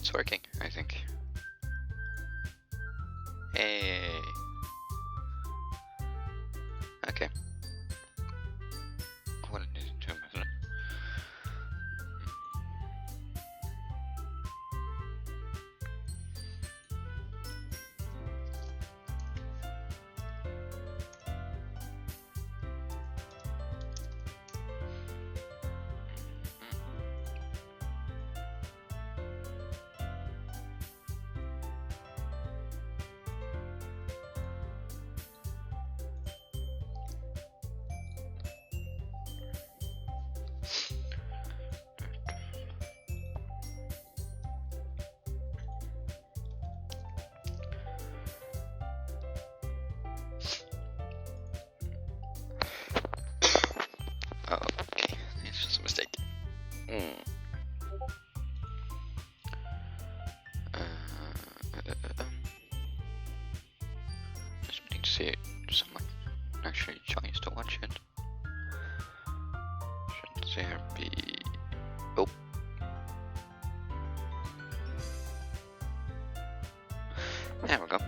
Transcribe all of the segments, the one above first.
It's working, I think. Hey. Okay. What did it do? Okay, it's just a mistake. Just waiting to see if someone actually joins to watch it. Should there be... Oh. There we go.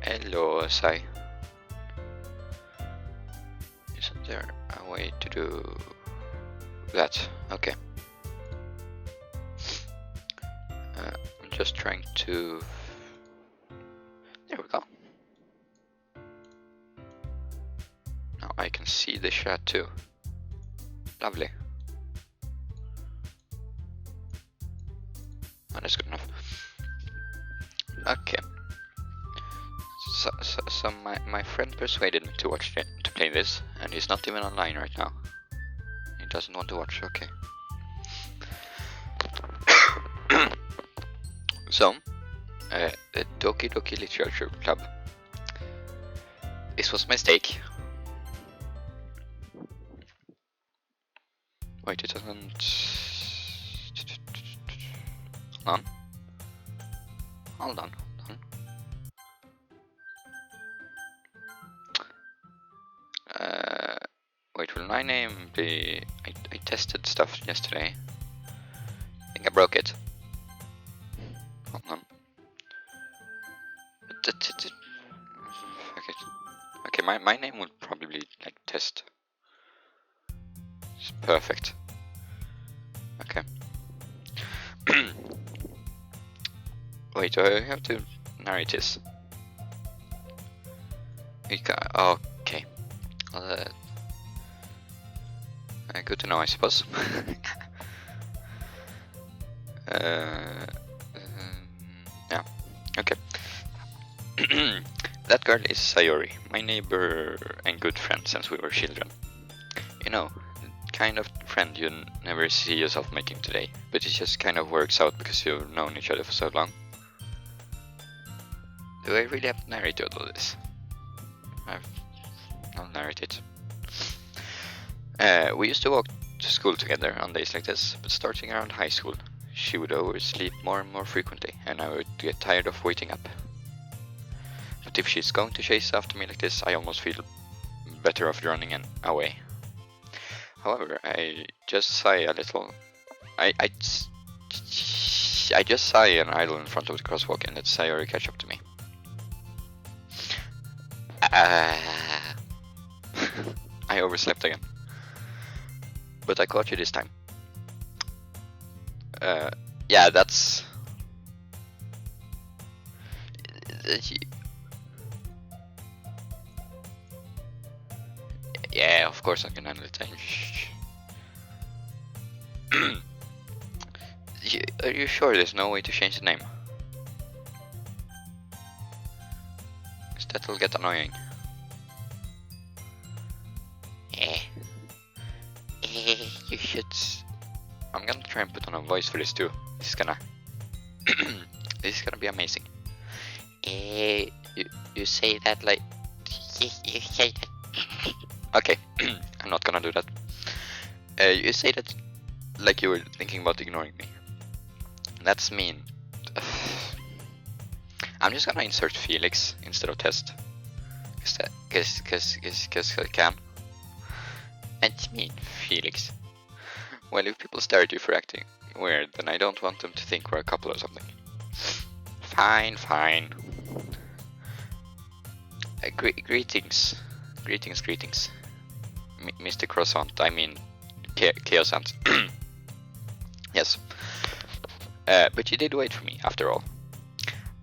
Hello, Sai. Isn't there a way to do that? Okay. I'm just trying to... There we go. Now I can see the chat too. Lovely. Oh, that's good enough. Okay. So my friend persuaded me to play this, and he's not even online right now. He doesn't want to watch. Okay. So, the Doki Doki Literature Club. This was a mistake. Wait, it doesn't. Hold on. Hold on. Wait, will my name be... I tested stuff yesterday. I think I broke it. Hold on. Okay, my name would probably be like test. It's perfect. Okay. Wait, do I have to narrate this? Okay. Good to know, I suppose. Yeah, okay. That girl is Sayori, my neighbor and good friend since we were children. You know, the kind of friend you never see yourself making today, but it just kind of works out because you've known each other for so long. Do I really have to narrate all of this? I'll narrate it. We used to walk to school together on days like this, but starting around high school, she would oversleep more and more frequently, and I would get tired of waiting up. But if she's going to chase after me like this, I almost feel better off running away. However, I just sigh a little. I just sigh and idle in front of the crosswalk and let Sayori catch up to me. I overslept again. But I caught you this time. Yeah, that's... Yeah, of course I can handle it. Are you sure there's no way to change the name? Because that'll get annoying. You should... I'm gonna try and put on a voice for this too. This is gonna... this is gonna be amazing. You say that like... You say that... Okay, I'm not gonna do that. You say that like you were thinking about ignoring me. That's mean. I'm just gonna insert Felix instead of test. Cause I can. It's mean, Felix. Well, if people stare at you for acting weird, then I don't want them to think we're a couple or something. Fine, fine. Greetings. Greetings. Mr. Croissant, I mean, Chaosant. Yes. But you did wait for me, after all.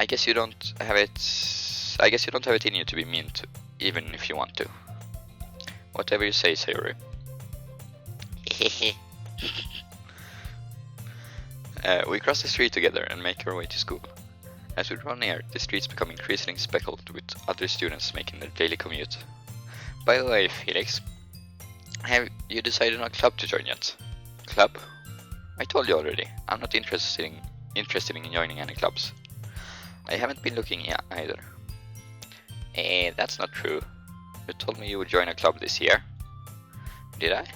I guess you don't have it in you to be mean to, even if you want to. Whatever you say, Sayori. We cross the street together and make our way to school. As we draw near, the streets become increasingly speckled with other students making their daily commute. By the way, Felix, have you decided on a club to join yet? Club? I told you already, I'm not interested in joining any clubs. I haven't been looking either. That's not true. You told me you would join a club this year. Did I?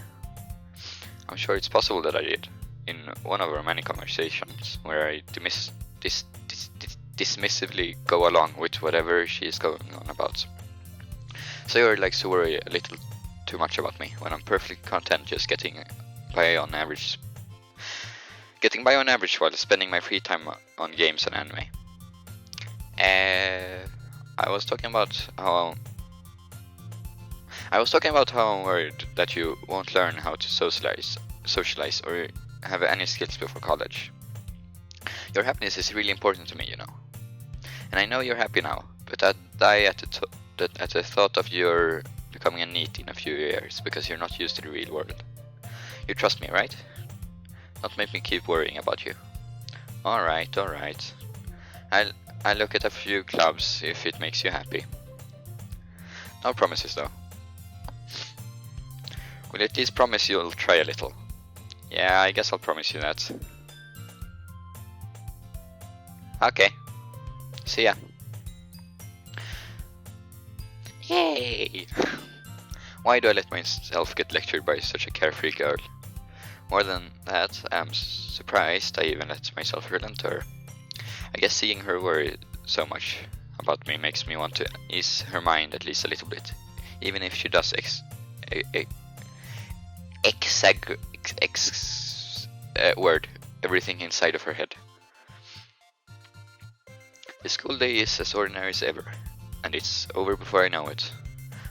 I'm sure it's possible that I did. In one of our many conversations, where I dismissively go along with whatever she is going on about. Sayori likes to worry a little too much about me, when I'm perfectly content just getting by on average while spending my free time on games and anime. I was talking about how I'm worried that you won't learn how to socialize or have any skills before college. Your happiness is really important to me, you know. And I know you're happy now, but I die at the thought of your becoming a NEET in a few years because you're not used to the real world. You trust me, right? Don't make me keep worrying about you. Alright. I'll look at a few clubs if it makes you happy. No promises though. Will you at least promise you'll try a little? Yeah, I guess I'll promise you that. Okay. See ya. Yay! Why do I let myself get lectured by such a carefree girl? More than that, I'm surprised I even let myself relent to her. I guess seeing her worry so much about me makes me want to ease her mind at least a little bit, even if she does word everything inside of her head. The school day is as ordinary as ever, and it's over before I know it.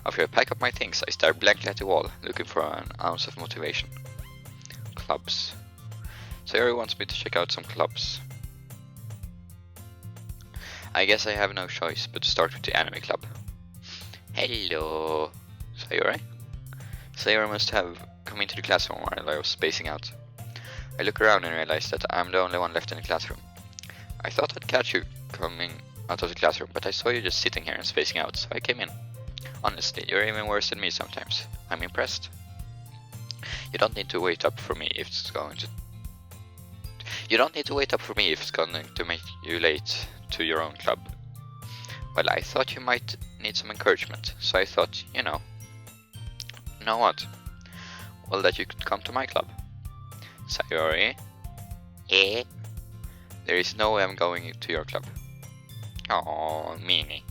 After I pack up my things, I stare blankly at the wall, looking for an ounce of motivation. Clubs. Sayori wants me to check out some clubs. I guess I have no choice but to start with the anime club. Hello, Sayori? Sayori must have come into the classroom while I was spacing out. I look around and realize that I'm the only one left in the classroom. I thought I'd catch you coming out of the classroom, but I saw you just sitting here and spacing out, so I came in. Honestly, you're even worse than me sometimes. I'm impressed. You don't need to wait up for me if it's going to make you late to your own club. Well, I thought you might need some encouragement, so I thought, you know what? Well, that you could come to my club. Sayori? Eh? There is no way I'm going to your club. Oh, meanie.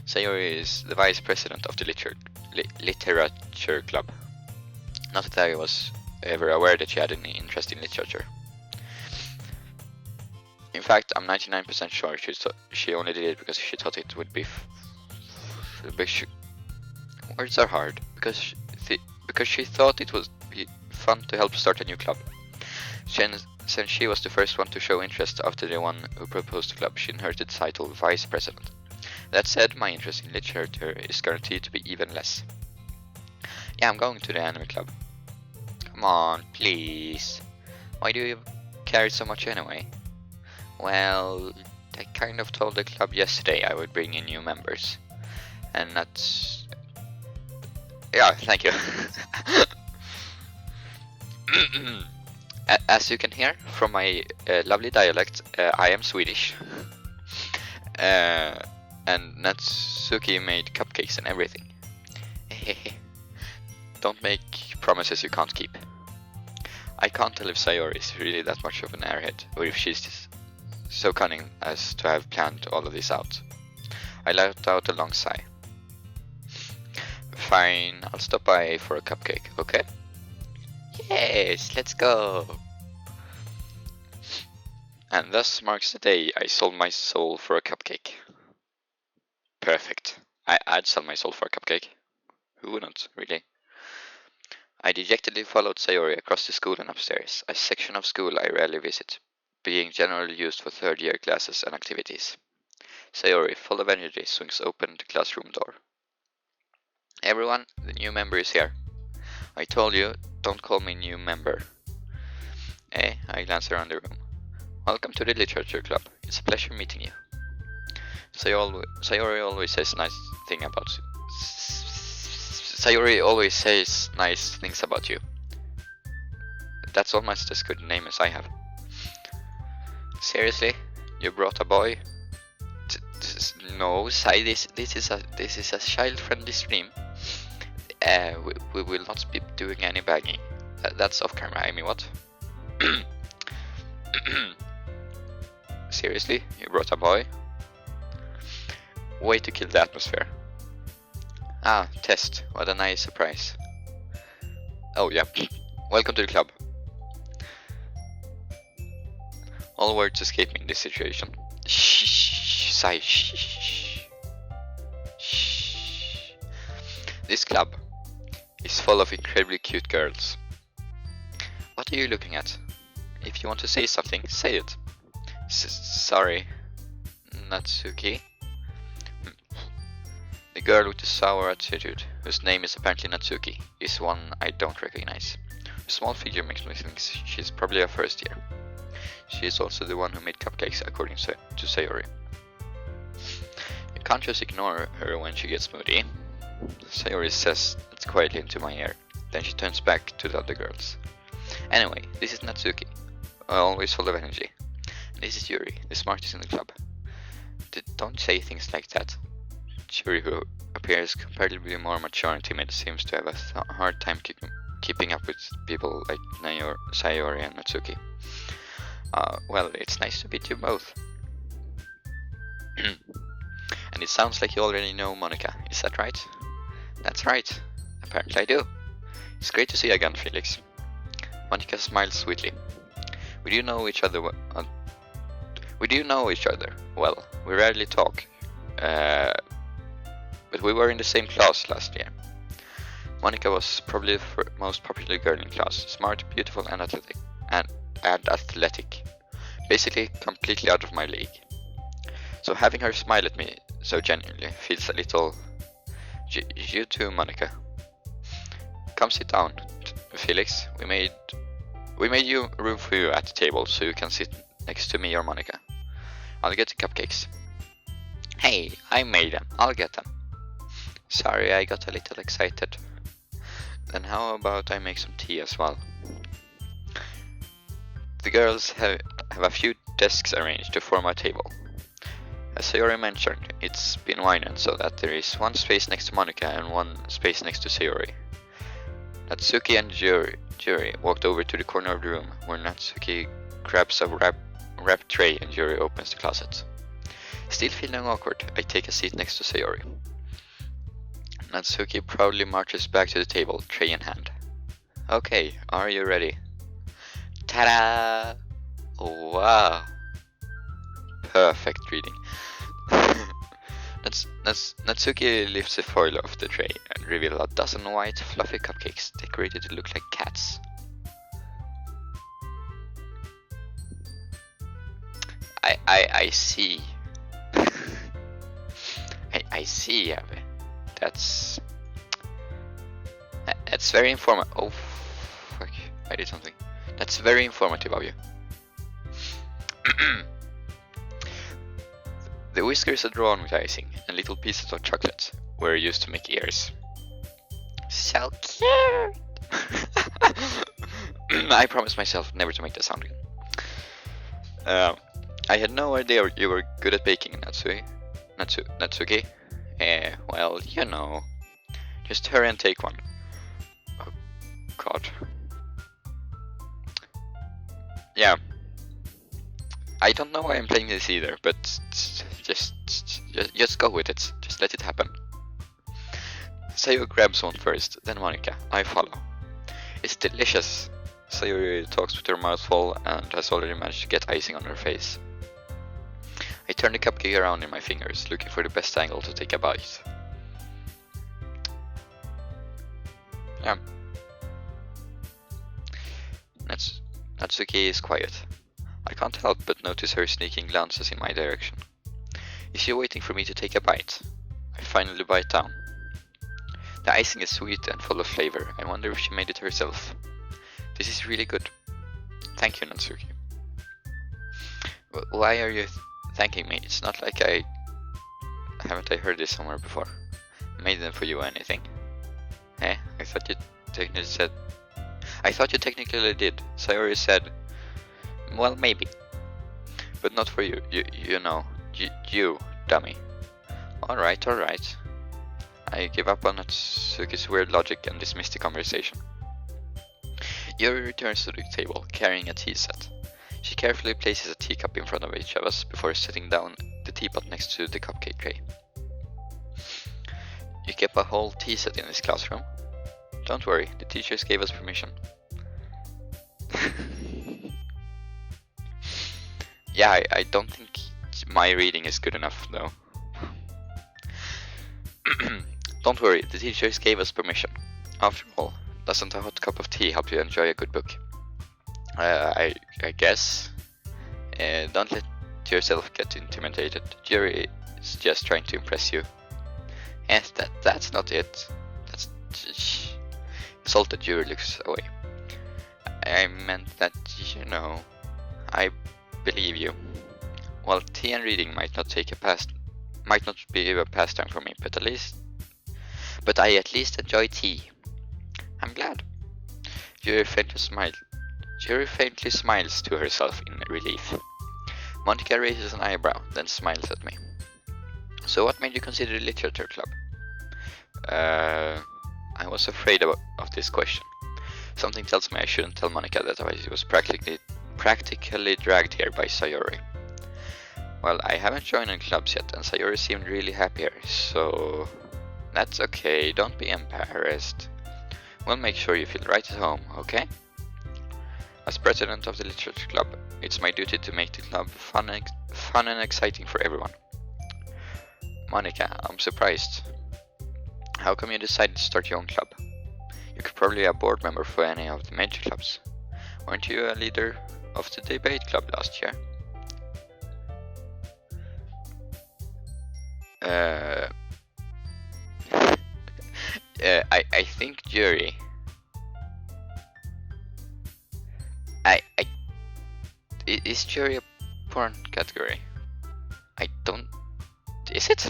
Sayori is the vice president of the literature club. Not that I was ever aware that she had any interest in literature. In fact, I'm 99% sure she only did it because she thought it would be words are hard. Because she thought it would be fun to help start a new club. Since she was the first one to show interest after the one who proposed the club, she inherited the title Vice President. That said, my interest in literature is guaranteed to be even less. Yeah, I'm going to the anime club. Come on, please. Why do you care so much anyway? Well, I kind of told the club yesterday I would bring in new members. And that's... Yeah, thank you. As you can hear from my lovely dialect, I am Swedish. And Natsuki made cupcakes and everything. Don't make promises you can't keep. I can't tell if Sayori is really that much of an airhead, or if she's so cunning as to have planned all of this out. I let out a long sigh. Fine, I'll stop by for a cupcake, okay? Yes, let's go! And thus marks the day I sold my soul for a cupcake. Perfect. I'd sell my soul for a cupcake. Who wouldn't, really? I dejectedly followed Sayori across the school and upstairs, a section of school I rarely visit, being generally used for third-year classes and activities. Sayori, full of energy, swings open the classroom door. Everyone, the new member is here. I told you, don't call me new member. I glance around the room. Welcome to the literature club. It's a pleasure meeting you. Sayori always says nice things about you. That's almost as good a name as I have. Seriously? You brought a boy? No, Sai, this is a child-friendly stream. We will not be doing any bagging. That's off camera. I mean, what? Seriously? You brought a boy? Way to kill the atmosphere. Ah, test. What a nice surprise. Oh yeah. Welcome to the club. All words escape me in this situation. Shh, Sai, shh. This club is full of incredibly cute girls. What are you looking at? If you want to say something, say it. Sorry, Natsuki. The girl with the sour attitude, whose name is apparently Natsuki, is one I don't recognize. Her small figure makes me think she's probably a first year. She is also the one who made cupcakes, according to Sayori. You can't just ignore her when she gets moody. Sayori says it quietly into my ear. Then she turns back to the other girls. Anyway, this is Natsuki, always full of energy. And this is Yuri, the smartest in the club. Don't say things like that. Yuri, who appears comparatively more mature and timid, seems to have a hard time keeping up with people like Sayori and Natsuki. Well, it's nice to meet you both. And it sounds like you already know Monica, is that right? That's right. Apparently I do. It's great to see you again, Felix. Monica smiles sweetly. We do know each other. Well, we rarely talk. But we were in the same class last year. Monica was probably the most popular girl in class. Smart, beautiful, and athletic. Basically, completely out of my league. So having her smile at me so genuinely feels a little... You too, Monica. Come sit down, Felix. We made you room for you at the table so you can sit next to me or Monica. I'll get the cupcakes. Hey, I made them. I'll get them. Sorry, I got a little excited. Then how about I make some tea as well? The girls have a few desks arranged to form a table. As Sayori mentioned, it's been widened so that there is one space next to Monica and one space next to Sayori. Natsuki and Yuri walked over to the corner of the room, where Natsuki grabs a wrap tray and Yuri opens the closet. Still feeling awkward, I take a seat next to Sayori. Natsuki proudly marches back to the table, tray in hand. Okay, are you ready? Ta-da! Oh, wow! Perfect reading. Natsuki lifts the foil off the tray and reveals a dozen white, fluffy cupcakes decorated to look like cats. I see. I see, Abby. That's very informative. Oh, fuck! I did something. That's very informative of you. The whiskers are drawn with icing, and little pieces of chocolate were used to make ears. So cute! I promised myself never to make that sound again. I had no idea you were good at baking, Natsuki. Well, you know. Just hurry and take one. Oh, God. Yeah. I don't know why I'm playing this either, but just go with it. Just let it happen. Sayuri grabs one first, then Monica. I follow. It's delicious. Sayuri talks with her mouth full and has already managed to get icing on her face. I turn the cupcake around in my fingers, looking for the best angle to take a bite. Yeah. Natsuki is quiet. I can't help but notice her sneaking glances in my direction. Is she waiting for me to take a bite? I finally bite down. The icing is sweet and full of flavor. I wonder if she made it herself. This is really good. Thank you, Natsuki. Why are you thanking me? It's not like haven't I heard this somewhere before? Made them for you or anything? Eh? I thought you technically did. Sayori said, well, maybe. But not for you. You know. You, dummy. Alright. I give up on Natsuki's weird logic and dismiss the conversation. Yuri returns to the table, carrying a tea set. She carefully places a teacup in front of each of us before setting down the teapot next to the cupcake tray. You kept a whole tea set in this classroom? Don't worry, the teachers gave us permission. Yeah, I don't think my reading is good enough, though. Don't worry, the teachers gave us permission. After all, doesn't a hot cup of tea help you enjoy a good book? I guess. Don't let yourself get intimidated. Yuri is just trying to impress you. Yes, that's not it. That's... Insulted, Yuri looks away. I meant that, you know, I believe you. Well, tea and reading might not be a pastime for me, but I at least enjoy tea. I'm glad. Yuri faintly smiles to herself in relief. Monica raises an eyebrow, then smiles at me. So what made you consider the literature club? I was afraid of this question. Something tells me I shouldn't tell Monica that I was practically dragged here by Sayori. Well, I haven't joined any clubs yet, and Sayori seemed really happy here, so... That's okay, don't be embarrassed. We'll make sure you feel right at home, okay? As president of the literature club, it's my duty to make the club fun and exciting for everyone. Monica, I'm surprised. How come you decided to start your own club? You could probably be a board member for any of the major clubs. Weren't you a leader of the debate club last year? I think Yuri. Is jury a porn category? I don't... Is it?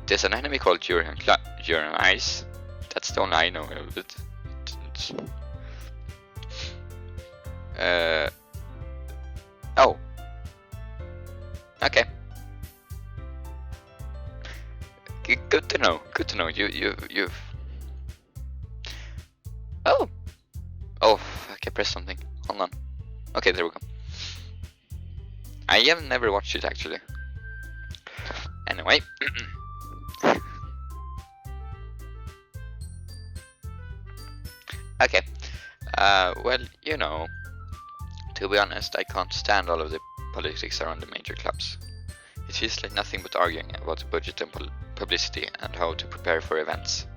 There's an anime called Jury on Ice. That's the only I know of it. Oh. Okay. Good to know. Good to know. You've... Oh! Oh, I pressed something. Hold on. Okay, there we go. I have never watched it actually. Anyway. Okay. Well, you know, to be honest, I can't stand all of the politics around the major clubs. It feels like nothing but arguing about budget and publicity and how to prepare for events.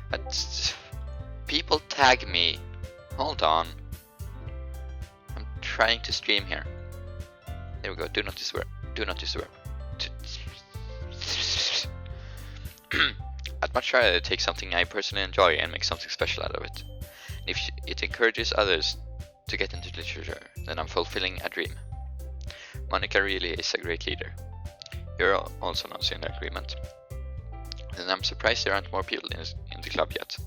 But people tag me. Hold on. I'm trying to stream here. There we go. Do not disturb. Do not disturb. I'd much rather take something I personally enjoy and make something special out of it. If it encourages others to get into literature, then I'm fulfilling a dream. Monica really is a great leader. You're also not in agreement. And I'm surprised there aren't more people in the club yet.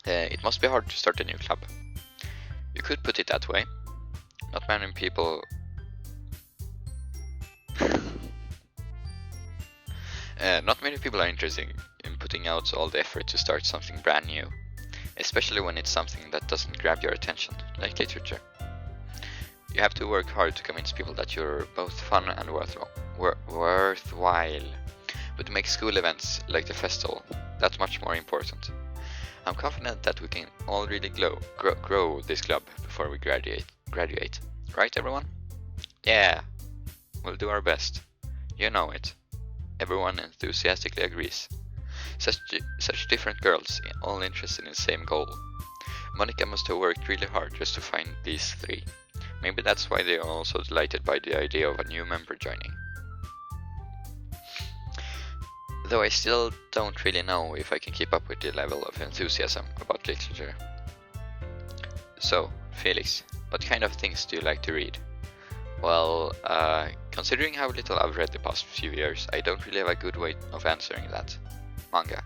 It must be hard to start a new club. You could put it that way. Not many people... not many people are interested in putting out all the effort to start something brand new. Especially when it's something that doesn't grab your attention, like literature. You have to work hard to convince people that you're both fun and worthwhile. but make school events like the festival that much more important. I'm confident that we can all really grow this club before we graduate. Right, everyone? Yeah, we'll do our best. You know it. Everyone enthusiastically agrees. Such different girls, all interested in the same goal. Monica must have worked really hard just to find these three. Maybe that's why they are all so delighted by the idea of a new member joining. Though I still don't really know if I can keep up with the level of enthusiasm about literature. So, Felix, what kind of things do you like to read? Well, considering how little I've read the past few years, I don't really have a good way of answering that. Manga.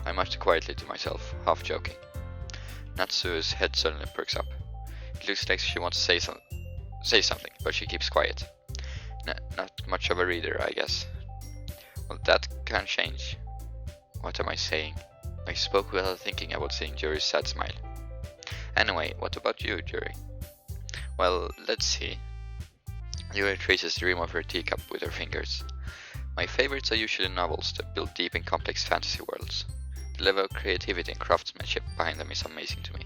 I muttered quietly to myself, half joking. Natsu's head suddenly perks up. It looks like she wants to say something, but she keeps quiet. Not much of a reader, I guess. Well, that can change. What am I saying? I spoke without thinking about seeing Yuri's sad smile. Anyway, what about you, Yuri? Well, let's see. Yuri traces the rim of her teacup with her fingers. My favorites are usually novels that build deep and complex fantasy worlds. The level of creativity and craftsmanship behind them is amazing to me.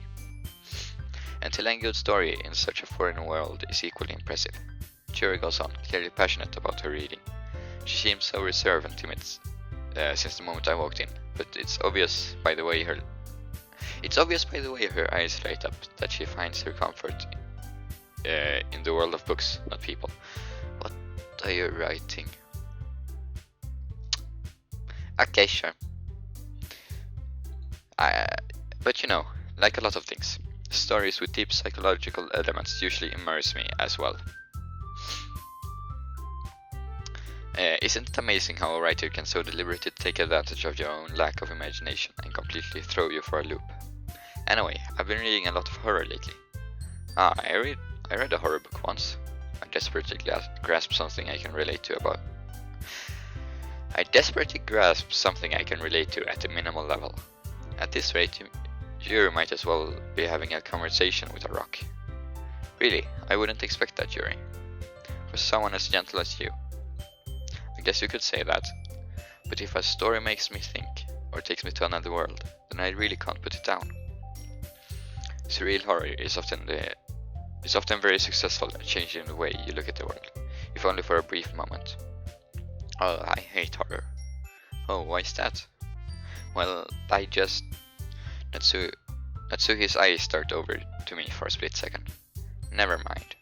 And telling a good story in such a foreign world is equally impressive. Yuri goes on, clearly passionate about her reading. She seems so reserved and timid since the moment I walked in, but it's obvious by the way her eyes light up that she finds her comfort in the world of books, not people. What are you writing? Okay, sure. But you know, like a lot of things, stories with deep psychological elements usually immerse me as well. Isn't it amazing how a writer can so deliberately take advantage of your own lack of imagination and completely throw you for a loop? Anyway, I've been reading a lot of horror lately. I read a horror book once. I desperately grasped something I can relate to at a minimal level. At this rate, you might as well be having a conversation with a rock. Really, I wouldn't expect that, Yuri. For someone as gentle as you. I guess you could say that. But if a story makes me think, or takes me to another world, then I really can't put it down. Surreal horror is often very successful at changing the way you look at the world, if only for a brief moment. Oh, I hate horror. Oh, why is that? Well, Natsuki's eyes start over to me for a split second. Never mind.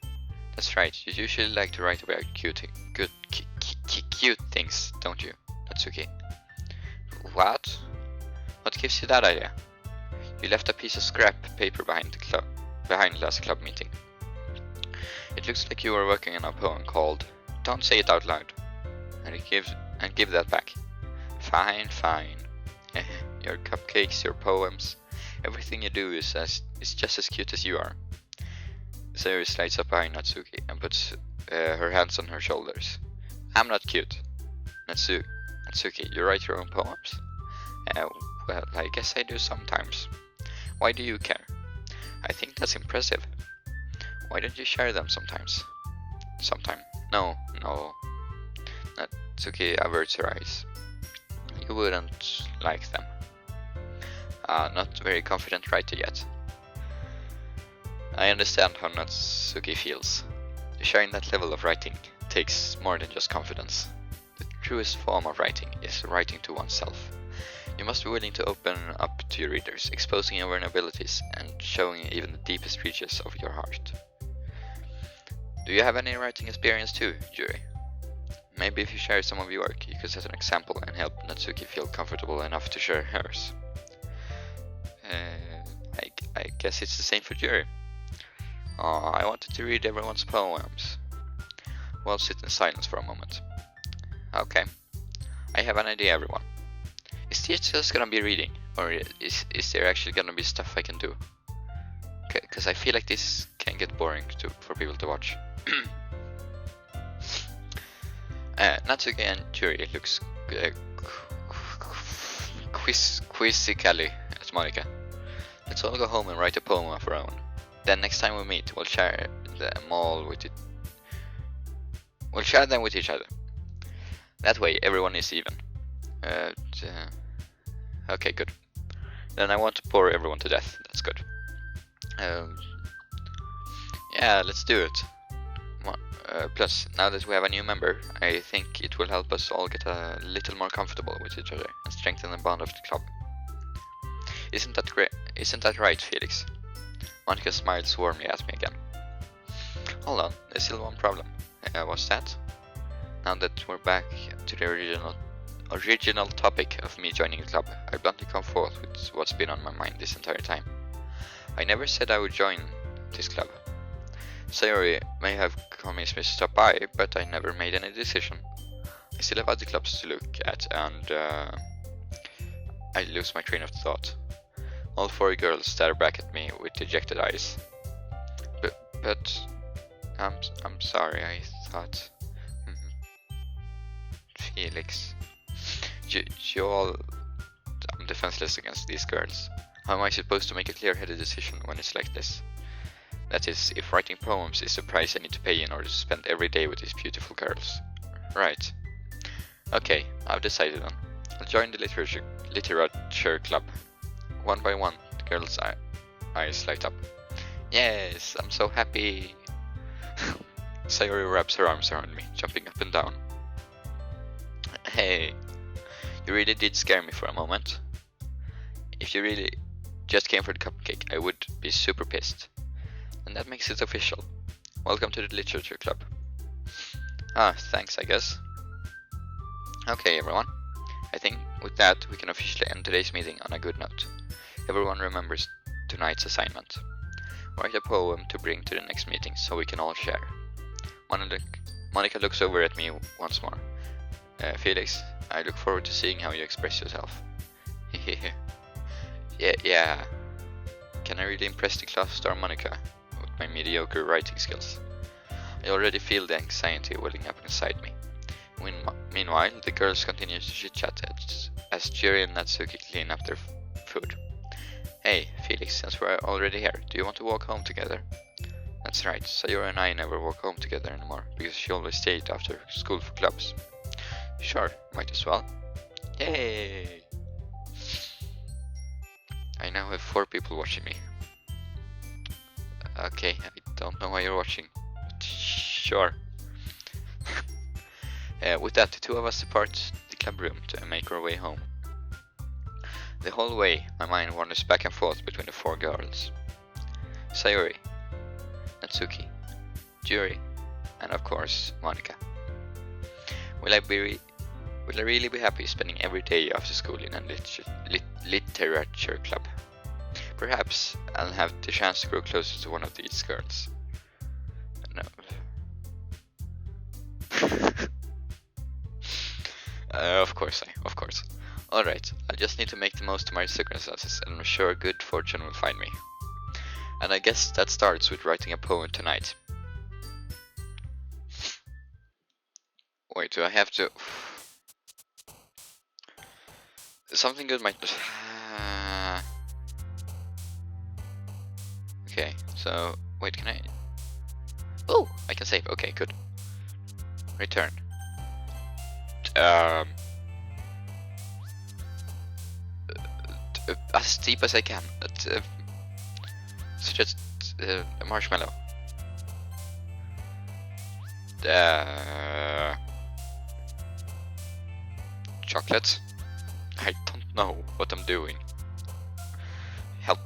That's right, you usually like to write about cute things, don't you, Natsuki? What? What gives you that idea? You left a piece of scrap paper behind last club meeting. It looks like you were working on a poem called Don't Say It Out Loud. And give that back. Fine. Your cupcakes, your poems, everything you do is just as cute as you are. Sayuri slides up behind Natsuki and puts her hands on her shoulders. I'm not cute. Natsuki, you write your own poems? Well, I guess I do sometimes. Why do you care? I think that's impressive. Why don't you share them sometimes? No. Natsuki averts her eyes. You wouldn't like them. Not very confident writer yet. I understand how Natsuki feels. Sharing that level of writing takes more than just confidence. The truest form of writing is writing to oneself. You must be willing to open up to your readers, exposing your vulnerabilities and showing even the deepest reaches of your heart. Do you have any writing experience too, Yuri? Maybe if you share some of your work, you could set an example and help Natsuki feel comfortable enough to share hers. I guess it's the same for Yuri. I wanted to read everyone's poems. We'll sit in silence for a moment. Okay, I have an idea, everyone. Is this just gonna be reading, or is there actually gonna be stuff I can do? Because I feel like this can get boring for people to watch. Natsuki and Yuri looks quizzically at Monica. Let's all go home and write a poem of our own. Then next time we meet, we'll share them with each other. That way everyone is even. Okay, good. Then I want to bore everyone to death. That's good. Yeah, let's do it. Plus, now that we have a new member, I think it will help us all get a little more comfortable with each other and strengthen the bond of the club. Isn't that great? Isn't that right, Felix? Monica smiled warmly at me again. Hold on, there's still one problem. What's that? Now that we're back to the original topic of me joining the club, I bluntly come forth with what's been on my mind this entire time. I never said I would join this club. Sayori may have convinced me to stop by, but I never made any decision. I still have other clubs to look at, and I lose my train of thought. All four girls stare back at me with dejected eyes. But I'm sorry. I thought, Felix, you all. I'm defenseless against these girls. How am I supposed to make a clear-headed decision when it's like this? That is, if writing poems is the price I need to pay in order to spend every day with these beautiful girls. Right. Okay, I've decided on. I'll join the literature club. One by one, the girls' eyes light up. Yes, I'm so happy. Sayori wraps her arms around me, jumping up and down. Hey, you really did scare me for a moment. If you really just came for the cupcake, I would be super pissed. And that makes it official. Welcome to the literature club. Thanks, I guess. Okay, everyone. I think with that we can officially end today's meeting on a good note. Everyone remembers tonight's assignment. Write a poem to bring to the next meeting so we can all share. Monica looks over at me once more. Felix, I look forward to seeing how you express yourself. Yeah. Can I really impress the class star Monica with my mediocre writing skills? I already feel the anxiety welling up inside me. Meanwhile, the girls continue to chit-chat as Jiri and Natsuki clean up their food. Hey, Felix, since we're already here, do you want to walk home together? That's right, Sayori and I never walk home together anymore, because she always stayed after school for clubs. Sure, might as well. Yay! I now have 4 people watching me. Okay, I don't know why you're watching, but sure. With that, the two of us depart the club room to make our way home. The whole way, my mind wanders back and forth between the 4 girls. Sayori, Natsuki, Juri, and of course, Monica. Will I really be happy spending every day after school in a literature club? Perhaps I'll have the chance to grow closer to one of these girls. No. Of course. Alright, I just need to make the most of my circumstances, and I'm sure good fortune will find me. And I guess that starts with writing a poem tonight. Wait, do I have to... Something good might... Okay, so... Wait, can I... Oh, I can save. Okay, good. Return. As steep as I can. So just a marshmallow. Chocolate. I don't know what I'm doing. Help.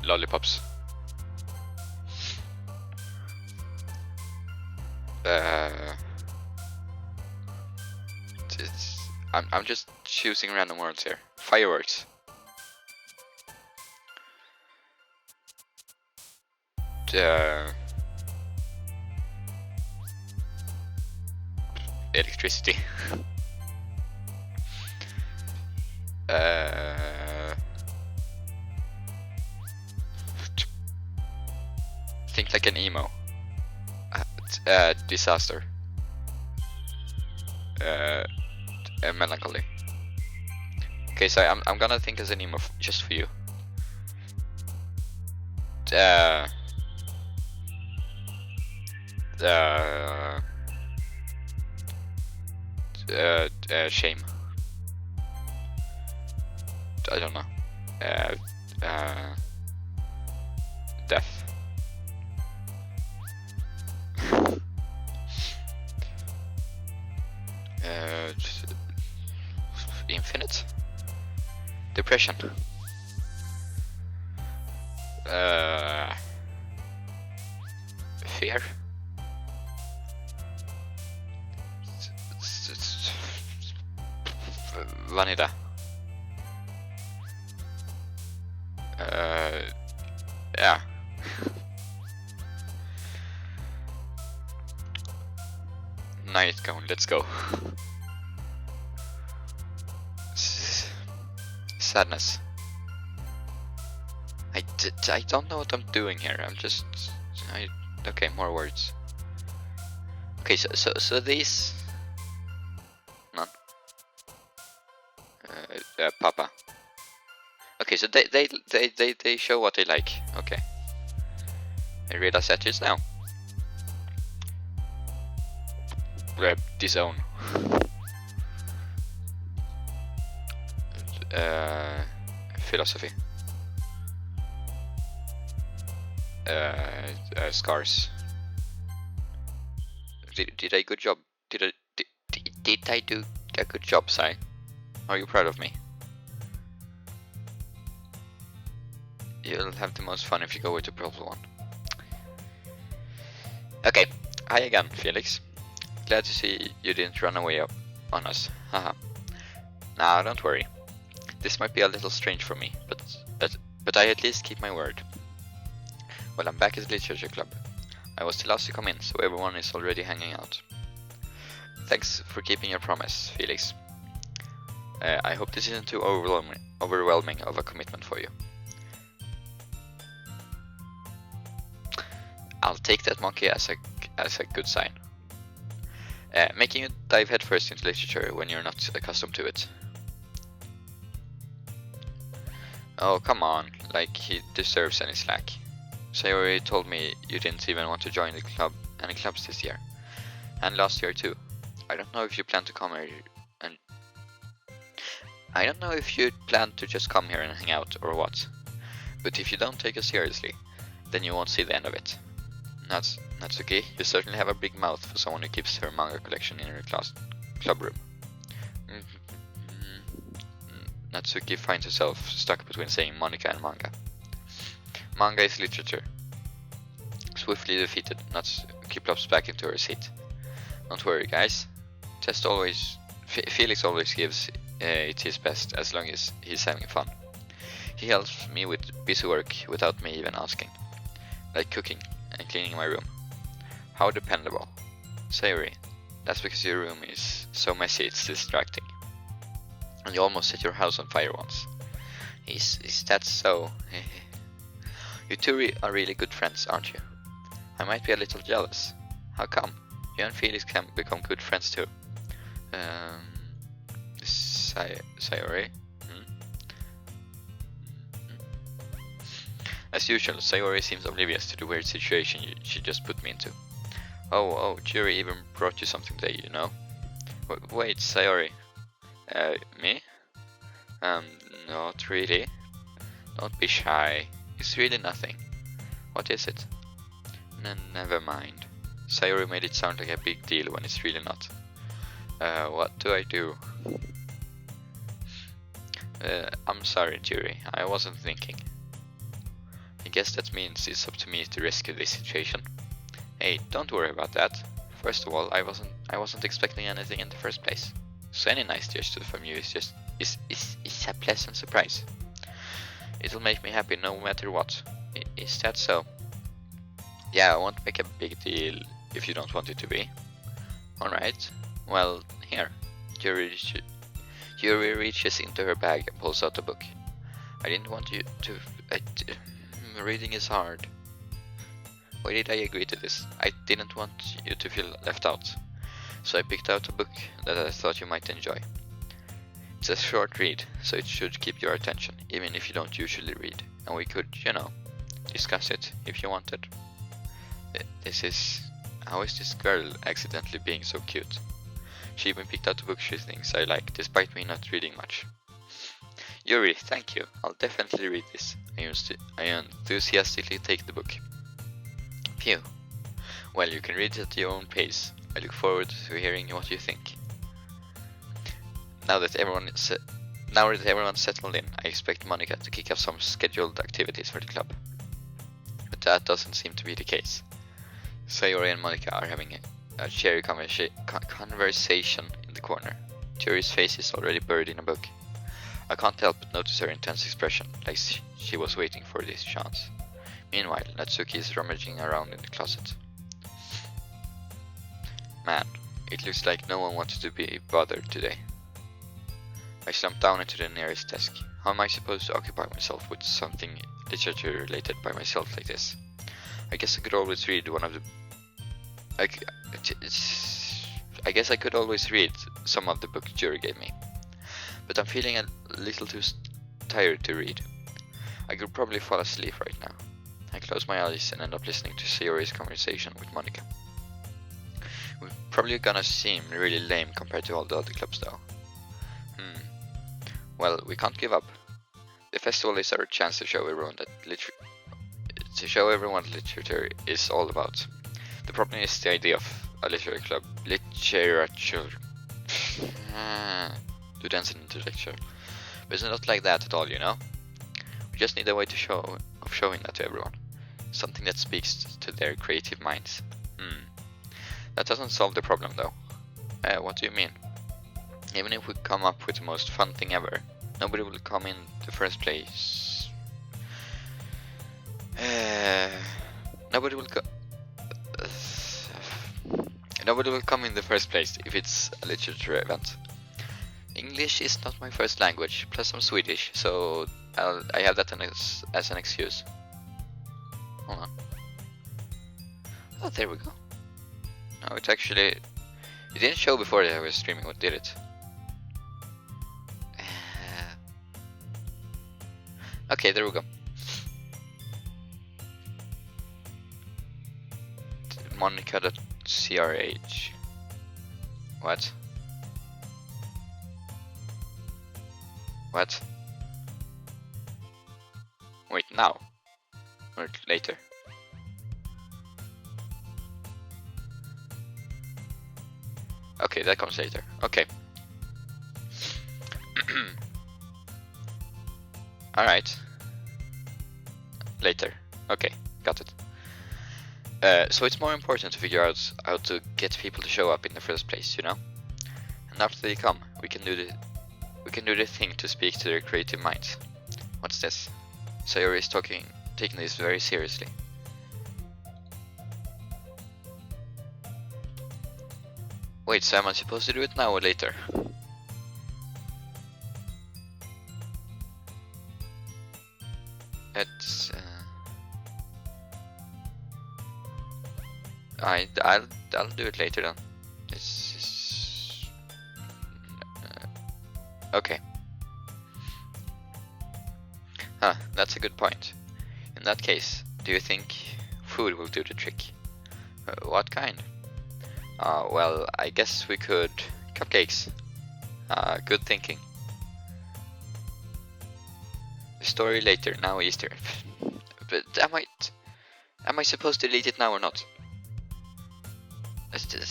Lollipops. I'm just choosing random words here. Fireworks. Electricity. Think like an emo. Disaster. Melancholy. Okay, so I'm gonna think as an emo just for you. Shame. I don't know. Death. Infinite. Depression. Fear. Vanilla. Yeah. Night Gown, let's go. Sadness. I don't know what I'm doing here. I'm just okay, more words. Okay, so these none. Papa. Okay, so they show what they like. Okay. I realize that just now. Disown. Philosophy. Scars. Did I good job? Did I do a good job, Sai? Are you proud of me? You'll have the most fun if you go with the purple one. Okay, hi again, Felix. Glad to see you didn't run away up on us. Haha. Nah, don't worry. This might be a little strange for me, but I at least keep my word. Well, I'm back at the literature club. I was the last to come in, so everyone is already hanging out. Thanks for keeping your promise, Felix. I hope this isn't too overwhelming of a commitment for you. I'll take that monkey as a good sign. Making you dive headfirst into literature when you're not accustomed to it. Oh, come on, like he deserves any slack. Sayori told me you didn't even want to join any clubs this year. And last year too. I don't know if you plan to come here and... I don't know if you plan to just come here and hang out or what. But if you don't take us seriously, then you won't see the end of it. Natsuki, you certainly have a big mouth for someone who keeps her manga collection in her club room. Natsuki finds herself stuck between saying Monica and manga. Manga is literature. Swiftly defeated, Natsuki plops back into her seat. Don't worry, guys. Felix always gives it his best as long as he's having fun. He helps me with busy work without me even asking. Like cooking and cleaning my room. How dependable. Sayori, that's because your room is so messy it's distracting. And you almost set your house on fire once. Is that so? You two are really good friends, aren't you? I might be a little jealous. How come? You and Felix can become good friends too. Sayori? As usual, Sayori seems oblivious to the weird situation she just put me into. Oh, Juri even brought you something today, you know? Wait, Sayori. Me? Not really. Don't be shy. It's really nothing. What is it? Never mind. Sayori made it sound like a big deal when it's really not. What do I do? I'm sorry, Juri. I wasn't thinking. I guess that means it's up to me to rescue this situation. Hey, don't worry about that. First of all, I wasn't expecting anything in the first place. So any nice gesture from you is a pleasant surprise. It'll make me happy no matter what. Is that so? Yeah, I won't make a big deal if you don't want it to be. Alright. Well, here. Yuri reaches into her bag and pulls out a book. I didn't want you to... reading is hard. Why did I agree to this? I didn't want you to feel left out. So I picked out a book that I thought you might enjoy. It's a short read, so it should keep your attention, even if you don't usually read. And we could, discuss it if you wanted. This is How is this girl accidentally being so cute? She even picked out the book she thinks I like, despite me not reading much. Yuri, thank you. I'll definitely read this. I enthusiastically take the book. Phew. Well, you can read it at your own pace. I look forward to hearing what you think. Now that everyone's settled in, I expect Monica to kick off some scheduled activities for the club. But that doesn't seem to be the case. Sayori and Monica are having a cheery conversation in the corner. Yuri's face is already buried in a book. I can't help but notice her intense expression, like she was waiting for this chance. Meanwhile, Natsuki is rummaging around in the closet. Man, it looks like no one wanted to be bothered today. I slumped down into the nearest desk. How am I supposed to occupy myself with something literature related by myself like this? I guess I could always read one of the... I guess I could always read some of the book Jury gave me. But I'm feeling a little too tired to read. I could probably fall asleep right now. I close my eyes and end up listening to Sayori's conversation with Monica. We're probably gonna seem really lame compared to all the other clubs though. Well, we can't give up. The festival is our chance to show everyone that literature is all about. The problem is the idea of a literary club. Literature. Do dance in literature. But it's not like that at all, you know? We just need a way to showing that to everyone. Something that speaks to their creative minds. That doesn't solve the problem though. What do you mean? Even if we come up with the most fun thing ever, nobody will come in the first place. Nobody will come in the first place if it's a literature event. English is not my first language, plus I'm Swedish, so I have that as an excuse. Hold on. Oh, there we go. No, it didn't show before that I was streaming. What did it? Okay, there we go. Monica.crh. What? What? Wait, now? Or later? Okay, that comes later. Okay. Alright. Later. Okay, got it. So it's more important to figure out how to get people to show up in the first place, you know? And after they come, we can do the thing to speak to their creative minds. What's this? Sayori is taking this very seriously. Wait, so am I supposed to do it now or later? It's I'll do it later then. It's okay. Huh, that's a good point. In that case, do you think food will do the trick? What kind? Well, I guess we could... Cupcakes. Good thinking. The story later, now Easter. But am I supposed to delete it now or not?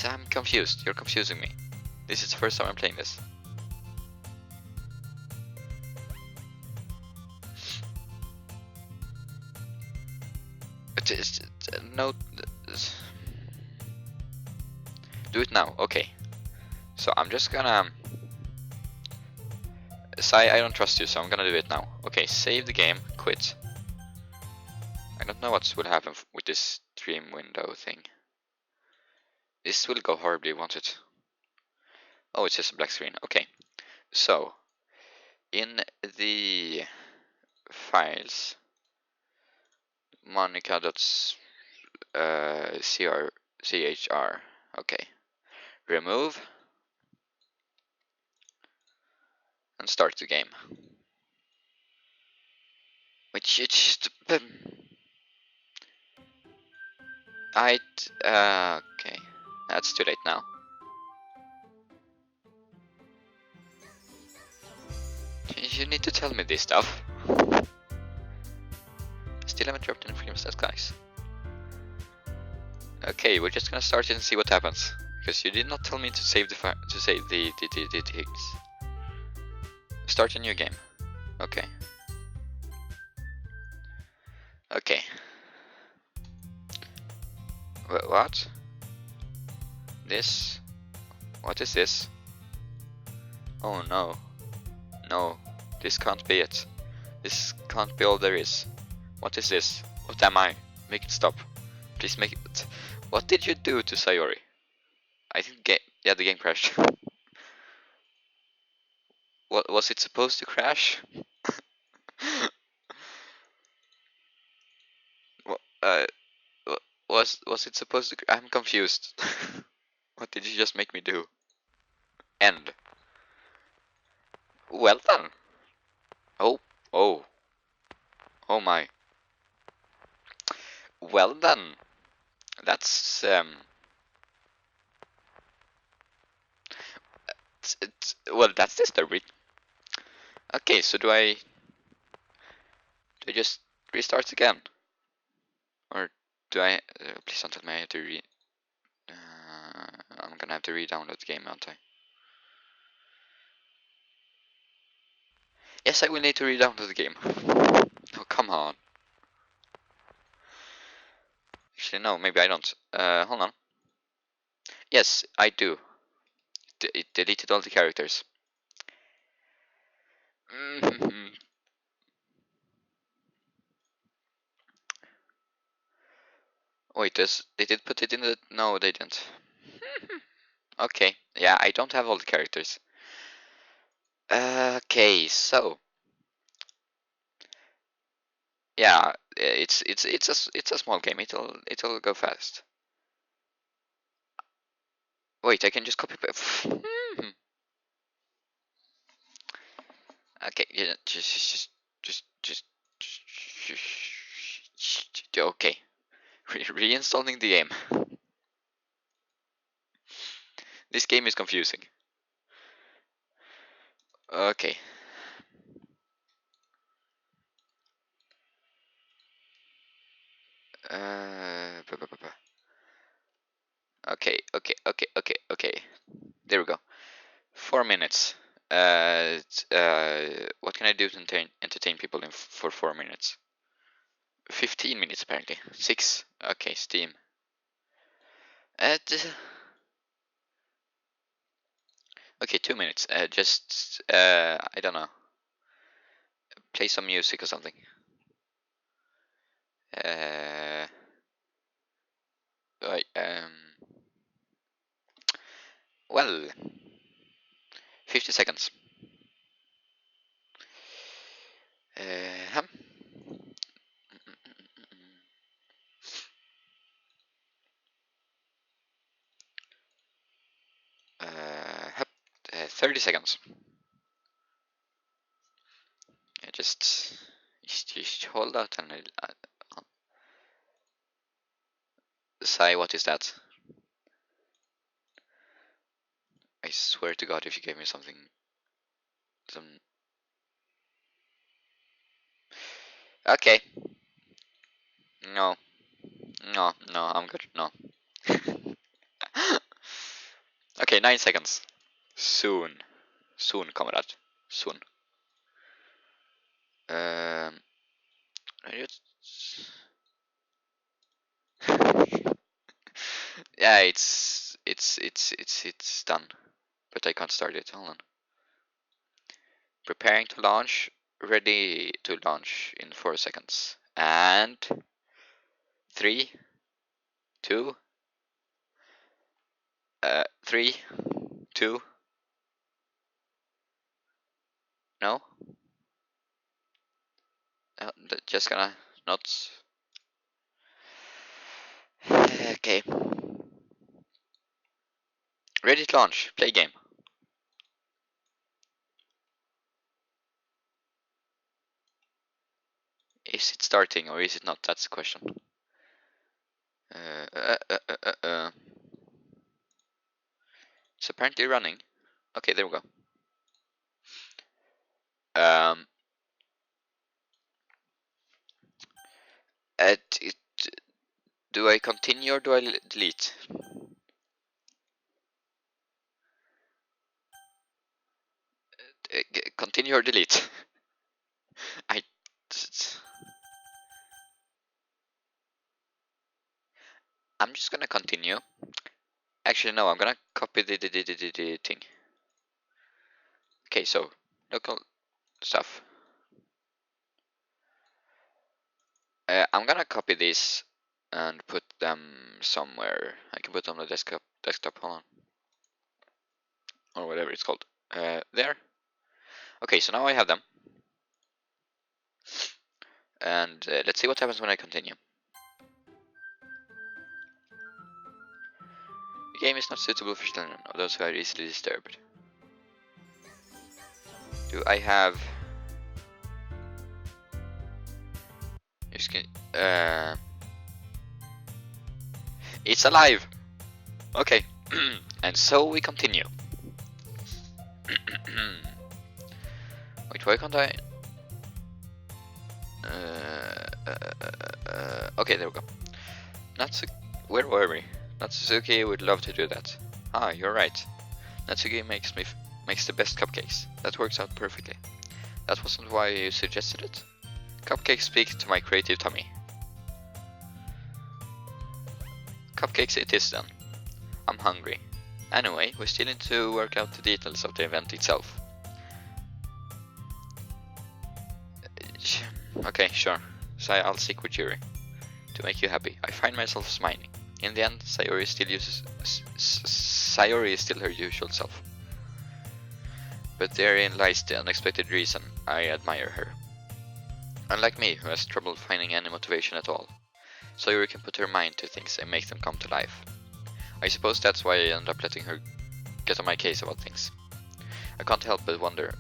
I'm confused. You're confusing me. This is the first time I'm playing this. No. Do it now. Okay. So I'm just gonna... Sai, I don't trust you, so I'm gonna do it now. Okay, save the game. Quit. I don't know what will happen with this stream window thing. This will go horribly, won't it? Oh, it's just a black screen. Okay. So, in the files, monica.chr. Okay. Remove. And start the game. Which it's just... okay. That's too late now. You need to tell me this stuff. Still haven't dropped any frame stats, guys. Okay, we're just gonna start it and see what happens. Because you did not tell me to save the things. Start a new game. Okay. Okay. What? This? What is this? Oh no. No. This can't be it. This can't be all there is. What is this? What am I? Make it stop. Please make it. What did you do to Sayori? I think the game crashed. What was it supposed to crash? uh, was it supposed to? I'm confused. What did you just make me do? End. Well done. Oh, oh, oh my. Well done. That's well, that's disturbing. Okay, so do I just restart again, or do I? Please don't tell me I have to I'm gonna have to re-download the game, aren't I? Yes, I will need to re-download the game. Oh, come on. Actually, no, maybe I don't. Hold on. Yes, I do. It deleted all the characters. Wait, they did put it in the... No, they didn't. Okay, yeah, I don't have all the characters. Okay, so... Yeah, it's a small game. It'll go fast. Wait, I can just copy paste. Okay, yeah, okay. Reinstalling the game. This game is confusing. Okay. Okay. There we go. 4 minutes. What can I do to entertain people for 4 minutes? 15 minutes apparently. 6. Okay, Steam. Okay, 2 minutes. I don't know. Play some music or something. Right. Well, 50 seconds. 30 seconds. Just hold out and say what is that? I swear to God, if you gave me some. Okay. No, I'm good. No. Okay, 9 seconds. Soon, comrade. Soon. I just... Yeah, it's done, but I can't start it. Hold on. Preparing to launch. Ready to launch in 4 seconds. And 3, 2, 3, 2. No. Just gonna not. Okay. Ready to launch. Play game. Is it starting or is it not? That's the question. It's apparently running. Okay, there we go. Um, it, do I continue or do I delete? Continue or delete? I. I'm just gonna continue. Actually, no, I'm gonna copy the thing. Okay, so local stuff. I'm gonna copy these and put them somewhere. I can put them on the desktop, hold on. Or whatever it's called. There. Okay, so now I have them. And let's see what happens when I continue. The game is not suitable for children or those who are easily disturbed. Do I have... It's alive! Okay, and so we continue. Wait, why can't I... okay, there we go. Where were we? Natsuki would love to do that. Ah, you're right. Natsuki makes the best cupcakes. That works out perfectly. That wasn't why you suggested it? Cupcakes speak to my creative tummy. Cupcakes it is then. I'm hungry. Anyway, we still need to work out the details of the event itself. Okay, sure. So I'll stick with Yuri. To make you happy. I find myself smiling. In the end, Sayori is still her usual self. But therein lies the unexpected reason I admire her. Unlike me, who has trouble finding any motivation at all, Sayori can put her mind to things and make them come to life. I suppose that's why I end up letting her get on my case about things. I can't help but wonder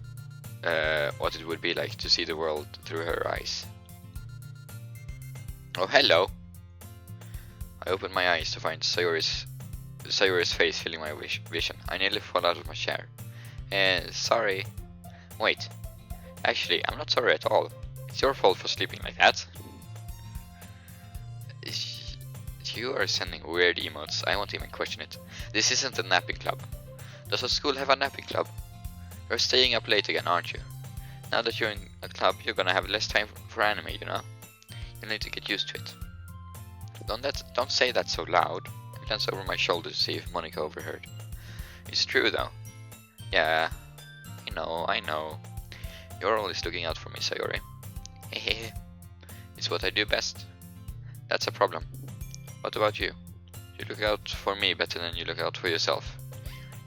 what it would be like to see the world through her eyes. Oh, hello! I opened my eyes to find Sayori's face filling my vision. I nearly fall out of my chair. Sorry. Wait. Actually, I'm not sorry at all. It's your fault for sleeping like that. You are sending weird emotes. I won't even question it. This isn't a napping club. Does a school have a napping club? You're staying up late again, aren't you? Now that you're in a club, you're gonna have less time for anime, you know? You'll need to get used to it. Don't say that so loud. I glanced over my shoulder to see if Monica overheard. It's true though. Yeah, I know. You're always looking out for me, Sayori. Hehe. It's what I do best. That's a problem. What about you? You look out for me better than you look out for yourself.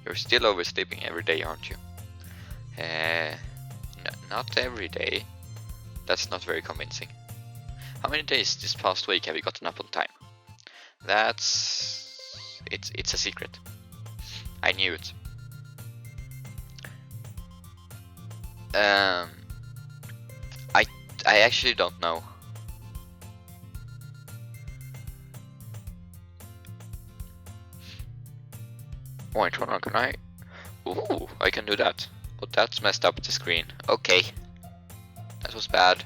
You're still oversleeping every day, aren't you? Not every day. That's not very convincing. How many days this past week have you gotten up on time? It's a secret. I knew it. I actually don't know. Wait, hold on, can I? Ooh, I can do that. But that's messed up the screen. Okay. That was bad.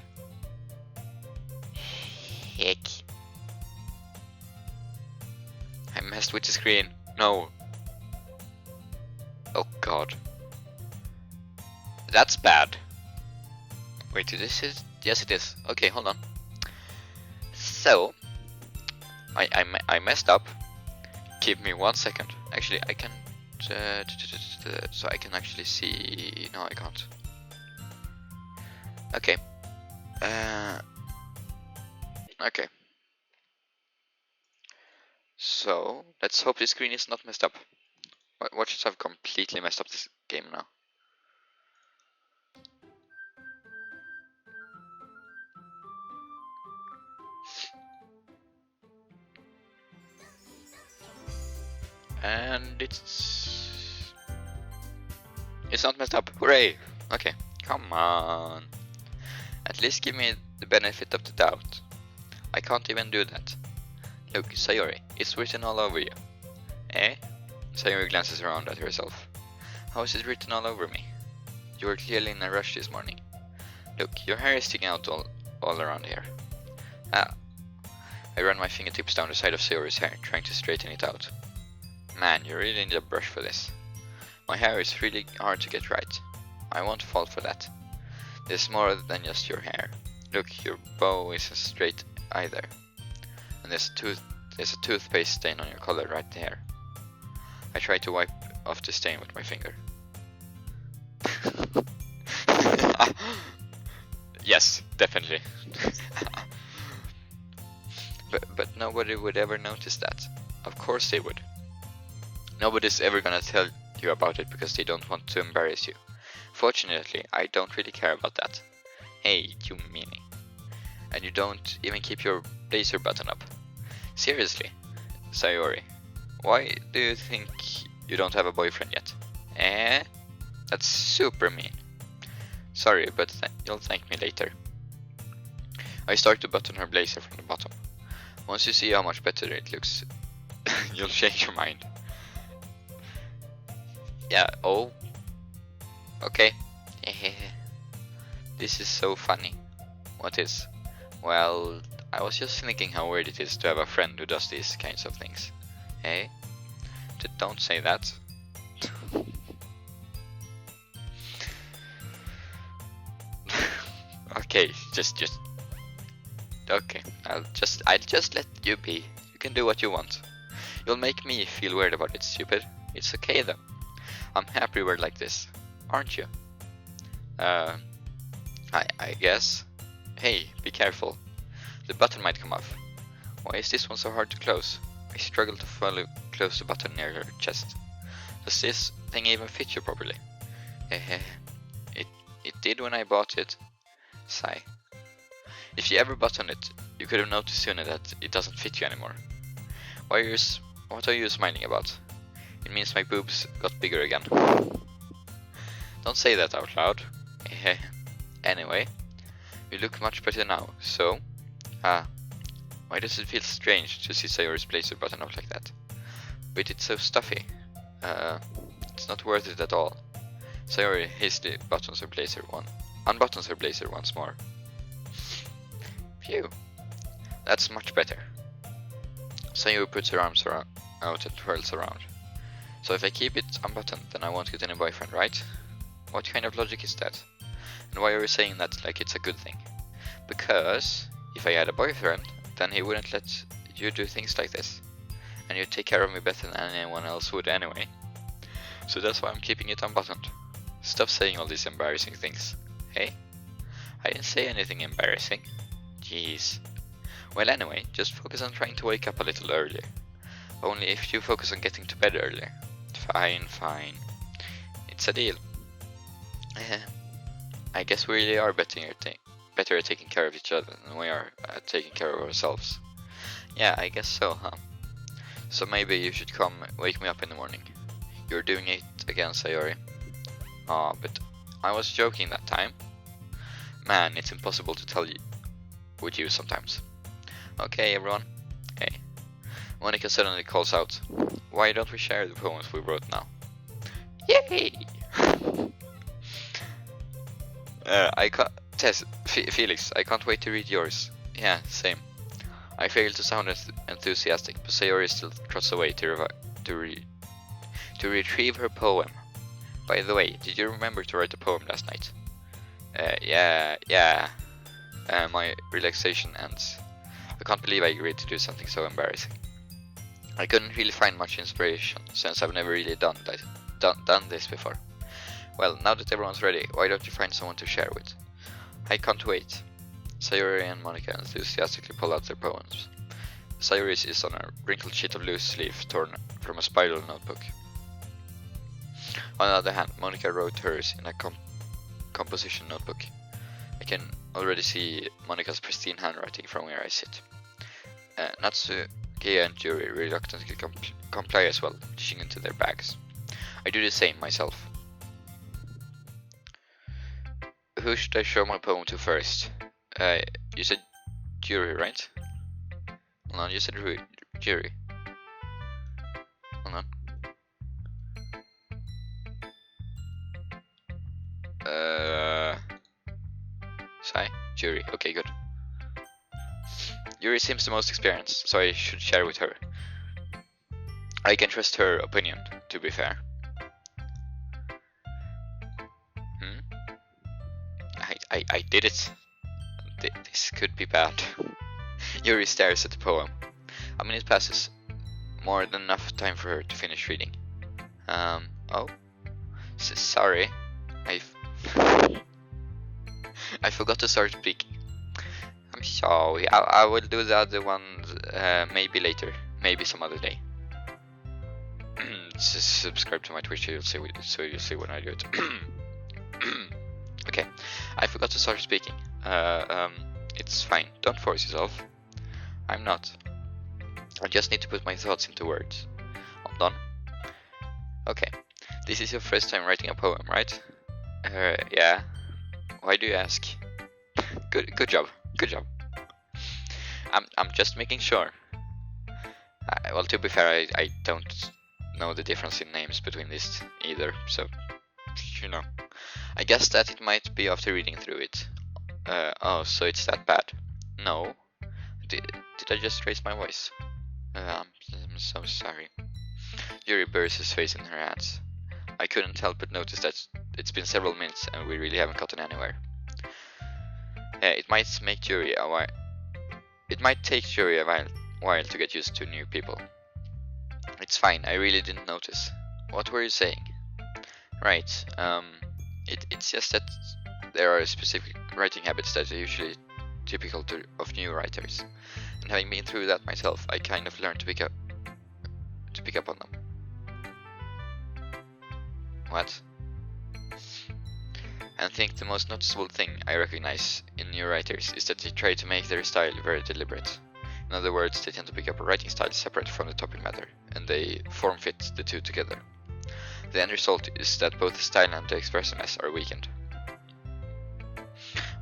Heck. I messed with the screen. No. Oh god. That's bad. Wait, this is... Yes, it is. Okay, hold on. So... I messed up. Give me 1 second. Actually, I can... so I can actually see... No, I can't. Okay. Okay. So, let's hope the screen is not messed up. Watch us have completely messed up this game now. And it's not messed up. Hooray! Okay, come on. At least give me the benefit of the doubt. I can't even do that. Look, Sayori, it's written all over you. Eh? Sayori glances around at herself. How is it written all over me? You were clearly in a rush this morning. Look, your hair is sticking out all around here. Ah. I run my fingertips down the side of Sayori's hair, trying to straighten it out. Man, you really need a brush for this. My hair is really hard to get right. I won't fall for that. There's more than just your hair. Look, your bow isn't straight either. And there's a toothpaste stain on your collar right there. I try to wipe off the stain with my finger. Yes, definitely. But nobody would ever notice that. Of course they would. Nobody's ever gonna tell you about it because they don't want to embarrass you. Fortunately, I don't really care about that. Hey, you meanie. And you don't even keep your blazer button up. Seriously, Sayori, why do you think you don't have a boyfriend yet? Eh? That's super mean. Sorry, but you'll thank me later. I start to button her blazer from the bottom. Once you see how much better it looks, you'll change your mind. Yeah, oh. Okay. This is so funny. What is? Well, I was just thinking how weird it is to have a friend who does these kinds of things. Hey? Don't say that. Okay, just okay, I'll just let you be. You can do what you want. You'll make me feel weird about it, stupid. It's okay though. I'm happy we're like this, aren't you? I guess. Hey, be careful. The button might come off. Why is this one so hard to close? I struggle to close the button near her chest. Does this thing even fit you properly? It did when I bought it. Sigh. If you ever button it, you could have noticed sooner that it doesn't fit you anymore. What are you smiling about? It means my boobs got bigger again. Don't say that out loud. Anyway, you look much better now, so... why does it feel strange to see Sayori's blazer button up like that? But it's so stuffy. It's not worth it at all. Sayori hastily unbuttons her blazer once more. Phew. That's much better. Sayori puts her arms out and twirls around. So if I keep it unbuttoned, then I won't get any boyfriend, right? What kind of logic is that? And why are you saying that like it's a good thing? Because if I had a boyfriend, then he wouldn't let you do things like this. And you'd take care of me better than anyone else would anyway. So that's why I'm keeping it unbuttoned. Stop saying all these embarrassing things. Hey? I didn't say anything embarrassing. Jeez. Well anyway, just focus on trying to wake up a little earlier. Only if you focus on getting to bed earlier. Fine. It's a deal. I guess we really are better at taking care of each other than we are at taking care of ourselves. Yeah, I guess so, huh? So maybe you should come wake me up in the morning. You're doing it again, Sayori. Aw, but I was joking that time. Man, it's impossible to tell you with you sometimes. Okay, everyone. Hey. Monica suddenly calls out, why don't we share the poems we wrote now? Yay! Felix, I can't wait to read yours. Yeah, same. I failed to sound enthusiastic, but Sayori still trots away to retrieve her poem. By the way, did you remember to write a poem last night? Yeah. My relaxation ends. I can't believe I agreed to do something so embarrassing. I couldn't really find much inspiration, since I've never really done this before. Well, now that everyone's ready, why don't you find someone to share with? I can't wait. Sayori and Monica enthusiastically pull out their poems. Sayori's is on a wrinkled sheet of loose leaf torn from a spiral notebook. On the other hand, Monica wrote hers in a composition notebook. I can already see Monica's pristine handwriting from where I sit. Natsuki and Yuri reluctantly comply as well, dishing into their bags. I do the same myself. Who should I show my poem to first? You said Yuri, right? Hold on, you said Yuri. Hold on. Yuri. Okay, good. Yuri seems the most experienced, so I should share with her. I can trust her opinion, to be fair. I did it. This could be bad. Yuri stares at the poem. A minute passes. More than enough time for her to finish reading. Oh? Sorry. I forgot to start speaking. I'm sorry. I will do the other ones maybe later. Maybe some other day. Subscribe to my Twitch so you'll see when I do it. Okay, I forgot to start speaking. It's fine. Don't force yourself. I'm not. I just need to put my thoughts into words. Hold on. Okay. This is your first time writing a poem, right? Yeah. Why do you ask? Good job. Good job. I'm just making sure. Well, to be fair, I don't know the difference in names between these either, so you know. I guess that it might be after reading through it. Oh, so it's that bad? No. Did I just raise my voice? I'm so sorry. Yuri buries his face in her hands. I couldn't help but notice that it's been several minutes and we really haven't gotten anywhere. It might make Yuri a while. It might take Yuri a while to get used to new people. It's fine. I really didn't notice. What were you saying? Right. It's just that there are specific writing habits that are usually typical of new writers, and having been through that myself, I kind of learned to pick up on them. What? And I think the most noticeable thing I recognize in new writers is that they try to make their style very deliberate. In other words, they tend to pick up a writing style separate from the topic matter, and they form fit the two together. The end result is that both the style and the expressiveness are weakened.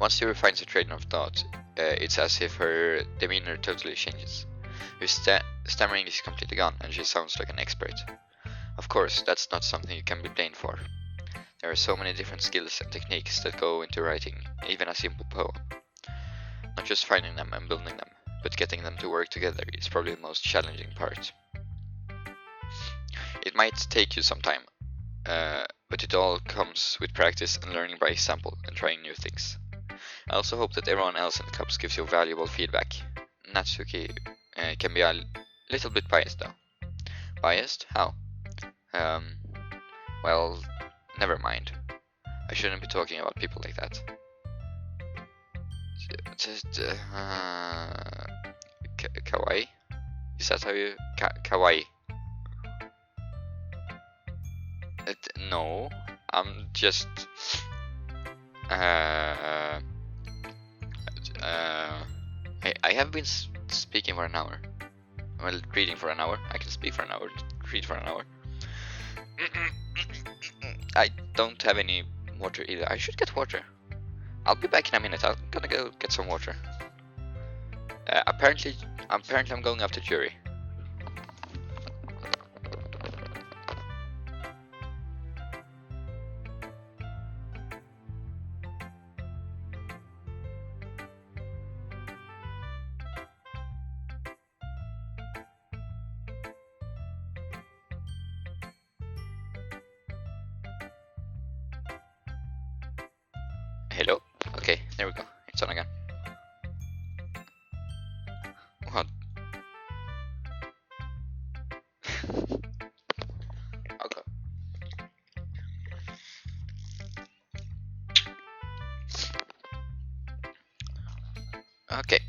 Once she refines a train of thought, it's as if her demeanor totally changes. Her stammering is completely gone, and she sounds like an expert. Of course, that's not something you can be blamed for. There are so many different skills and techniques that go into writing even a simple poem. Not just finding them and building them, but getting them to work together is probably the most challenging part. It might take you some time, but it all comes with practice and learning by example and trying new things. I also hope that everyone else in the clubs gives you valuable feedback. Natsuki can be a little bit biased though. Biased? How? Well, never mind. I shouldn't be talking about people like that. Kawaii? Is that how you... Kawaii? No, I'm just... I have been speaking for an hour. Well, reading for an hour. I can speak for an hour, read for an hour. I don't have any water either. I should get water. I'll be back in a minute. I'm gonna go get some water. Apparently I'm going after Yuri. Hello? Okay, there we go. It's on again. What? Okay. Okay.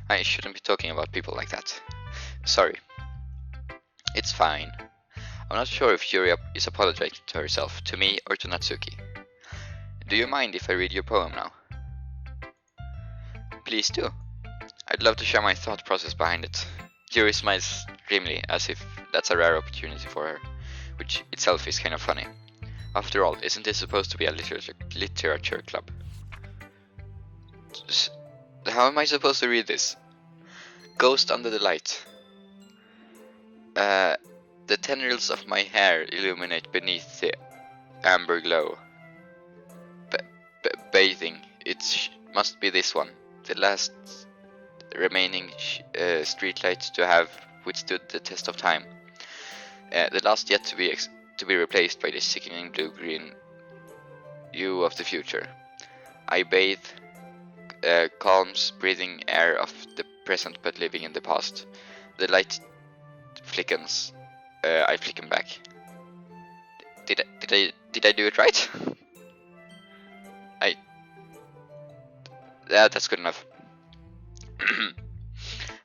I shouldn't be talking about people like that. Sorry. It's fine. I'm not sure if Yuri is apologizing to herself, to me, or to Natsuki. Do you mind if I read your poem now? Please do. I'd love to share my thought process behind it. Yuri smiles grimly, as if that's a rare opportunity for her, which itself is kind of funny. After all, isn't this supposed to be a literature club? How am I supposed to read this? Ghost under the light. The tendrils of my hair illuminate beneath the amber glow. bathing. Must be this one. The last remaining streetlight to have withstood the test of time. The last yet to be replaced by the sickening blue-green hue of the future. I bathe, calms, breathing air of the present but living in the past. The light flickens. I flicken back. Did I do it right? That's good enough.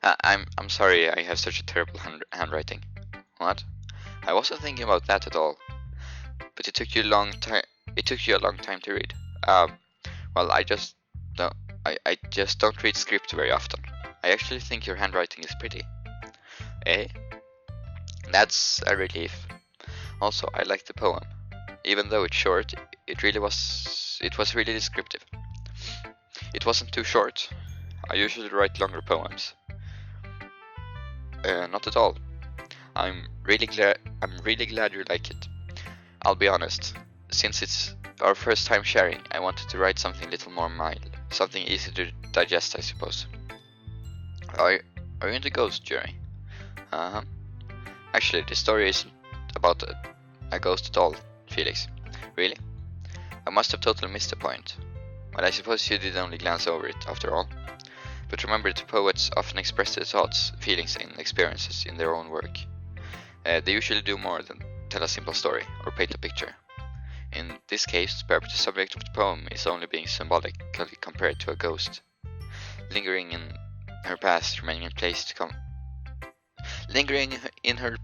I'm sorry I have such a terrible handwriting. What? I wasn't thinking about that at all. But it took you a long time. It took you a long time to read. Well, I just don't read script very often. I actually think your handwriting is pretty. Eh? That's a relief. Also, I like the poem. Even though it's short, it was really descriptive. It wasn't too short. I usually write longer poems. Not at all. I'm really glad you like it. I'll be honest. Since it's our first time sharing, I wanted to write something a little more mild. Something easy to digest, I suppose. Are you into ghosts, Jerry? Uh-huh. Actually, the story isn't about a ghost at all, Felix. Really? I must have totally missed the point. Well, I suppose you did only glance over it, after all. But remember that poets often express their thoughts, feelings, and experiences in their own work. They usually do more than tell a simple story, or paint a picture. In this case, perhaps the subject of the poem is only being symbolically compared to a ghost. Lingering in her past, remaining in place to come. Lingering in her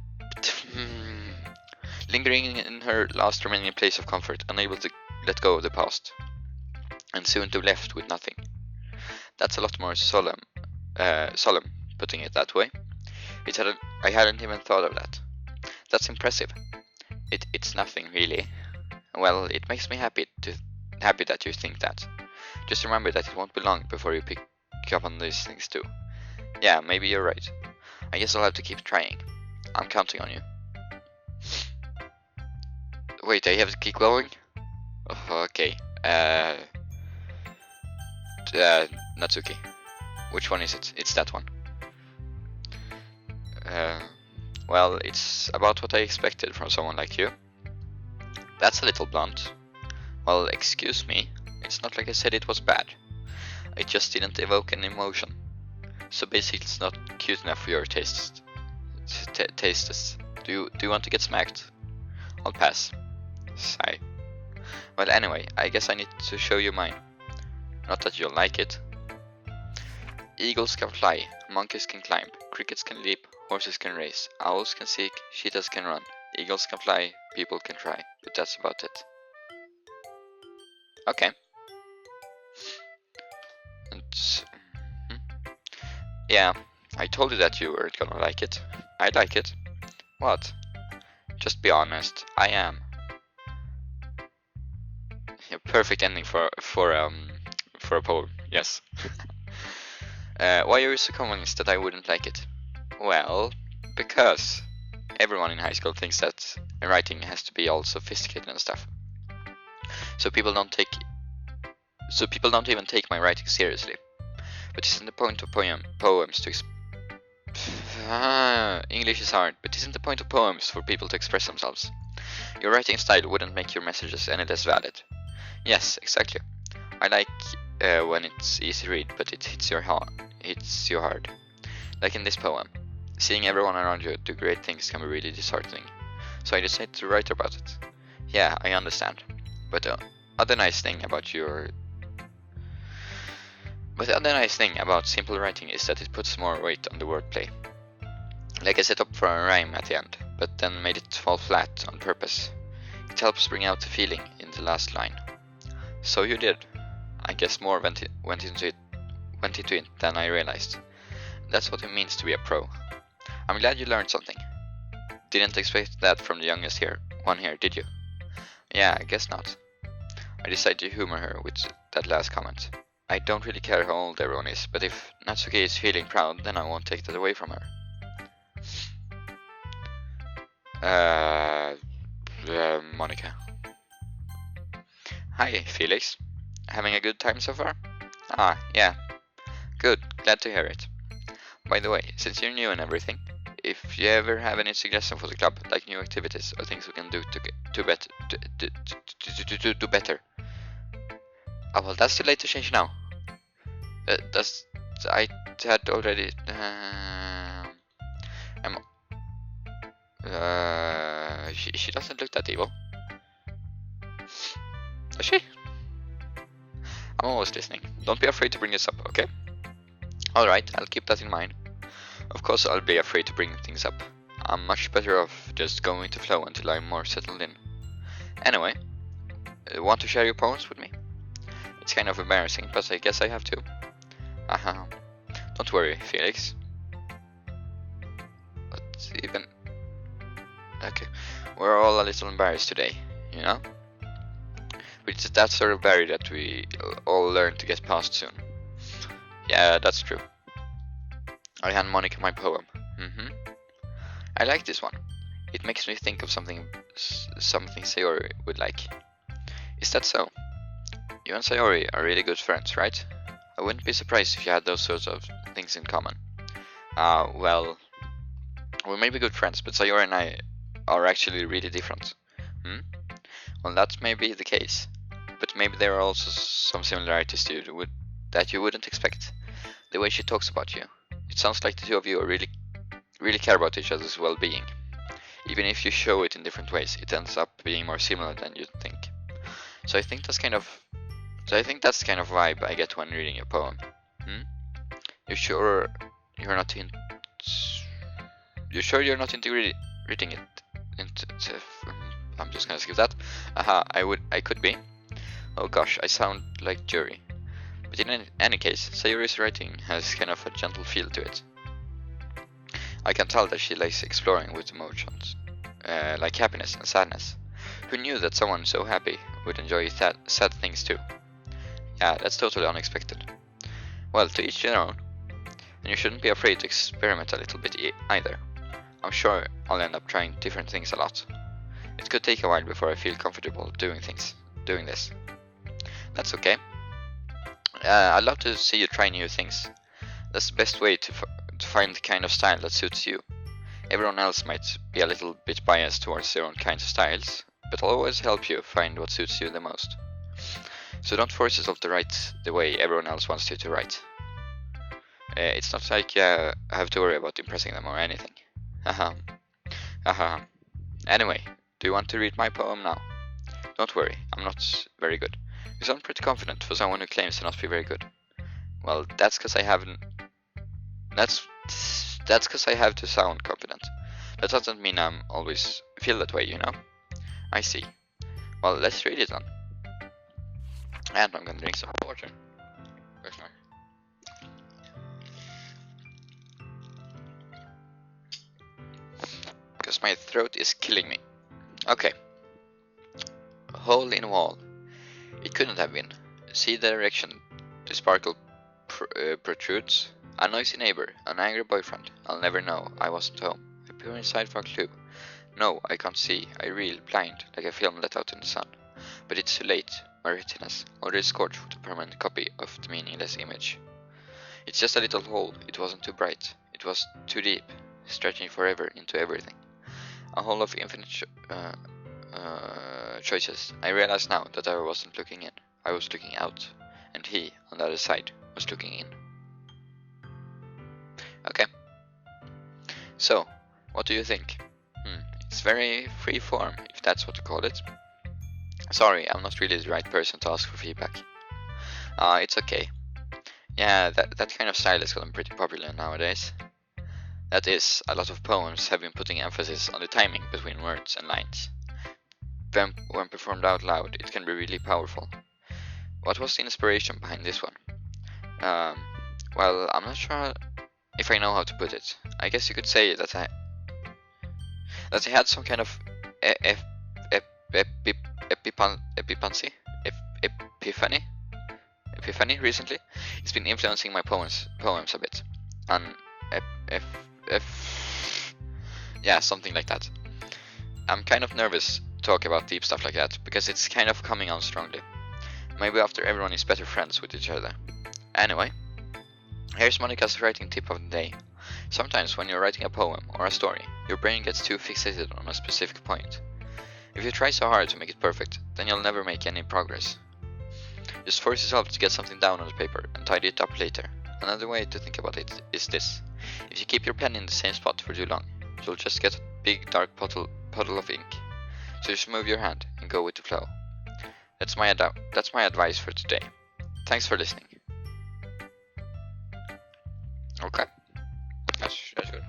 last remaining place of comfort, unable to let go of the past, and soon to be left with nothing. That's a lot more solemn, putting it that way. I hadn't even thought of that. That's impressive. It's nothing really. Well, it makes me happy that you think that. Just remember that it won't be long before you pick up on these things too. Yeah, maybe you're right. I guess I'll have to keep trying. I'm counting on you. Wait, I have to keep going? Oh, okay. Natsuki. Which one is it? It's that one. Well, it's about what I expected from someone like you. That's a little blunt. Well, excuse me. It's not like I said it was bad. It just didn't evoke an emotion. So basically it's not cute enough for your tastes. Do you want to get smacked? I'll pass. Sigh. Well, anyway, I guess I need to show you mine. Not that you'll like it. Eagles can fly, monkeys can climb, crickets can leap, horses can race, owls can seek, cheetahs can run, eagles can fly, people can try, but that's about it. Okay. And, yeah, I told you that you weren't gonna like it. I like it. What? Just be honest. I am. A perfect ending for a poem. Yes. Why are you so convinced that I wouldn't like it? Well, because everyone in high school thinks that writing has to be all sophisticated and stuff. So people don't even take my writing seriously. But isn't the point of poems to English is hard, but isn't the point of poems for people to express themselves? Your writing style wouldn't make your messages any less valid. Yes, exactly. I like when it's easy to read, but it hits you hard. Like in this poem. Seeing everyone around you do great things can be really disheartening. So I decided to write about it. Yeah, I understand. But the other nice thing about simple writing is that it puts more weight on the wordplay. Like I set up for a rhyme at the end, but then made it fall flat on purpose. It helps bring out the feeling in the last line. So you did. I guess more went into it than I realized. That's what it means to be a pro. I'm glad you learned something. Didn't expect that from the youngest one here, did you? Yeah, I guess not. I decided to humor her with that last comment. I don't really care how old everyone is, but if Natsuki is feeling proud, then I won't take that away from her. Monica. Hi, Felix. Having a good time so far? Ah, yeah. Good, glad to hear it. By the way, since you're new and everything, if you ever have any suggestions for the club, like new activities or things we can do to do better. Oh well, that's too late to change now. That's I had already. She doesn't look that evil, does she? I'm always listening. Don't be afraid to bring this up, okay? Alright, I'll keep that in mind. Of course I'll be afraid to bring things up. I'm much better off just going with the flow until I'm more settled in. Anyway, want to share your poems with me? It's kind of embarrassing, but I guess I have to. Haha. Don't worry, Felix. But even... Okay, we're all a little embarrassed today, you know? Which is that sort of barrier that we all learn to get past soon. Yeah, that's true. I hand Monica my poem. I like this one. It makes me think of something Sayori would like. Is that so? You and Sayori are really good friends, right? I wouldn't be surprised if you had those sorts of things in common. Well, we may be good friends, but Sayori and I are actually really different. Well, that may be the case, but maybe there are also some similarities to you that you wouldn't expect. The way she talks about you. It sounds like the two of you are really care about each other's well-being. Even if you show it in different ways, it ends up being more similar than you'd think. So I think that's kind of vibe I get when reading your poem. You sure you're not into reading it? I'm just gonna skip that. I could be. Oh gosh, I sound like jury. But in any case, Sayori's writing has kind of a gentle feel to it. I can tell that she likes exploring with emotions, like happiness and sadness. Who knew that someone so happy would enjoy sad things too? Yeah, that's totally unexpected. Well, to each their own. And you shouldn't be afraid to experiment a little bit either. I'm sure I'll end up trying different things a lot. It could take a while before I feel comfortable doing this. That's okay. I'd love to see you try new things. That's the best way to find the kind of style that suits you. Everyone else might be a little bit biased towards their own kinds of styles, but I'll always help you find what suits you the most. So don't force yourself to write the way everyone else wants you to write. It's not like you have to worry about impressing them or anything. Anyway, do you want to read my poem now? Don't worry, I'm not very good. You sound pretty confident for someone who claims to not be very good. Well, that's because I haven't. That's because I have to sound confident. That doesn't mean I'm always feel that way, you know. I see. Well, let's read it then. And I'm gonna drink some water. Where's my? Because my throat is killing me. Okay. Hole in wall. It couldn't have been. See the direction the sparkle protrudes? A noisy neighbor, an angry boyfriend. I'll never know. I wasn't home. I peer inside for a clue. No, I can't see. I reel, blind, like a film let out in the sun. But it's too late. My retinas already scorched with a permanent copy of the meaningless image. It's just a little hole. It wasn't too bright. It was too deep, stretching forever into everything. A hole of infinite choices. I realize now that I wasn't looking in. I was looking out, and he, on the other side, was looking in. Okay. So, what do you think? It's very free form, if that's what you call it. Sorry, I'm not really the right person to ask for feedback. It's okay. Yeah, that kind of style has gotten pretty popular nowadays. That is, a lot of poems have been putting emphasis on the timing between words and lines. When performed out loud, it can be really powerful. What was the inspiration behind this one? Well, I'm not sure if I know how to put it. I guess you could say that I had some kind of epiphany recently. It's been influencing my poems a bit. And yeah, something like that. I'm kind of nervous to talk about deep stuff like that because it's kind of coming on strongly. Maybe after everyone is better friends with each other. Anyway, here's Monica's writing tip of the day. Sometimes when you're writing a poem or a story, your brain gets too fixated on a specific point. If you try so hard to make it perfect, then you'll never make any progress. Just force yourself to get something down on the paper and tidy it up later. Another way to think about it is this. If you keep your pen in the same spot for too long, you'll just get a big dark puddle of ink. So just move your hand and go with the flow. That's my advice for today. Thanks for listening. Okay. That's good.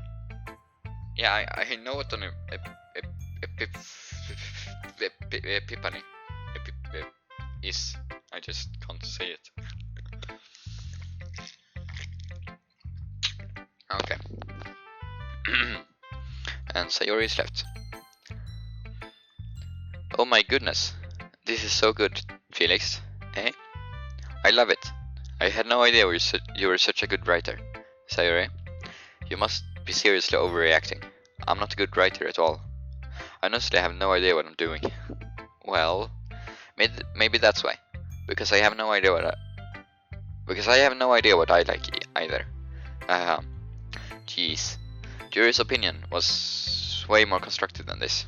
Yeah, I know what an epiphany is. I just can't say it. Okay. And Sayori is left. Oh my goodness. This is so good, Felix. Eh? I love it. I had no idea you were such a good writer. Sayori, you must be seriously overreacting. I'm not a good writer at all. I honestly have no idea what I'm doing. Well, maybe that's why. Because I have no idea what I like either. Jeez. Jury's opinion was way more constructive than this.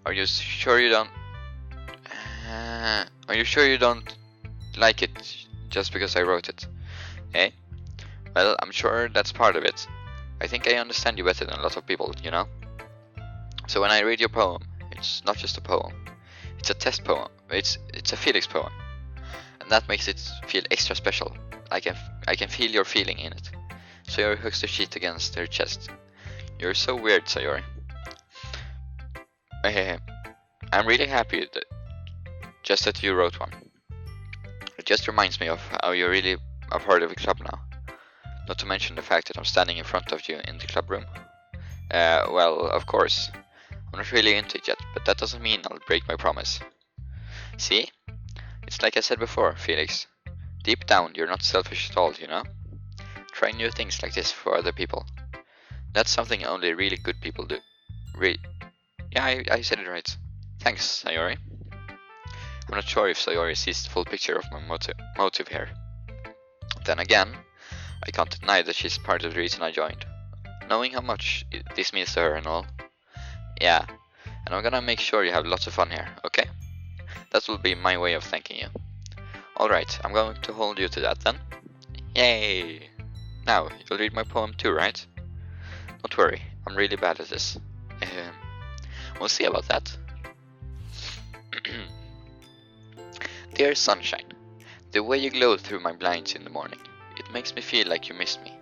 Are you sure you don't like it just because I wrote it? Eh? Well, I'm sure that's part of it. I think I understand you better than a lot of people, you know? So when I read your poem, it's not just a poem. It's a test poem. It's a Felix poem. And that makes it feel extra special. I can feel your feeling in it. Sayori hooks the sheet against her chest. You're so weird, Sayori. I'm really happy that you wrote one. It just reminds me of how you're really a part of the club now. Not to mention the fact that I'm standing in front of you in the club room. Well, of course. I'm not really into it yet, but that doesn't mean I'll break my promise. See? It's like I said before, Felix. Deep down, you're not selfish at all, you know? Try new things like this for other people. That's something only really good people do. Yeah, I said it right. Thanks, Sayori. I'm not sure if Sayori sees the full picture of my motive here. Then again, I can't deny that she's part of the reason I joined. Knowing how much this means to her and all. Yeah, and I'm gonna make sure you have lots of fun here, okay? That will be my way of thanking you. Alright, I'm going to hold you to that then. Yay! Now, you'll read my poem too, right? Don't worry, I'm really bad at this. We'll see about that. Dear sunshine, the way you glow through my blinds in the morning, it makes me feel like you missed me.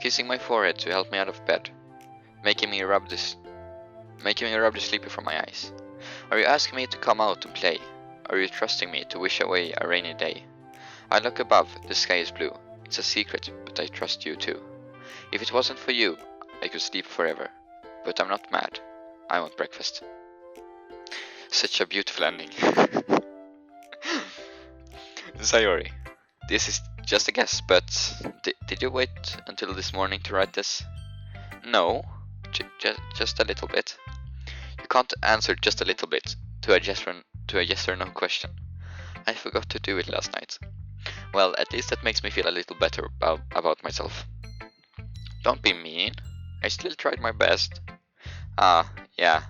Kissing my forehead to help me out of bed, making me rub the sleepy from my eyes. Are you asking me to come out and play? Are you trusting me to wish away a rainy day? I look above, the sky is blue. It's a secret, but I trust you too. If it wasn't for you, I could sleep forever. But I'm not mad. I want breakfast. Such a beautiful ending. Sayori, this is just a guess, but did you wait until this morning to write this? No, just a little bit. You can't answer just a little bit to a yes or no question. I forgot to do it last night. Well, at least that makes me feel a little better about myself. Don't be mean. I still tried my best. Yeah.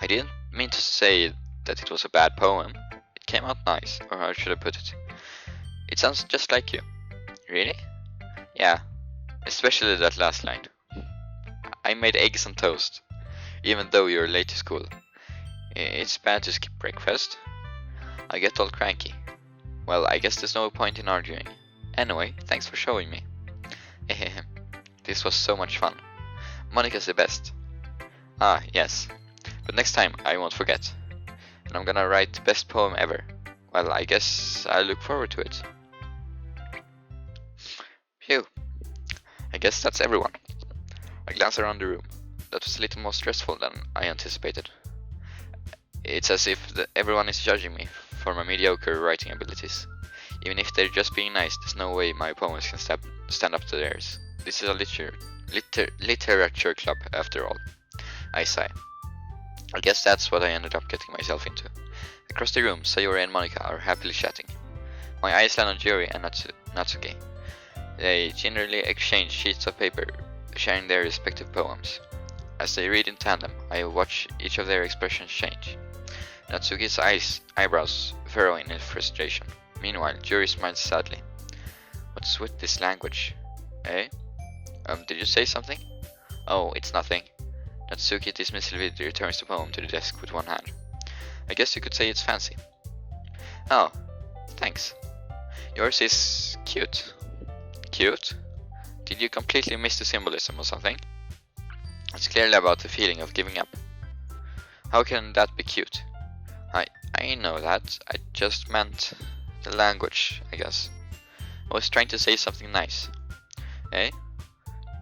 I didn't mean to say that it was a bad poem. It came out nice, or how should I put it? It sounds just like you. Really? Yeah. Especially that last line. I made eggs and toast, even though you're late to school. It's bad to skip breakfast. I get all cranky. Well, I guess there's no point in arguing. Anyway, thanks for showing me. This was so much fun. Monica's the best. Yes. But next time I won't forget. And I'm gonna write the best poem ever. Well, I guess I look forward to it. Phew. I guess that's everyone. I glance around the room. That was a little more stressful than I anticipated. It's as if everyone is judging me for my mediocre writing abilities. Even if they're just being nice, there's no way my poems can stand up to theirs. This is a literature club after all. I sigh. I guess that's what I ended up getting myself into. Across the room, Sayori and Monica are happily chatting. My eyes land on Yuri and Natsuki. They generally exchange sheets of paper, sharing their respective poems. As they read in tandem, I watch each of their expressions change. Natsuki's eyebrows furrowing in frustration. Meanwhile, Yuri smiles sadly. What's with this language? Eh? Did you say something? Oh, it's nothing. Natsuki dismissively returns the poem to the desk with one hand. I guess you could say it's fancy. Oh, thanks. Yours is cute. Cute? Did you completely miss the symbolism or something? It's clearly about the feeling of giving up. How can that be cute? I know that. I just meant the language, I guess. I was trying to say something nice. Eh?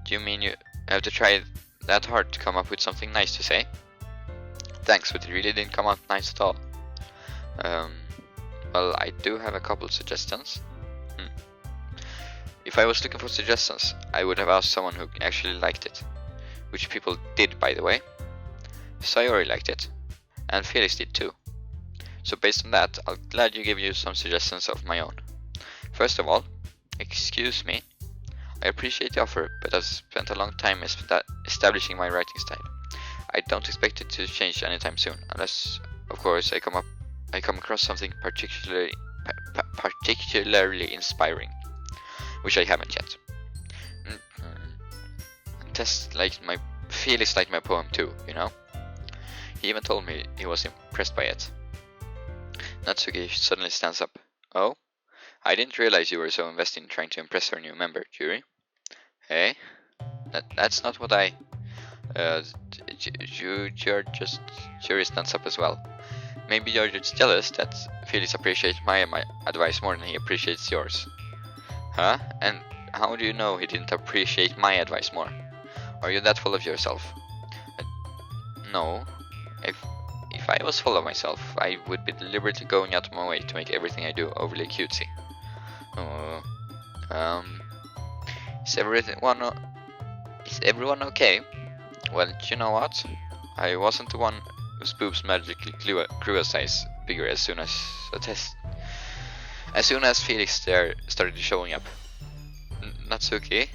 Do you mean you have to try that hard to come up with something nice to say? Thanks, but it really didn't come out nice at all. Well, I do have a couple suggestions. If I was looking for suggestions, I would have asked someone who actually liked it. Which people did, by the way. Sayori liked it, and Felix did too. So based on that, I'll gladly give you some suggestions of my own. First of all, excuse me. I appreciate the offer, but I've spent a long time establishing my writing style. I don't expect it to change anytime soon, unless, of course, I come across something particularly inspiring, which I haven't yet. Felix liked my poem too, you know. He even told me he was impressed by it. Natsuki suddenly stands up. Oh? I didn't realize you were so invested in trying to impress our new member, Yuri. Hey? That's not what I... Yuri stands up as well. Maybe you're just jealous that Felix appreciates my advice more than he appreciates yours. Huh? And how do you know he didn't appreciate my advice more? Are you that full of yourself? No. If I was full of myself, I would be deliberately going out of my way to make everything I do overly cutesy. Is everyone okay? Well, you know what? I wasn't the one whose boobs magically grew a size bigger as soon as Felix there started showing up. Natsuki,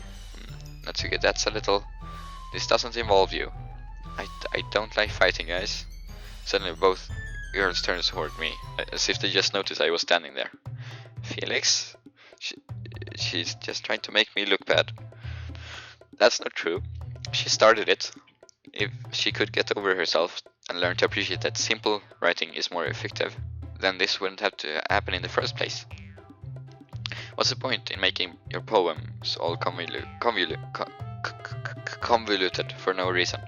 that's a little... This doesn't involve you. I don't like fighting, guys. Suddenly both girls turned toward me, as if they just noticed I was standing there. Felix? She's just trying to make me look bad. That's not true. She started it. If she could get over herself and learn to appreciate that simple writing is more effective, then this wouldn't have to happen in the first place. What's the point in making your poems all convoluted for no reason?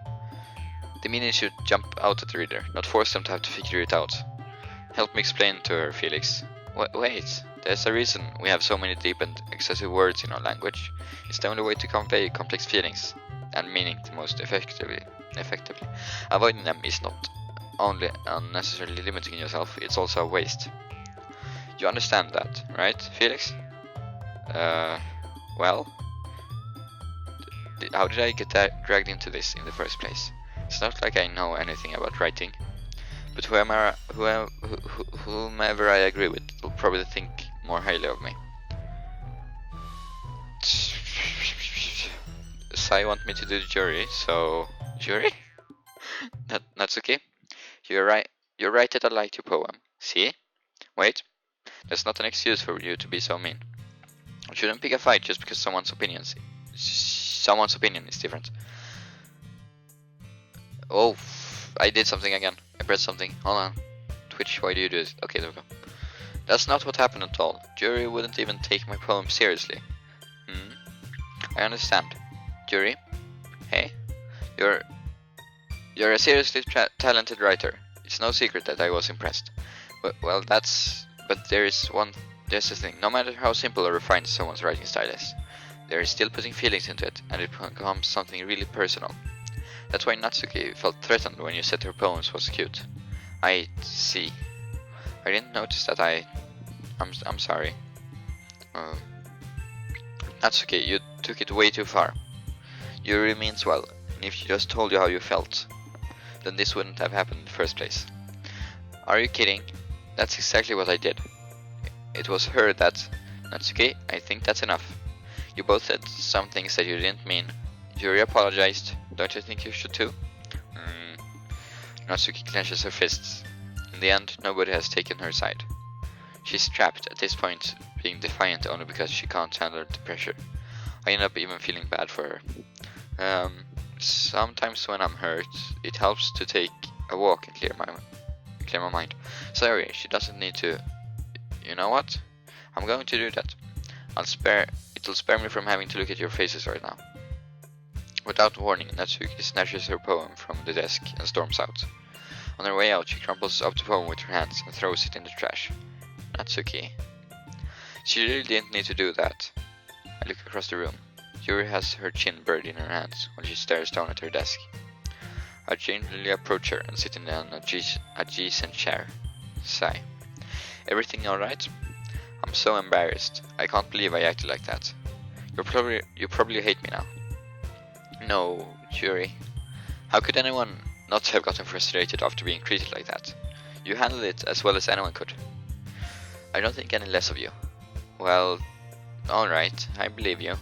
The meaning should jump out at the reader, not force them to have to figure it out. Help me explain to her, Felix. Wait, there's a reason we have so many deep and excessive words in our language. It's the only way to convey complex feelings and meaning the most effectively. Avoiding them is not only unnecessarily limiting yourself, it's also a waste. You understand that, right, Felix? Well? How did I get dragged into this in the first place? It's not like I know anything about writing, but whomever I agree with will probably think more highly of me. Sai want me to do the jury, so... Jury? That's okay. You're right that I liked your poem. See? Wait. That's not an excuse for you to be so mean. You shouldn't pick a fight just because someone's opinion is different. Oh, I did something again. I pressed something. Hold on. Twitch, why do you do this? Okay, there we go. That's not what happened at all. Jury wouldn't even take my poem seriously. I understand. Jury? Hey? You're a seriously talented writer. It's no secret that I was impressed. Well, but there's the thing. No matter how simple or refined someone's writing style is, they're still putting feelings into it, and it becomes something really personal. That's why Natsuki felt threatened when you said her poems was cute. I see. I didn't notice that. I'm sorry. Natsuki, you took it way too far. Yuri means well, and if she just told you how you felt, then this wouldn't have happened in the first place. Are you kidding? That's exactly what I did. it was her that... Natsuki, I think that's enough. You both said some things that you didn't mean. Yuri apologized. Don't you think you should too? Natsuki clenches her fists. In the end, nobody has taken her side. She's trapped at this point, being defiant only because she can't handle the pressure. I end up even feeling bad for her. Sometimes when I'm hurt, it helps to take a walk and clear my mind. Sorry, she doesn't need to. You know what? I'm going to do that. It'll spare me from having to look at your faces right now. Without warning, Natsuki snatches her poem from the desk and storms out. On her way out, she crumples up the poem with her hands and throws it in the trash. Natsuki. She really didn't need to do that. I look across the room. Yuri has her chin buried in her hands while she stares down at her desk. I gingerly approach her and sit in an adjacent chair. Sigh. Everything alright? I'm so embarrassed. I can't believe I acted like that. You probably hate me now. No, Yuri. How could anyone not have gotten frustrated after being treated like that? You handled it as well as anyone could. I don't think any less of you. Well, alright, I believe you.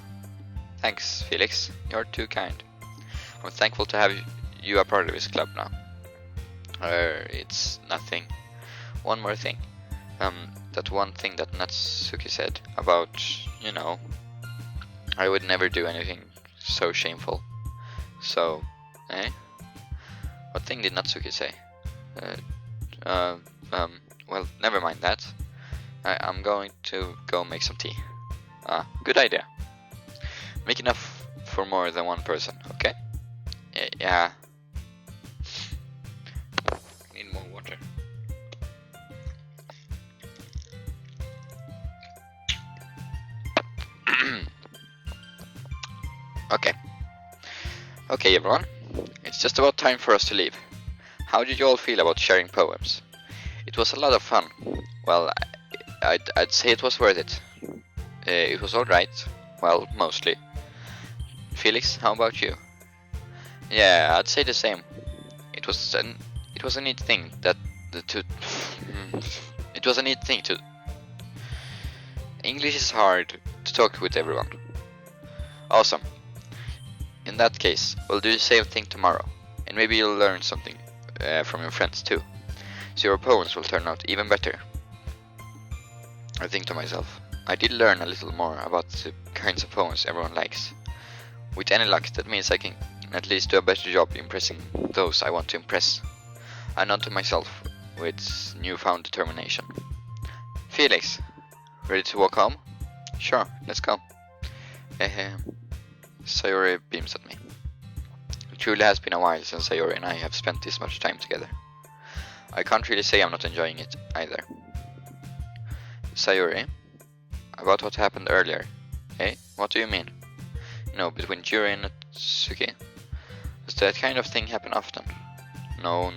Thanks, Felix. You're too kind. I'm thankful to have you a part of this club now. It's nothing. One more thing. That one thing that Natsuki said about, you know, I would never do anything so shameful. So, What thing did Natsuki say? Well, never mind that. I'm going to go make some tea. Good idea. Make enough for more than one person, okay? Yeah. I need more water. Okay everyone, it's just about time for us to leave. How did you all feel about sharing poems? It was a lot of fun. Well, I'd say it was worth it. It was alright. Well, mostly. Felix, how about you? Yeah, I'd say the same. It was a neat thing it was a neat thing to... English is hard to talk with everyone. Awesome. In that case, we'll do the same thing tomorrow, and maybe you'll learn something from your friends too, so your poems will turn out even better. I think to myself, I did learn a little more about the kinds of poems everyone likes. With any luck, that means I can at least do a better job impressing those I want to impress. I nod to myself with newfound determination. Felix, ready to walk home? Sure, let's go. Sayori beams at me. It truly has been a while since Sayori and I have spent this much time together. I can't really say I'm not enjoying it either. Sayori, about what happened earlier. Hey, what do you mean? No, between Yuri and Natsuki. Does that kind of thing happen often? No.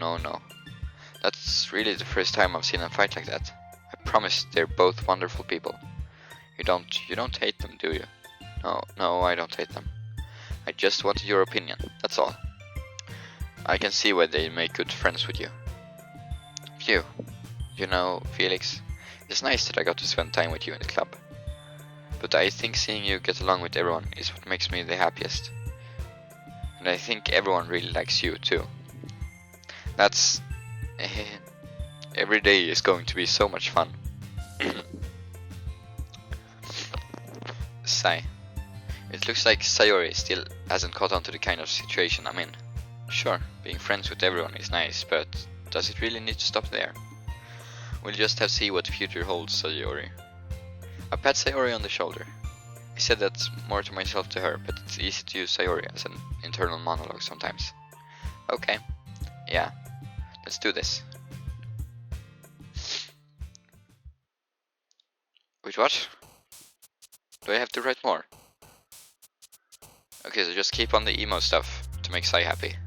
That's really the first time I've seen them fight like that. I promise they're both wonderful people. You don't hate them, do you? No, I don't hate them. I just wanted your opinion, that's all. I can see why they make good friends with you. Phew. You know, Felix, it's nice that I got to spend time with you in the club. But I think seeing you get along with everyone is what makes me the happiest. And I think everyone really likes you too. That's... every day is going to be so much fun. Sigh. It looks like Sayori still hasn't caught on to the kind of situation I'm in. Sure, being friends with everyone is nice, but does it really need to stop there? We'll just have to see what the future holds, Sayori. I pat Sayori on the shoulder. I said that more to myself to her, but it's easy to use Sayori as an internal monologue sometimes. Okay, yeah, let's do this. Wait, what? Do I have to write more? Okay, so just keep on the emo stuff to make Sai happy.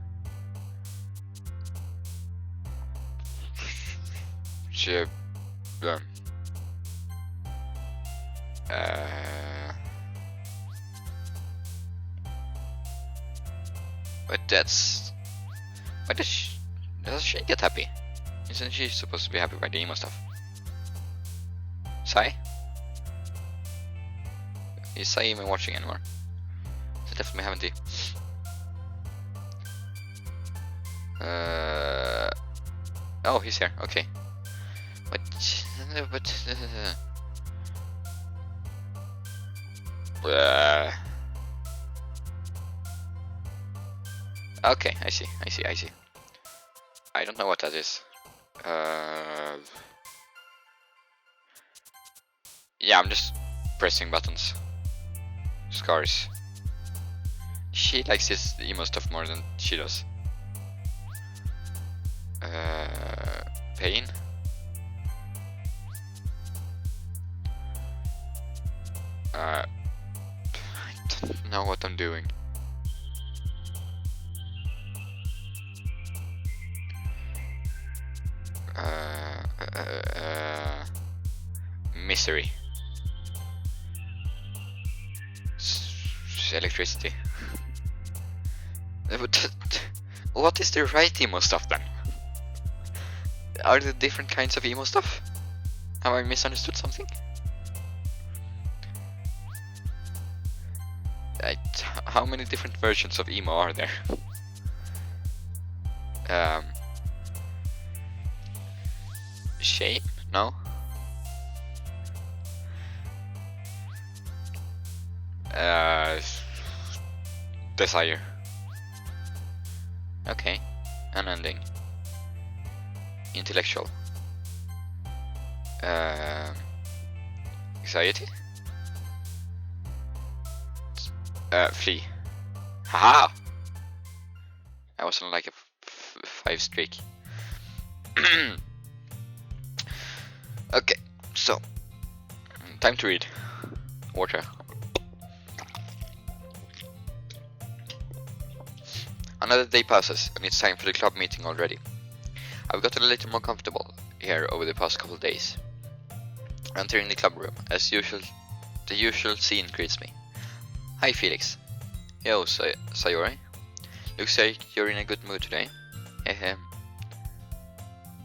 But that's... Why does she get happy? Isn't she supposed to be happy by the emo stuff? Sai? Is I even watching anymore? So definitely haven't he? Oh, he's here. Okay. But okay, I see. I don't know what that is. Yeah, I'm just pressing buttons. Scars. She likes this emo stuff more than she does. Pain. I don't know what I'm doing. Misery. Electricity. What is the right emo stuff then? Are there different kinds of emo stuff? Have I misunderstood something? How many different versions of emo are there? Shame? No? Desire. Okay. Unending. Intellectual. Anxiety? Flee. Haha! I was on like a 5 streak. Okay, so time to read. Water. Another day passes, and it's time for the club meeting already. I've gotten a little more comfortable here over the past couple of days. Entering the club room, as usual, the usual scene greets me. Hi Felix. Yo, Sayori. Looks like you're in a good mood today. Hehe.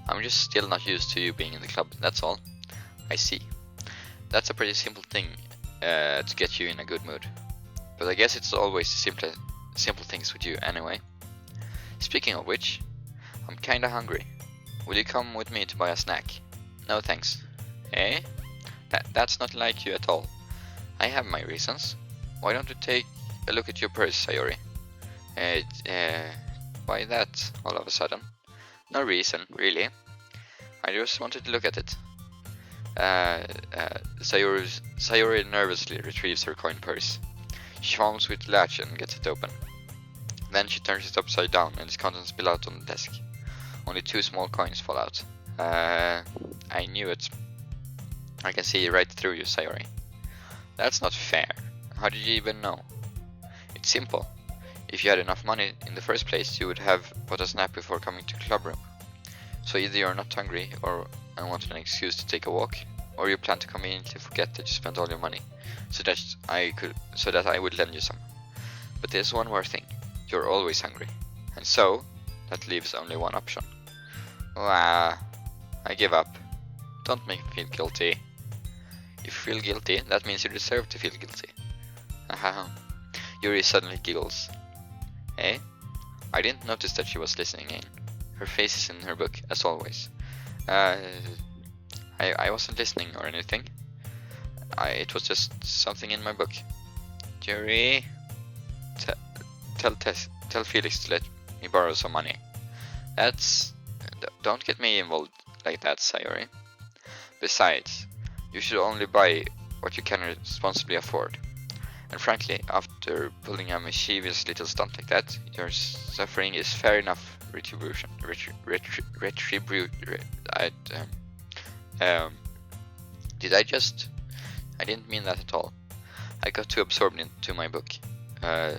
I'm just still not used to you being in the club, that's all. I see. That's a pretty simple thing to get you in a good mood. But I guess it's always the simple things with you anyway. Speaking of which, I'm kinda hungry. Will you come with me to buy a snack? No thanks. Eh? That's not like you at all. I have my reasons. Why don't you take a look at your purse, Sayori? Why that all of a sudden? No reason, really. I just wanted to look at it. Sayori nervously retrieves her coin purse. She fumbles with the latch and gets it open. Then she turns it upside down and its contents spill out on the desk. Only 2 small coins fall out. I knew it. I can see right through you, Sayori. That's not fair. How did you even know? It's simple. If you had enough money in the first place, you would have bought a snack before coming to club room. So either you're not hungry or I wanted an excuse to take a walk, or you plan to conveniently forget that you spent all your money, so that I would lend you some. But there's one more thing. You're always hungry. And so, that leaves only one option. I give up. Don't make me feel guilty. If you feel guilty, that means you deserve to feel guilty. Haha. Yuri suddenly giggles. Eh? I didn't notice that she was listening in. Her face is in her book, as always. I wasn't listening or anything. It was just something in my book. Yuri, tell Felix to let me borrow some money. Don't get me involved like that, Sayori. Besides, you should only buy what you can responsibly afford. And frankly, after pulling a mischievous little stunt like that, your suffering is fair enough retribution. I didn't mean that at all. I got too absorbed into my book. I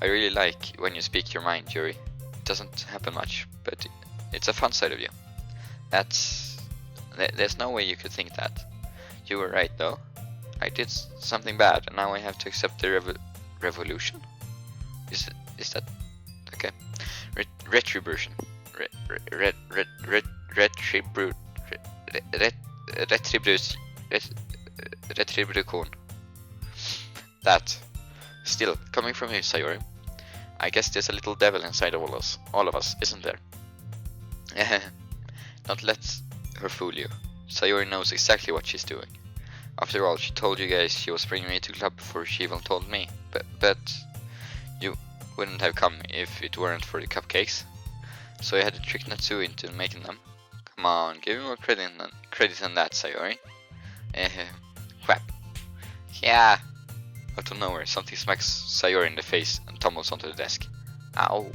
really like when you speak your mind, Yuri. It doesn't happen much, but it's a fun side of you. There's no way you could think that. You were right though. I did something bad and now I have to accept the revolution? Is that okay? Retribution. Retribution. That. Still, coming from you, Sayori. I guess there's a little devil inside of all of us, isn't there? Don't let her fool you. Sayori knows exactly what she's doing. After all, she told you guys she was bringing me to club before she even told me. But you wouldn't have come if it weren't for the cupcakes. So I had to trick Natsu into making them. Come on, give me more credit than that, Sayori. Crap. Yeah. Out of nowhere, something smacks Sayori in the face and tumbles onto the desk. Ow.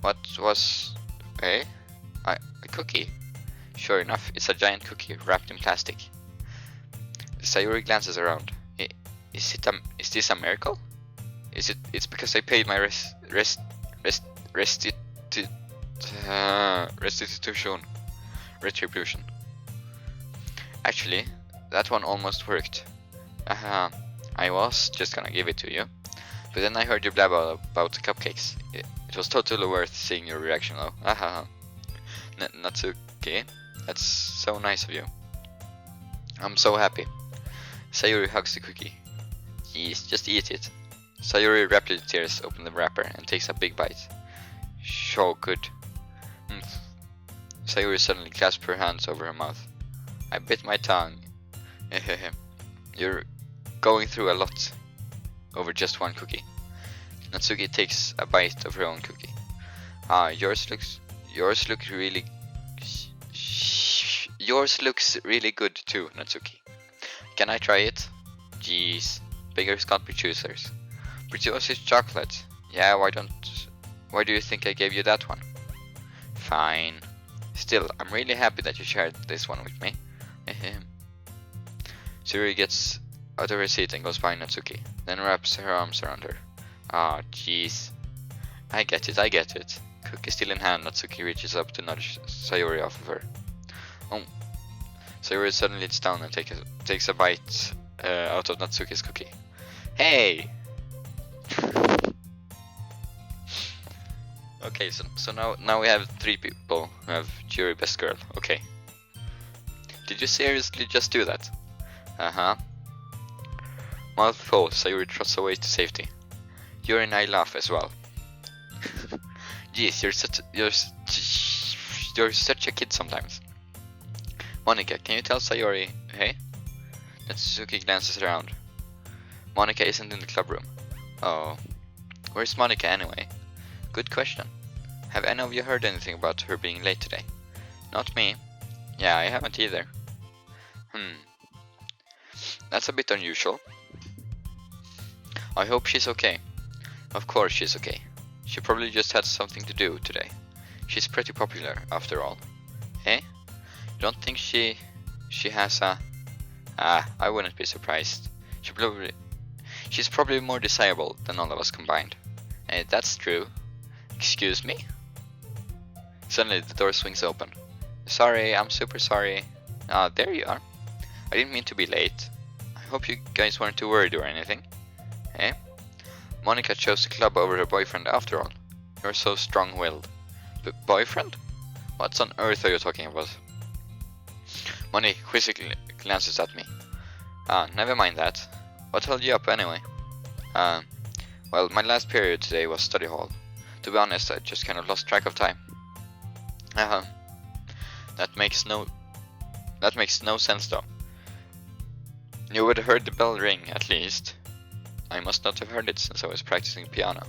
What was... A cookie. Sure enough, it's a giant cookie wrapped in plastic. Sayori glances around. Is this a miracle? It's because I paid my retribution. Actually, that one almost worked. I was just gonna give it to you, but then I heard you blab about the cupcakes. It was totally worth seeing your reaction though. Natsuki, that's so nice of you. I'm so happy. Sayori hugs the cookie. Yes, just eat it. Sayori rapidly tears open the wrapper and takes a big bite. So good. Sayori suddenly clasped her hands over her mouth. I bit my tongue. You're going through a lot over just one cookie. Natsuki takes a bite of her own cookie. Yours looks really good too, Natsuki. Can I try it? Jeez, beggars can't be choosers. But yours is chocolate. Yeah, why do you think I gave you that one? Fine. Still, I'm really happy that you shared this one with me. Sayori gets out of her seat and goes by Natsuki, then wraps her arms around her. Jeez. I get it. Cookie still in hand, Natsuki reaches up to nudge Sayori off of her. Oh. Sayori suddenly sits down and takes a bite out of Natsuki's cookie. Hey! Okay, so now we have 3 people who have jury best girl. Okay. Did you seriously just do that? Mouth full, Sayori trots away to safety. Yuri and I laugh as well. Jeez, you're such a kid sometimes. Monica, can you tell Sayori, hey? Natsuki glances around. Monica isn't in the club room. Oh. Where's Monica anyway? Good question. Have any of you heard anything about her being late today? Not me. Yeah, I haven't either. That's a bit unusual. I hope she's okay. Of course she's okay. She probably just had something to do today. She's pretty popular, after all. Eh? You don't think she has a... I wouldn't be surprised. She's probably more desirable than all of us combined. That's true. Excuse me? Suddenly the door swings open. Sorry, I'm super sorry. There you are. I didn't mean to be late. I hope you guys weren't too worried or anything. Eh? Monica chose the club over her boyfriend after all. You're so strong-willed. Boyfriend? What on earth are you talking about? Monica quizzically glances at me. Never mind that. What held you up anyway? Well, my last period today was study hall. To be honest, I just kind of lost track of time. That makes no sense though. You would have heard the bell ring, at least. I must not have heard it since I was practicing piano.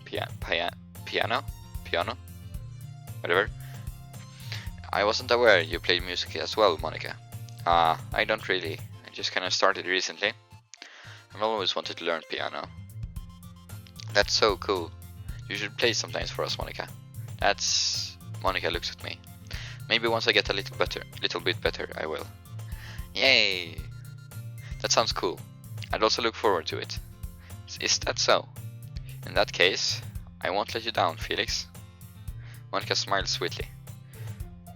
Piano? Whatever. I wasn't aware you played music as well, Monica. I don't really. I just kinda started recently. I've always wanted to learn piano. That's so cool. You should play sometimes for us, Monica. Monica looks at me. Maybe once I get a little bit better, I will. Yay! That sounds cool. I'd also look forward to it. Is that so? In that case, I won't let you down, Felix. Monica smiles sweetly.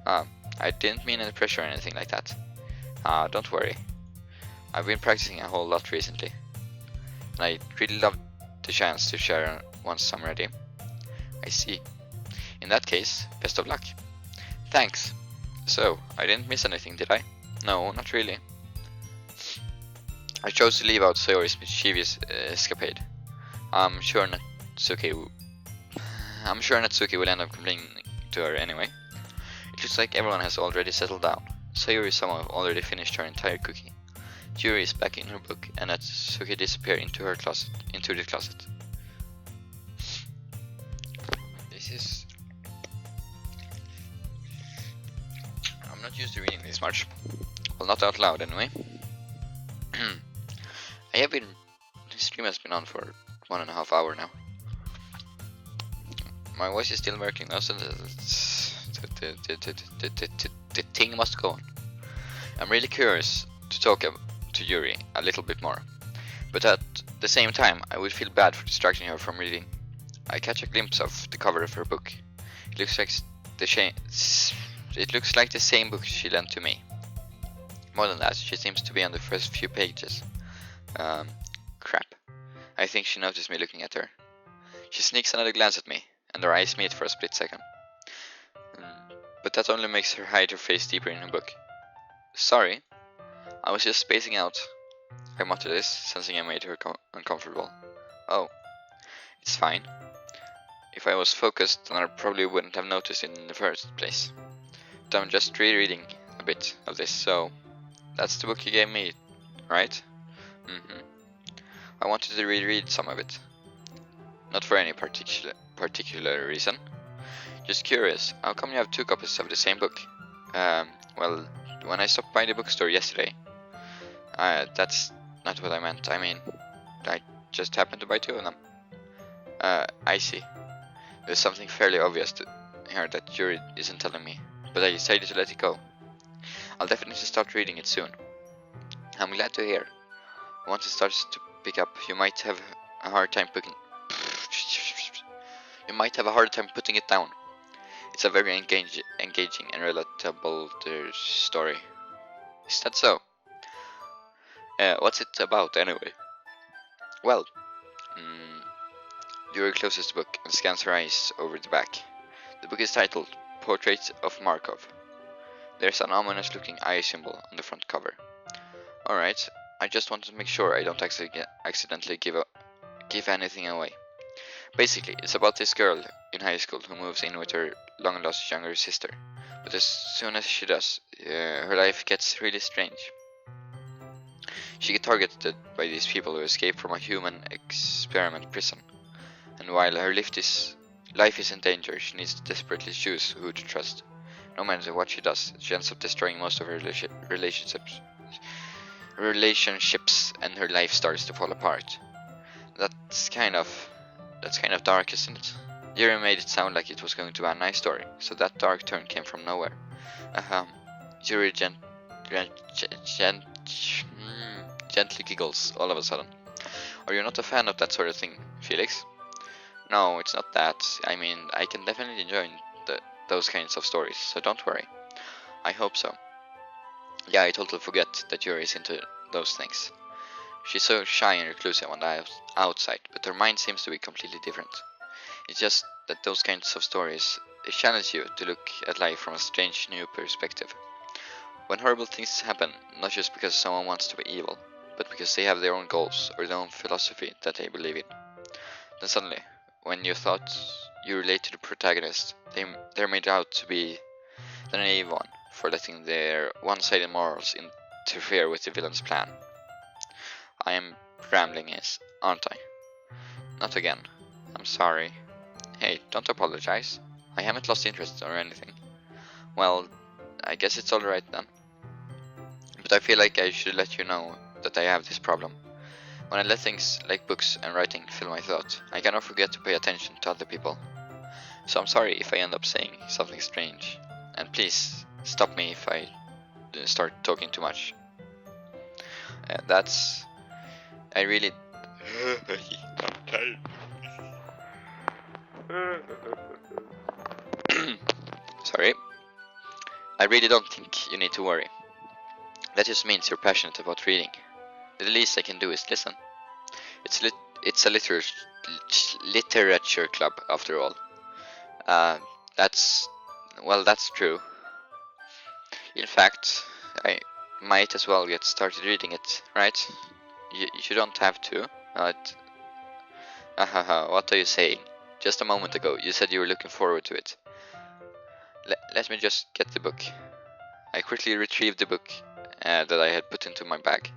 I didn't mean any pressure or anything like that. Don't worry. I've been practicing a whole lot recently. And I really love the chance to share once I'm ready. I see. In that case, best of luck. Thanks. So, I didn't miss anything, did I? No, not really. I chose to leave out Sayori's mischievous escapade. I'm sure Natsuki. I'm sure Natsuki will end up complaining to her anyway. It looks like everyone has already settled down. Sayori somehow already finished her entire cookie. Yuri is back in her book, and Natsuki disappeared into the closet. This is. I'm not used to reading this much. Well, not out loud anyway. This stream has been on for 1.5 hours now. My voice is still working, so the thing must go on. I'm really curious to talk to Yuri a little bit more, but at the same time I would feel bad for distracting her from reading. I catch a glimpse of the cover of her book. It looks like the same book she lent to me. More than that, she seems to be on the first few pages. Crap. I think she noticed me looking at her. She sneaks another glance at me, and their eyes meet for a split second. But that only makes her hide her face deeper in her book. Sorry, I was just spacing out. I muttered this, sensing I made her uncomfortable. Oh, it's fine. If I was focused, then I probably wouldn't have noticed it in the first place. But I'm just rereading a bit of this, so that's the book you gave me, right? I wanted to reread some of it. Not for any particular reason. Just curious, how come you have 2 copies of the same book? Well, when I stopped by the bookstore yesterday, that's not what I meant. I mean, I just happened to buy 2 of them. I see. There's something fairly obvious here that Yuri isn't telling me, but I decided to let it go. I'll definitely start reading it soon. I'm glad to hear. Once it starts to pick up, you might have a hard time putting it down. It's a very engaging and relatable story. Is that so? What's it about anyway? Well, Yuri closes the book and scans her eyes over the back. The book is titled Portrait of Markov. There's an ominous looking eye symbol on the front cover. Alright, I just wanted to make sure I don't accidentally give anything away. Basically, it's about this girl in high school who moves in with her long lost younger sister. But as soon as she does, her life gets really strange. She gets targeted by these people who escape from a human experiment prison. And while her life is in danger, she needs to desperately choose who to trust. No matter what she does, she ends up destroying most of her relationships, and her life starts to fall apart. That's kind of dark, isn't it? Yuri made it sound like it was going to be a nice story, so that dark turn came from nowhere. Yuri gently giggles all of a sudden. Are you not a fan of that sort of thing, Felix? No, it's not that. I mean, I can definitely enjoy those kinds of stories, so don't worry. I hope so. Yeah, I totally forget that Yuri is into those things. She's so shy and reclusive on the outside, but her mind seems to be completely different. It's just that those kinds of stories, they challenge you to look at life from a strange new perspective. When horrible things happen, not just because someone wants to be evil, but because they have their own goals or their own philosophy that they believe in. Then suddenly, when you thought you relate to the protagonist, they're made out to be the naive one for letting their one-sided morals interfere with the villain's plan. I am rambling, aren't I? Not again. I'm sorry. Hey, don't apologize. I haven't lost interest or anything. Well, I guess it's alright then. But I feel like I should let you know that I have this problem. When I let things like books and writing fill my thoughts, I cannot forget to pay attention to other people. So I'm sorry if I end up saying something strange. And please, stop me if I start talking too much. I really... Sorry. I really don't think you need to worry. That just means you're passionate about reading. The least I can do is listen. It's a literature club, after all. That's true. In fact, I might as well get started reading it, right? You don't have to. What are you saying? Just a moment ago, you said you were looking forward to it. Let me just get the book. I quickly retrieved the book that I had put into my bag.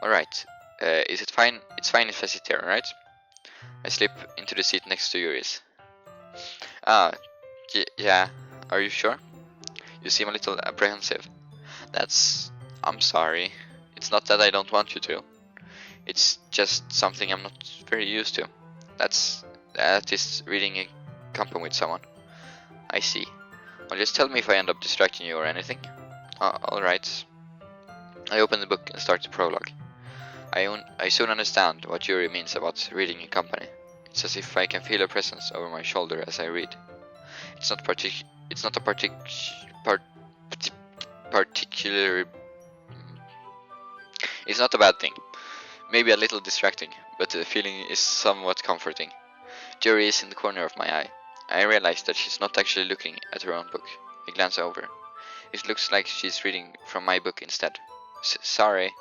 Alright, is it fine? It's fine if I sit here, alright? I slip into the seat next to Yuri's. Yeah, are you sure? You seem a little apprehensive. I'm sorry. It's not that I don't want you to. It's just something I'm not very used to. That is reading in company with someone. I see. Well, just tell me if I end up distracting you or anything. Alright. I open the book and start the prologue. I soon understand what Yuri means about reading in company. It's as if I can feel her presence over my shoulder as I read. It's not a particular. It's not a bad thing. Maybe a little distracting, but the feeling is somewhat comforting. Yuri is in the corner of my eye. I realize that she's not actually looking at her own book. I glance over. It looks like she's reading from my book instead. Sorry,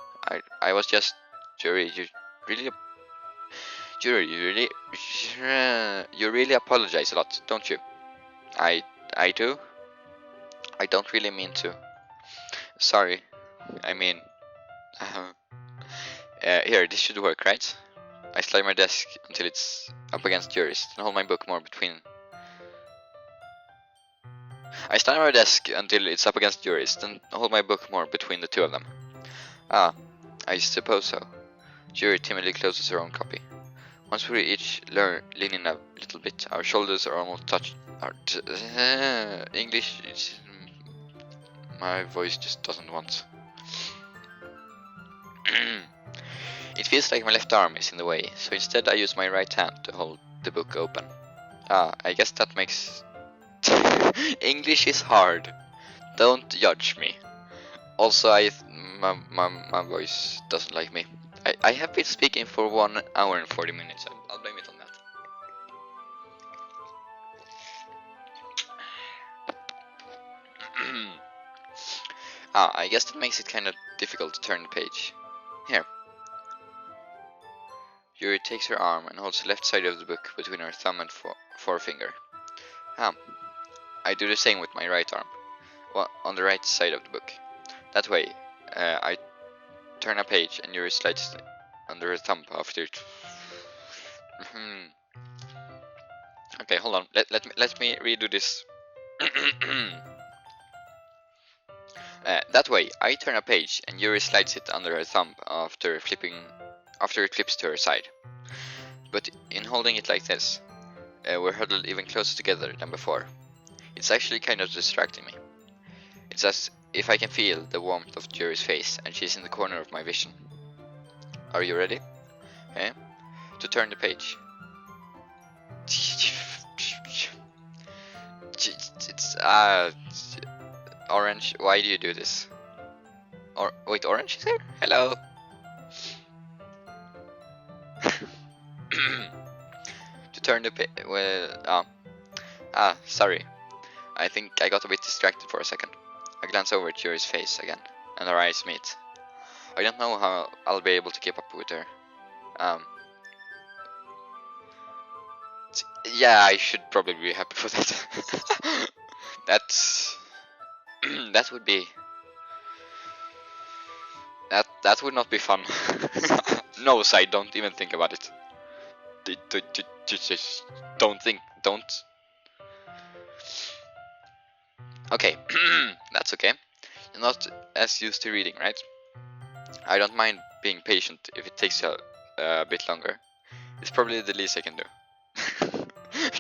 I was just... Yuri, you really apologize a lot, don't you? I do? I don't really mean to. Sorry, I mean... here, this should work, right? I slide my desk until it's up against Yuri's, then hold my book more between... I slide my desk until it's up against Yuri's, then hold my book more between the two of them. I suppose so. Yuri timidly closes her own copy. Once we each lean in a little bit, our shoulders are almost touched. English, my voice just doesn't want. It feels like my left arm is in the way, so instead I use my right hand to hold the book open. I guess that makes... English is hard. Don't judge me. Also, my voice doesn't like me. I have been speaking for 1 hour and 40 minutes. I'll blame it on that. I guess that makes it kind of difficult to turn the page. Here. Yuri takes her arm and holds the left side of the book between her thumb and forefinger. I do the same with my right arm, on the right side of the book. That way, I turn a page and Yuri slides under her thumb after it. Okay, hold on. Let me redo this. That way, I turn a page and Yuri slides it under her thumb after it flips to her side. But in holding it like this, we're huddled even closer together than before. It's actually kind of distracting me. It's as if I can feel the warmth of Yuri's face and she's in the corner of my vision. Are you ready? To turn the page. It's Orange, why do you do this? Wait, Orange is here? Hello. To turn the page. Sorry. I think I got a bit distracted for a second. I glance over at Yuri's face again, and our eyes meet. I don't know how I'll be able to keep up with her. Yeah, I should probably be happy for that. That would be... That would not be fun. No, Sai, don't even think about it. Just don't. Okay, that's okay. You're not as used to reading, right? I don't mind being patient if it takes a bit longer. It's probably the least I can do.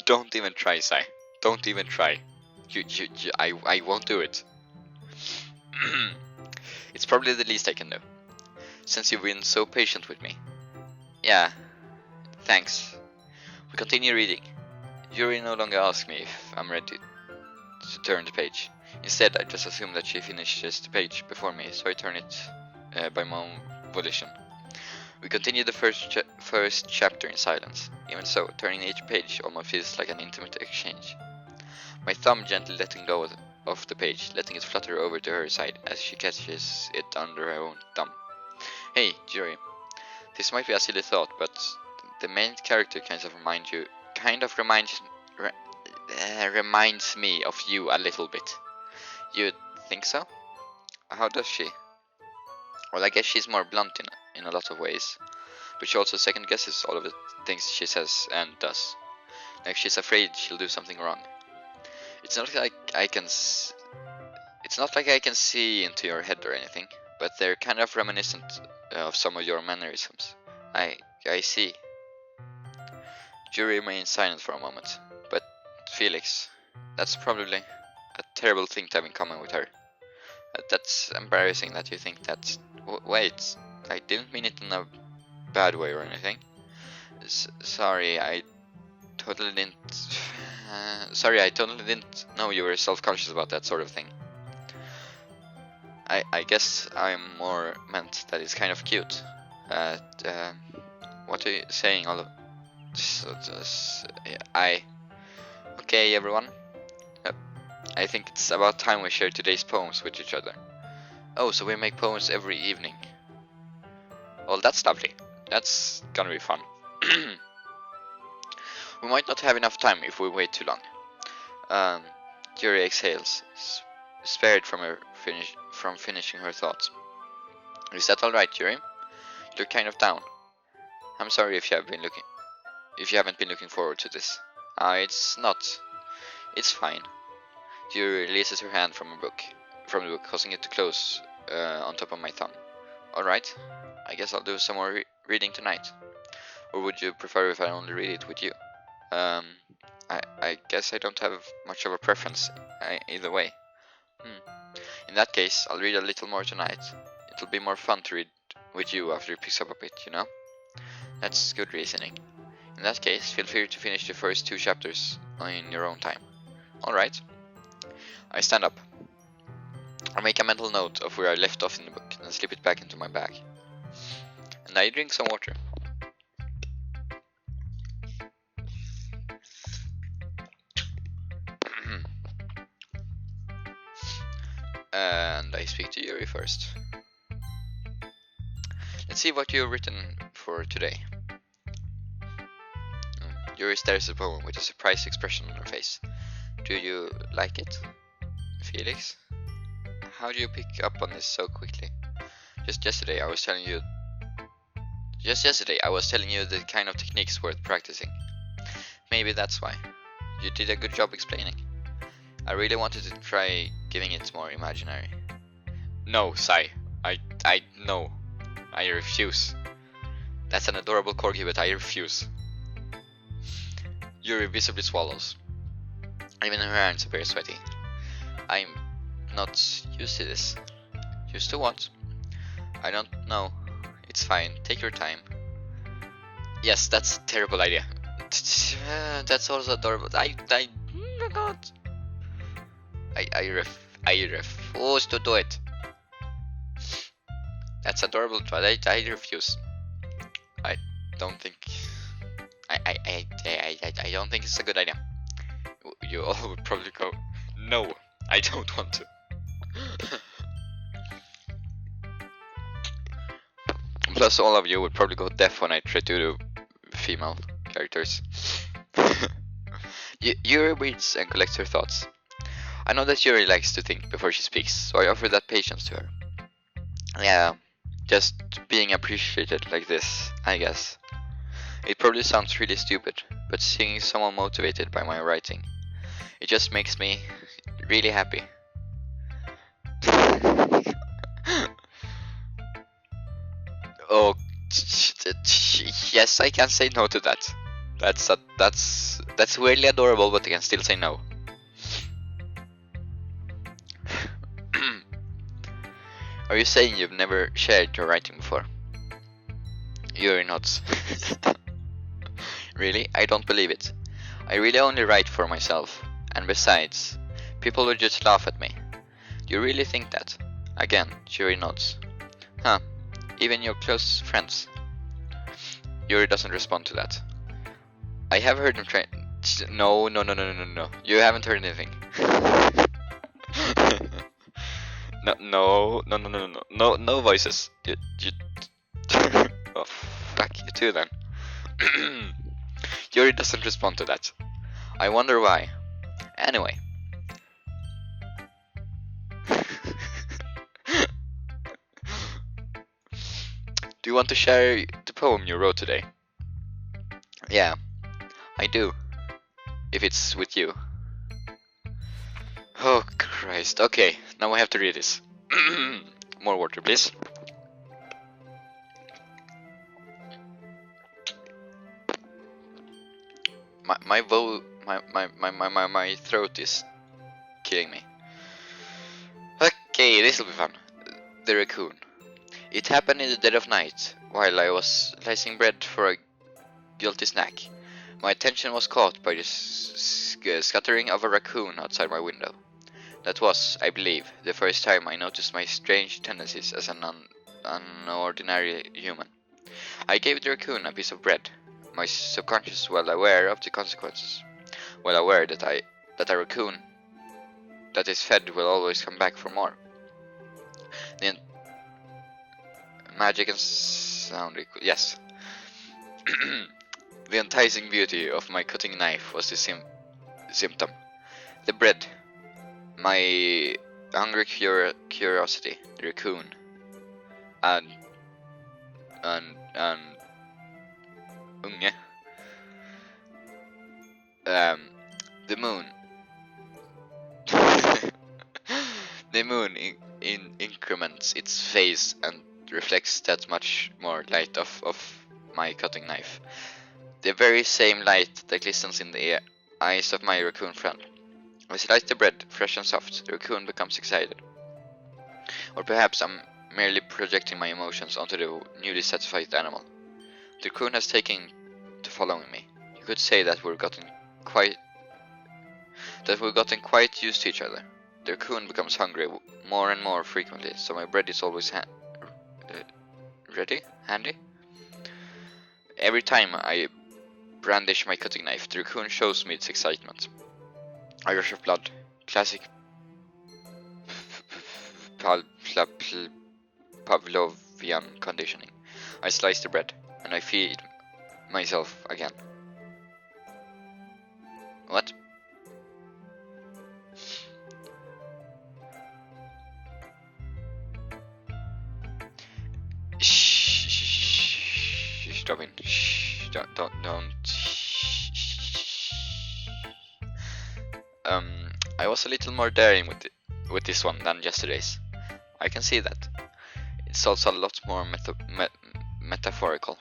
Don't even try, Sai. Don't even try. I won't do it. It's probably the least I can do. Since you've been so patient with me. Yeah, thanks. We continue reading. Yuri no longer asks me if I'm ready to turn the page. Instead, I just assume that she finishes the page before me, so I turn it by my own volition. We continue the first chapter in silence. Even so, turning each page almost feels like an intimate exchange. My thumb gently letting go of the page, letting it flutter over to her side as she catches it under her own thumb. Hey, Yuri. This might be a silly thought, but the main character reminds me of you a little bit. You think so? How does she? Well, I guess she's more blunt in a lot of ways, but she also second guesses all of the things she says and does. Like, if she's afraid she'll do something wrong. It's not like I can see into your head or anything, but they're kind of reminiscent of some of your mannerisms. I see. Yuri remains silent for a moment, but Felix, that's probably a terrible thing to have in common with her. That's embarrassing that you think that. Wait, I didn't mean it in a bad way or anything. Sorry, I totally didn't. Sorry, I totally didn't know you were self-conscious about that sort of thing. I guess I'm more meant that it's kind of cute. What are you saying? All of Okay, everyone. I think it's about time we share today's poems with each other. Oh, so we make poems every evening. Well, that's lovely. That's gonna be fun. We might not have enough time if we wait too long. Yuri exhales, spared from finishing her thoughts. Is that alright, Yuri? You look kind of down. I'm sorry if you haven't been looking forward to this. It's not. It's fine. Yuri releases her hand from the book, causing it to close on top of my thumb. Alright, I guess I'll do some more reading tonight. Or would you prefer if I only read it with you? I guess I don't have much of a preference either way. In that case, I'll read a little more tonight. It'll be more fun to read with you after it picks up a bit, you know? That's good reasoning. In that case, feel free to finish the first 2 chapters in your own time. Alright. I stand up. I make a mental note of where I left off in the book and slip it back into my bag. And I drink some water. And I speak to Yuri first. Let's see what you've written for today. Yuri stares at the poem with a surprised expression on her face. Do you like it, Felix? How do you pick up on this so quickly? Just yesterday I was telling you the kind of techniques worth practicing. Maybe that's why. You did a good job explaining. I really wanted to try giving it more imaginary. No, Sai. No. I refuse. That's an adorable corgi, but I refuse. Yuri visibly swallows. Even her hands appear sweaty. I'm not used to this. Used to what? I don't know. It's fine. Take your time. Yes, that's a terrible idea. That's also adorable. Oh god. I refuse to do it. That's adorable, but I refuse. I don't think it's a good idea. You all would probably go, no, I don't want to. Plus, all of you would probably go deaf when I try to do female characters. Yuri reads and collects her thoughts. I know that Yuri likes to think before she speaks, so I offer that patience to her. Yeah, just being appreciated like this, I guess. It probably sounds really stupid, but seeing someone motivated by my writing, it just makes me really happy. Oh, yes, I can say no to that. That's weirdly adorable, but I can still say no. Are you saying you've never shared your writing before? Yuri nods. Really? I don't believe it. I really only write for myself. And besides, people would just laugh at me. Do you really think that? Again, Yuri nods. Huh. Even your close friends? Yuri doesn't respond to that. I have heard him try. No. You haven't heard anything. No voices. Oh, too then. Yuri doesn't respond to that. I wonder why. Anyway. Do you want to share the poem you wrote today? Yeah, I do. If it's with you. Oh Christ. Okay, now I have to read this. More water, please. My throat is killing me. Okay, this'll be fun. The raccoon. It happened in the dead of night, while I was slicing bread for a guilty snack. My attention was caught by the scattering of a raccoon outside my window. That was, I believe, the first time I noticed my strange tendencies as an unordinary human. I gave the raccoon a piece of bread, my subconscious well aware of the consequences, well aware that a raccoon that is fed will always come back for more. The magic and sound equal, yes. The enticing beauty of my cutting knife was the symptom. The bread, my hungry curiosity, the raccoon, and unge. The moon. The moon increments its phase and reflects that much more light of my cutting knife. The very same light that glistens in the eyes of my raccoon friend. As I slice the bread, fresh and soft, the raccoon becomes excited. Or perhaps I'm merely projecting my emotions onto the newly satisfied animal. The raccoon has taken to following me. You could say that we've gotten quite used to each other. The raccoon becomes hungry more and more frequently, so my bread is always handy. Every time I brandish my cutting knife, the raccoon shows me its excitement. A rush of blood, classic Pavlovian conditioning. I slice the bread, and I feed myself again. What? Shh, Robin. Shh, don't. I was a little more daring with this one than yesterday's. I can see that. It's also a lot more metaphorical.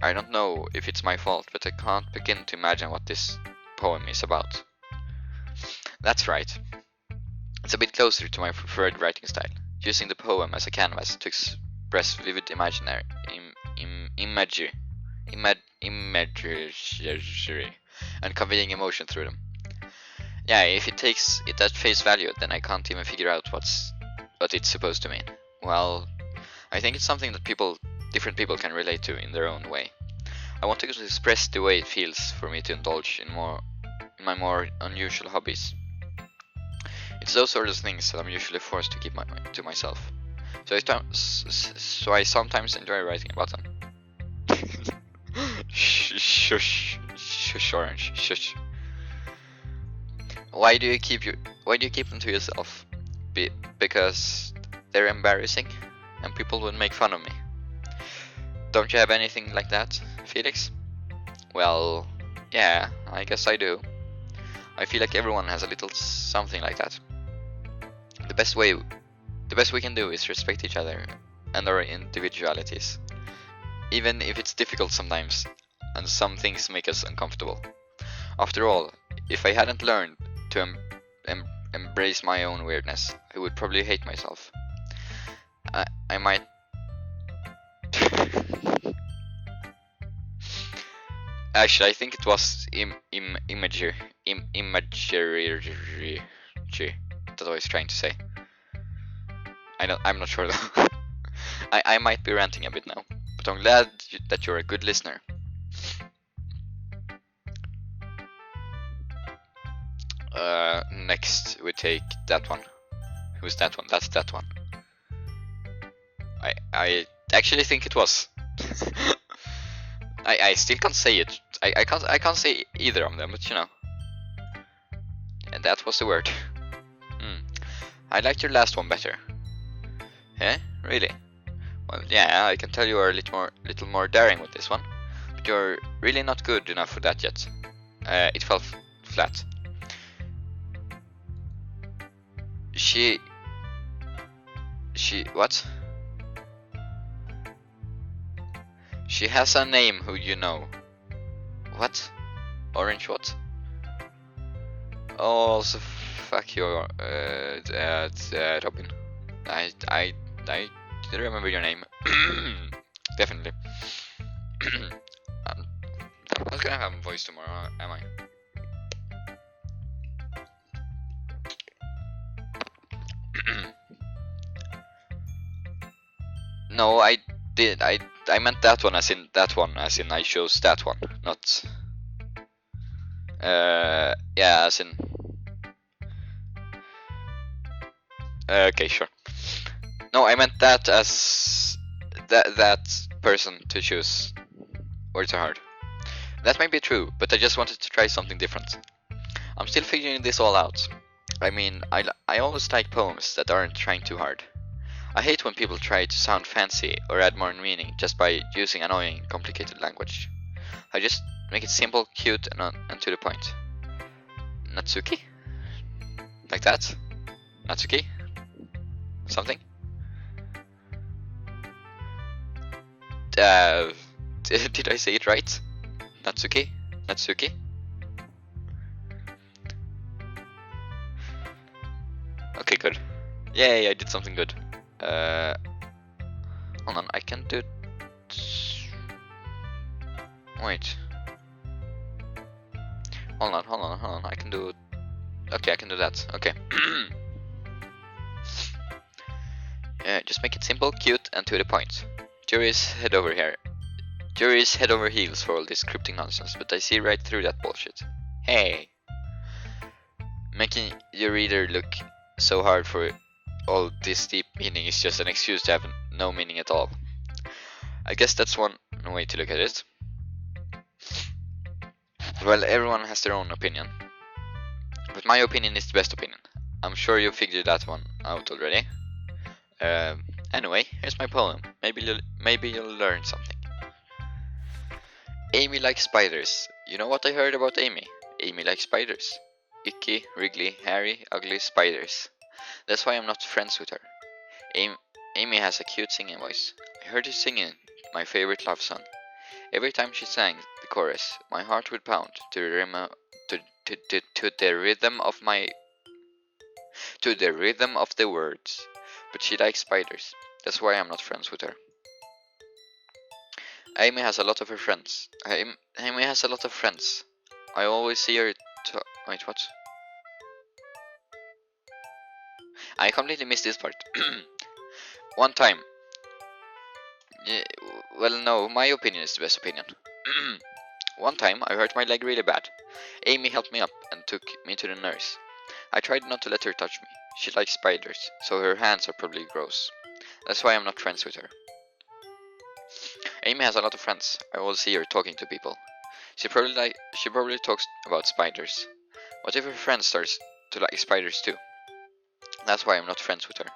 I don't know if it's my fault, but I can't begin to imagine what this poem is about. That's right. It's a bit closer to my preferred writing style, using the poem as a canvas to express vivid imagery, and conveying emotion through them. Yeah, if it takes it at face value, then I can't even figure out what it's supposed to mean. Well, I think it's something that different people can relate to in their own way. I want to express the way it feels for me to indulge in my more unusual hobbies. It's those sort of things that I'm usually forced to keep to myself. So I sometimes enjoy writing about them. Shush, Orange, shush. Why do you keep them to yourself? Because they're embarrassing, and people would make fun of me. Don't you have anything like that, Felix? Well, yeah, I guess I do. I feel like everyone has a little something like that. The best we can do is respect each other and our individualities, even if it's difficult sometimes, and some things make us uncomfortable. After all, if I hadn't learned to embrace my own weirdness, I would probably hate myself. I might. Actually, I think it was imagery that I was trying to say. I'm not sure though. I might be ranting a bit now, but I'm glad that you're a good listener. Next we take that one. Who's that one? That's that one. I actually think it was. I still can't say it. I can't say either of them, but you know. And that was the word. I liked your last one better. Yeah, really? Well, yeah, I can tell you are a little more daring with this one, but you're really not good enough for that yet. It fell flat. She what? She has a name who you know. What? Orange what? Oh, so fuck you, Robin. I remember your name. Definitely. I'm not gonna have a voice tomorrow, am I? No, I did. I meant that one as in that one, as in I chose that one, not. Yeah, as in. Okay, sure. No, I meant that as that person to choose. Words are hard. That might be true, but I just wanted to try something different. I'm still figuring this all out. I mean, I always like poems that aren't trying too hard. I hate when people try to sound fancy or add more meaning just by using annoying, complicated language. I just make it simple, cute, and to the point. Natsuki? Like that? Natsuki? Something? Did I say it right? Natsuki? Natsuki? Okay, good. Yay, I did something good. Hold on, I can do. Wait. Hold on. I can do. Okay, I can do that. Okay. Just make it simple, cute, and to the point. Jury's head over here. Jury's head over heels for all this cryptic nonsense, but I see right through that bullshit. Hey! Making your reader look so hard for all this deep meaning is just an excuse to have no meaning at all. I guess that's one way to look at it. Well, everyone has their own opinion. But my opinion is the best opinion. I'm sure you figured that one out already. Anyway, here's my poem. Maybe you'll learn something. Amy likes spiders. You know what I heard about Amy? Amy likes spiders. Icky, wriggly, hairy, ugly spiders. That's why I'm not friends with her. Amy has a cute singing voice. I heard her singing my favorite love song. Every time she sang the chorus, my heart would pound to the rhythm of the words. But she likes spiders. That's why I'm not friends with her. Amy has a lot of her friends. Amy has a lot of friends. I always see her. Wait, what? I completely missed this part. One time. Well, no, my opinion is the best opinion. One time, I hurt my leg really bad. Amy helped me up and took me to the nurse. I tried not to let her touch me. She likes spiders, so her hands are probably gross. That's why I'm not friends with her. Amy has a lot of friends. I always see her talking to people. She probably talks about spiders. What if her friend starts to like spiders too? That's why I'm not friends with her.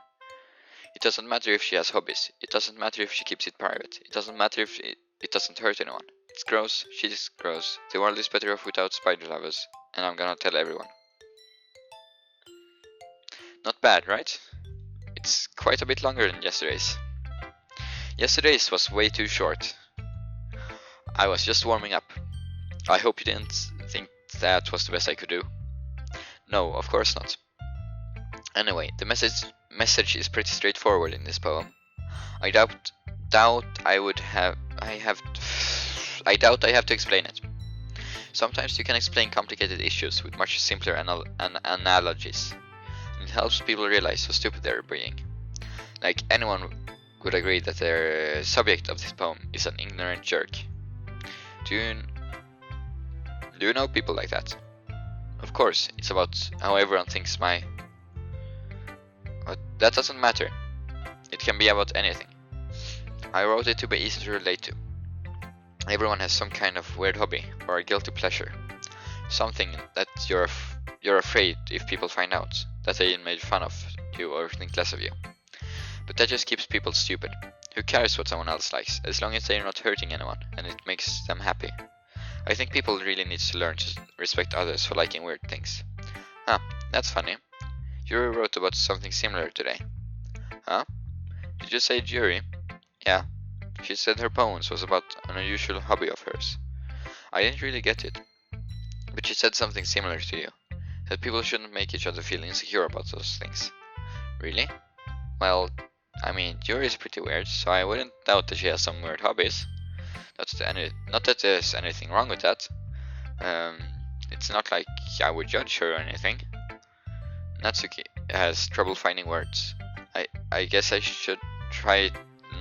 It doesn't matter if she has hobbies. It doesn't matter if she keeps it private. It doesn't matter if it doesn't hurt anyone. It's gross. She's gross. The world is better off without spider lovers. And I'm gonna tell everyone. Not bad, right? It's quite a bit longer than yesterday's. Yesterday's was way too short. I was just warming up. I hope you didn't think that was the best I could do. No, of course not. Anyway, the message is pretty straightforward in this poem. I doubt I have to explain it. Sometimes you can explain complicated issues with much simpler analogies. It helps people realize how stupid they're being. Like anyone would agree that the subject of this poem is an ignorant jerk. Do you know people like that? Of course, it's about how everyone thinks but that doesn't matter. It can be about anything. I wrote it to be easy to relate to. Everyone has some kind of weird hobby or a guilty pleasure. Something that you're afraid if people find out that they made fun of you or think less of you. But that just keeps people stupid. Who cares what someone else likes, as long as they're not hurting anyone and it makes them happy. I think people really need to learn to respect others for liking weird things. Huh, that's funny. Yuri wrote about something similar today. Huh? Did you say Yuri? Yeah. She said her poems was about an unusual hobby of hers. I didn't really get it. But she said something similar to you. That people shouldn't make each other feel insecure about those things. Really? Well, I mean, Yuri is pretty weird, so I wouldn't doubt that she has some weird hobbies. Not that there's anything wrong with that. It's not like I would judge her or anything. Natsuki has trouble finding words. I guess I should try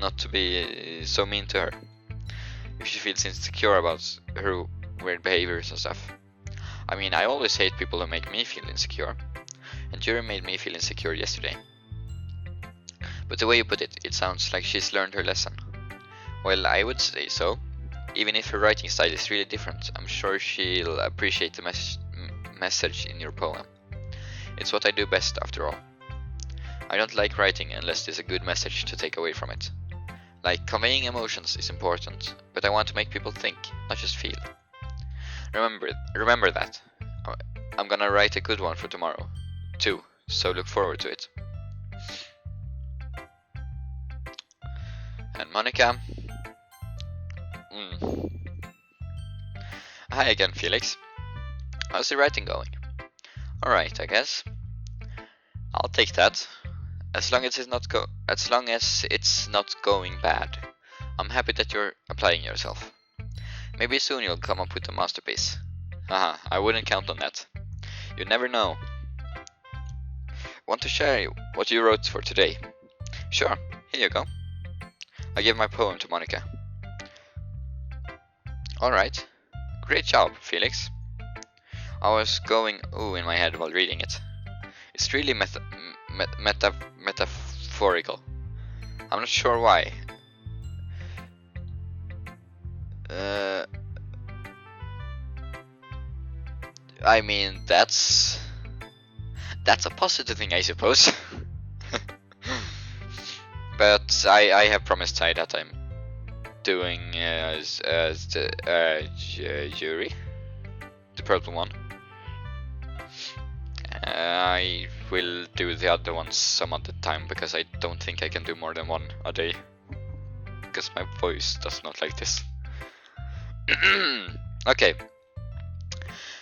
not to be so mean to her. If she feels insecure about her weird behaviors and stuff. I mean, I always hate people who make me feel insecure. And Yuri made me feel insecure yesterday. But the way you put it, it sounds like she's learned her lesson. Well, I would say so. Even if her writing style is really different, I'm sure she'll appreciate the message in your poem. It's what I do best, after all. I don't like writing unless there's a good message to take away from it. Like, conveying emotions is important, but I want to make people think, not just feel. Remember that. I'm gonna write a good one for tomorrow, too, so look forward to it. And Monica. Hi again, Felix. How's the writing going? Alright, I guess. I'll take that. As long as it's not going bad. I'm happy that you're applying yourself. Maybe soon you'll come up with a masterpiece. Haha, I wouldn't count on that. You never know. Want to share what you wrote for today? Sure, here you go. I gave my poem to Monica. Alright. Great job, Felix. I was going ooh in my head while reading it. It's really metaphorical. I'm not sure why. I mean, that's a positive thing, I suppose. But I have promised Ty that I'm doing Yuri, the purple one. I will do the other ones some other time because I don't think I can do more than one a day. Because my voice does not like this. Okay.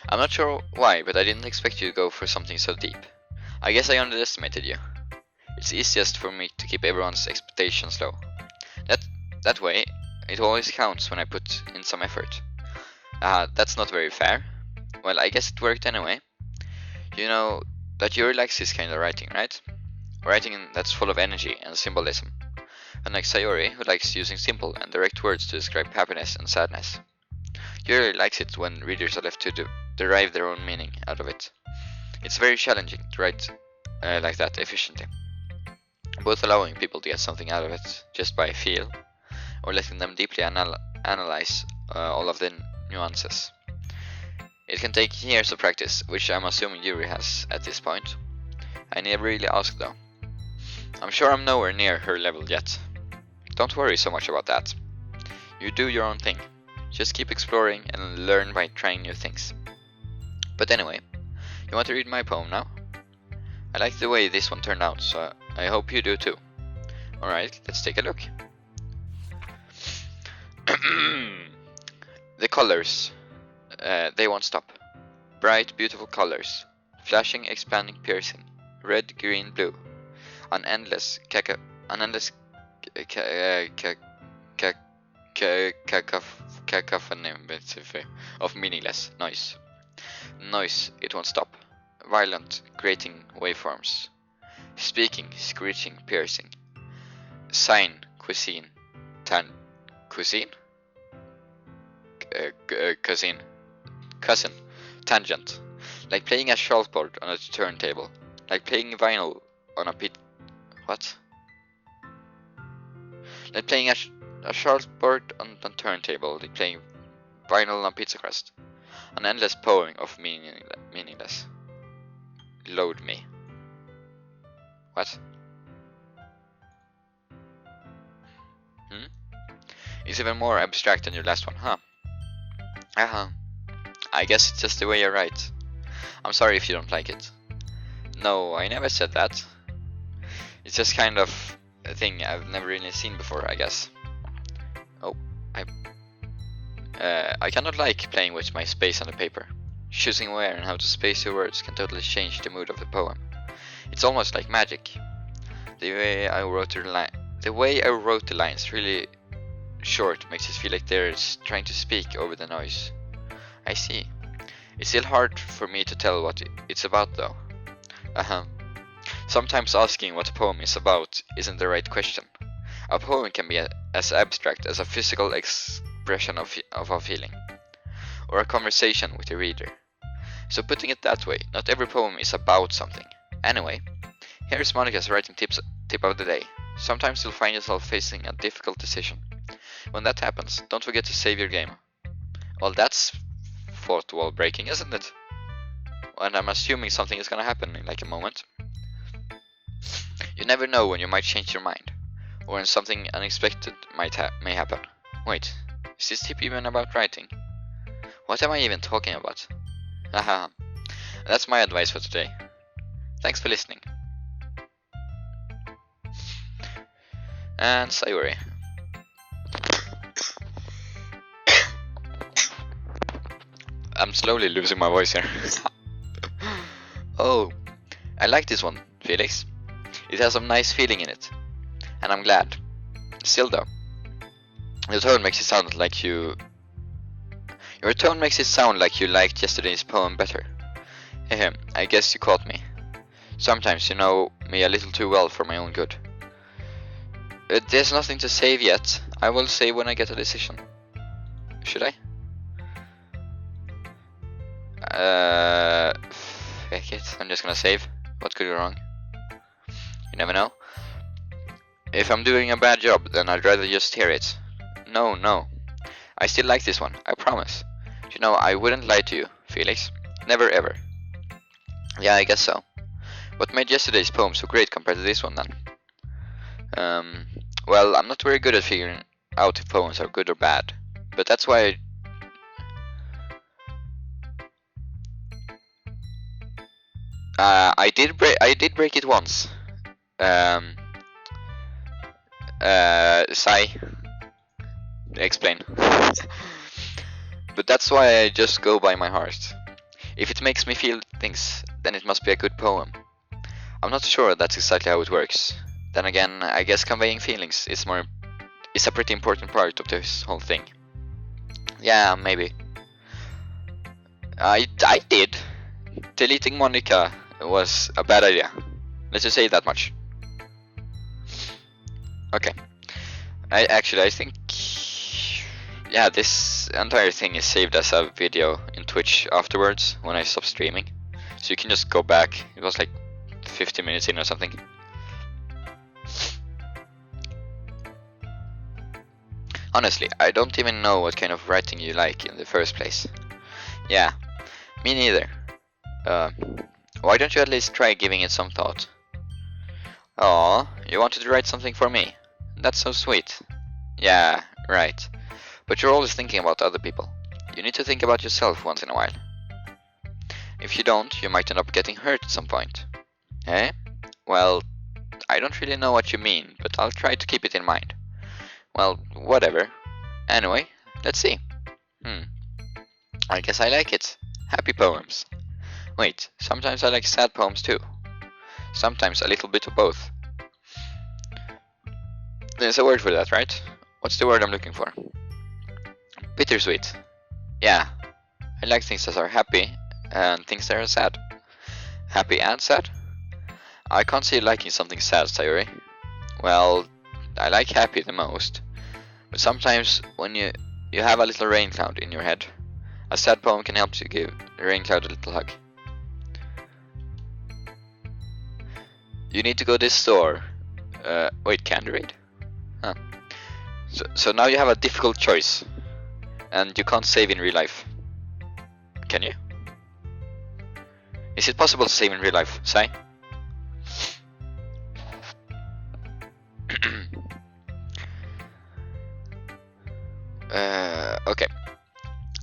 I'm not sure why, but I didn't expect you to go for something so deep. I guess I underestimated you. It's easiest for me to keep everyone's expectations low. That way, it always counts when I put in some effort. That's not very fair. Well, I guess it worked anyway. You know that Yuri likes this kind of writing, right? Writing that's full of energy and symbolism. Unlike Sayori, who likes using simple and direct words to describe happiness and sadness. Yuri likes it when readers are left to derive their own meaning out of it. It's very challenging to write like that efficiently. Both allowing people to get something out of it just by feel, or letting them deeply analyze all of the nuances. It can take years of practice, which I'm assuming Yuri has at this point. I never really asked though. I'm sure I'm nowhere near her level yet. Don't worry so much about that. You do your own thing. Just keep exploring and learn by trying new things. But anyway, you want to read my poem now? I like the way this one turned out, so I hope you do too. Alright, let's take a look. The colors. They won't stop. Bright, beautiful colors. Flashing, expanding, piercing. Red, green, blue. An endless cacophony of meaningless noise. Noise, it won't stop. Violent, grating waveforms. Speaking, screeching, piercing. Sign, cuisine. Cuisine? Cousin. Tangent. Like playing a shuffleboard on a turntable. Like playing vinyl on a What? Like playing A sharpboard on the turntable, playing vinyl on pizza crust. An endless poem of meaningless. Load me. What? It's even more abstract than your last one, huh? I guess it's just the way you write. I'm sorry if you don't like it. No, I never said that. It's just kind of a thing I've never really seen before, I guess. Oh, I cannot like playing with my space on the paper. Choosing where and how to space your words can totally change the mood of the poem. It's almost like magic. The way I wrote the lines really short makes it feel like they're trying to speak over the noise. I see. It's still hard for me to tell what it's about though. Sometimes asking what a poem is about isn't the right question. A poem can be as abstract as a physical expression of a feeling, or a conversation with the reader. So putting it that way, not every poem is about something. Anyway, here's Monica's writing tip of the day. Sometimes you'll find yourself facing a difficult decision. When that happens, don't forget to save your game. Well, that's fourth wall breaking, isn't it? And I'm assuming something is gonna happen in like a moment. You never know when you might change your mind, or when something unexpected may happen. Wait, is this tip even about writing? What am I even talking about? Haha, that's my advice for today. Thanks for listening. And Sayori. I'm slowly losing my voice here. Oh, I like this one, Felix. It has some nice feeling in it, and I'm glad. Still though, your tone makes it sound like you liked yesterday's poem better. I guess you caught me. Sometimes you know me a little too well for my own good. There's nothing to save yet. I will save when I get a decision. Should I? Heck it. I'm just gonna save. What could go wrong? You never know. If I'm doing a bad job, then I'd rather just hear it. No. I still like this one, I promise. You know, I wouldn't lie to you, Felix. Never ever. Yeah, I guess so. What made yesterday's poem so great compared to this one then? Well, I'm not very good at figuring out if poems are good or bad. But that's why I did break it once. Sigh. Explain. But that's why I just go by my heart. If it makes me feel things, then it must be a good poem. I'm not sure that's exactly how it works. Then again, I guess conveying feelings is a pretty important part of this whole thing. Yeah, maybe. I did. Deleting Monica was a bad idea. Let's just say that much. Okay. I think, yeah, this entire thing is saved as a video in Twitch afterwards when I stop streaming. So you can just go back. It was like 50 minutes in or something. Honestly, I don't even know what kind of writing you like in the first place. Yeah, me neither. Why don't you at least try giving it some thought? Aw, you wanted to write something for me. That's so sweet. Yeah, right. But you're always thinking about other people. You need to think about yourself once in a while. If you don't, you might end up getting hurt at some point. Eh? Well, I don't really know what you mean, but I'll try to keep it in mind. Well, whatever. Anyway, let's see. I guess I like it. Happy poems. Wait, sometimes I like sad poems too. Sometimes a little bit of both. There's a word for that, right? What's the word I'm looking for? Bittersweet. Yeah, I like things that are happy and things that are sad. Happy and sad? I can't see you liking something sad, Sayori. Well, I like happy the most. But sometimes when you have a little rain cloud in your head, a sad poem can help you give the rain cloud a little hug. You need to go to this store. Wait, candy raid? Huh. So now you have a difficult choice, and you can't save in real life. Can you? Is it possible to save in real life, Sai? Okay.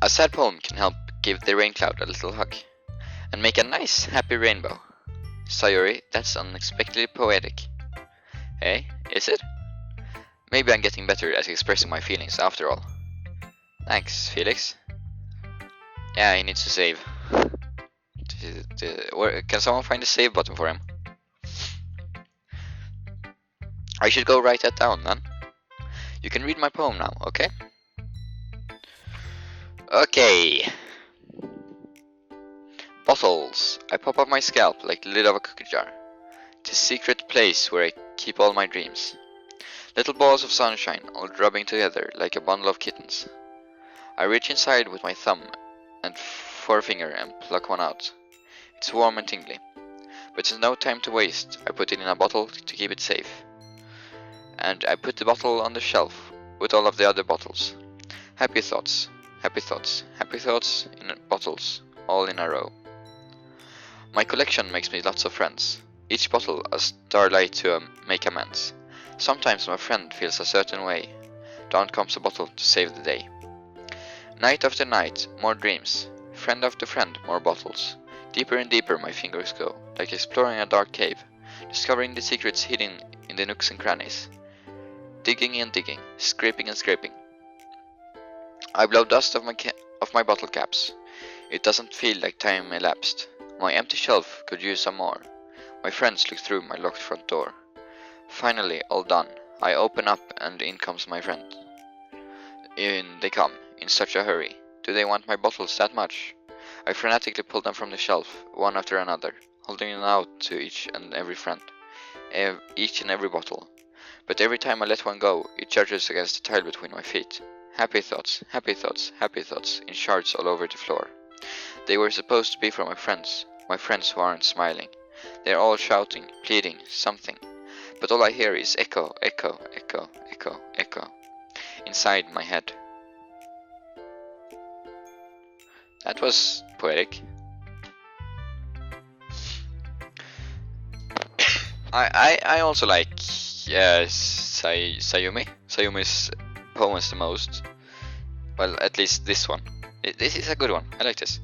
A sad poem can help give the rain cloud a little hug, and make a nice, happy rainbow. Sayori, that's unexpectedly poetic. Hey, is it? Maybe I'm getting better at expressing my feelings after all. Thanks, Felix. Yeah, he needs to save. Can someone find the save button for him? I should go write that down, man. You can read my poem now, okay? Okay. Bottles. I pop up my scalp like the lid of a cookie jar. It's a secret place where I keep all my dreams. Little balls of sunshine, all rubbing together like a bundle of kittens. I reach inside with my thumb and forefinger and pluck one out. It's warm and tingly. But there's no time to waste. I put it in a bottle to keep it safe. And I put the bottle on the shelf with all of the other bottles. Happy thoughts, happy thoughts, happy thoughts in bottles, all in a row. My collection makes me lots of friends. Each bottle a starlight to make amends. Sometimes my friend feels a certain way. Down comes a bottle to save the day. Night after night, more dreams. Friend after friend, more bottles. Deeper and deeper my fingers go, like exploring a dark cave, discovering the secrets hidden in the nooks and crannies. Digging and digging, scraping and scraping. I blow dust off my bottle caps. It doesn't feel like time elapsed. My empty shelf could use some more. My friends look through my locked front door. Finally, all done. I open up and in comes my friend. In they come, in such a hurry. Do they want my bottles that much? I frantically pull them from the shelf, one after another, holding them out to each and every friend. Each and every bottle. But every time I let one go, it charges against the tile between my feet. Happy thoughts, happy thoughts, happy thoughts, in shards all over the floor. They were supposed to be for my friends who aren't smiling. They're all shouting, pleading, something. But all I hear is echo, echo, echo, echo, echo, inside my head. That was poetic. I also like Sayumi's poems the most. Well, at least this one. This is a good one. I like this.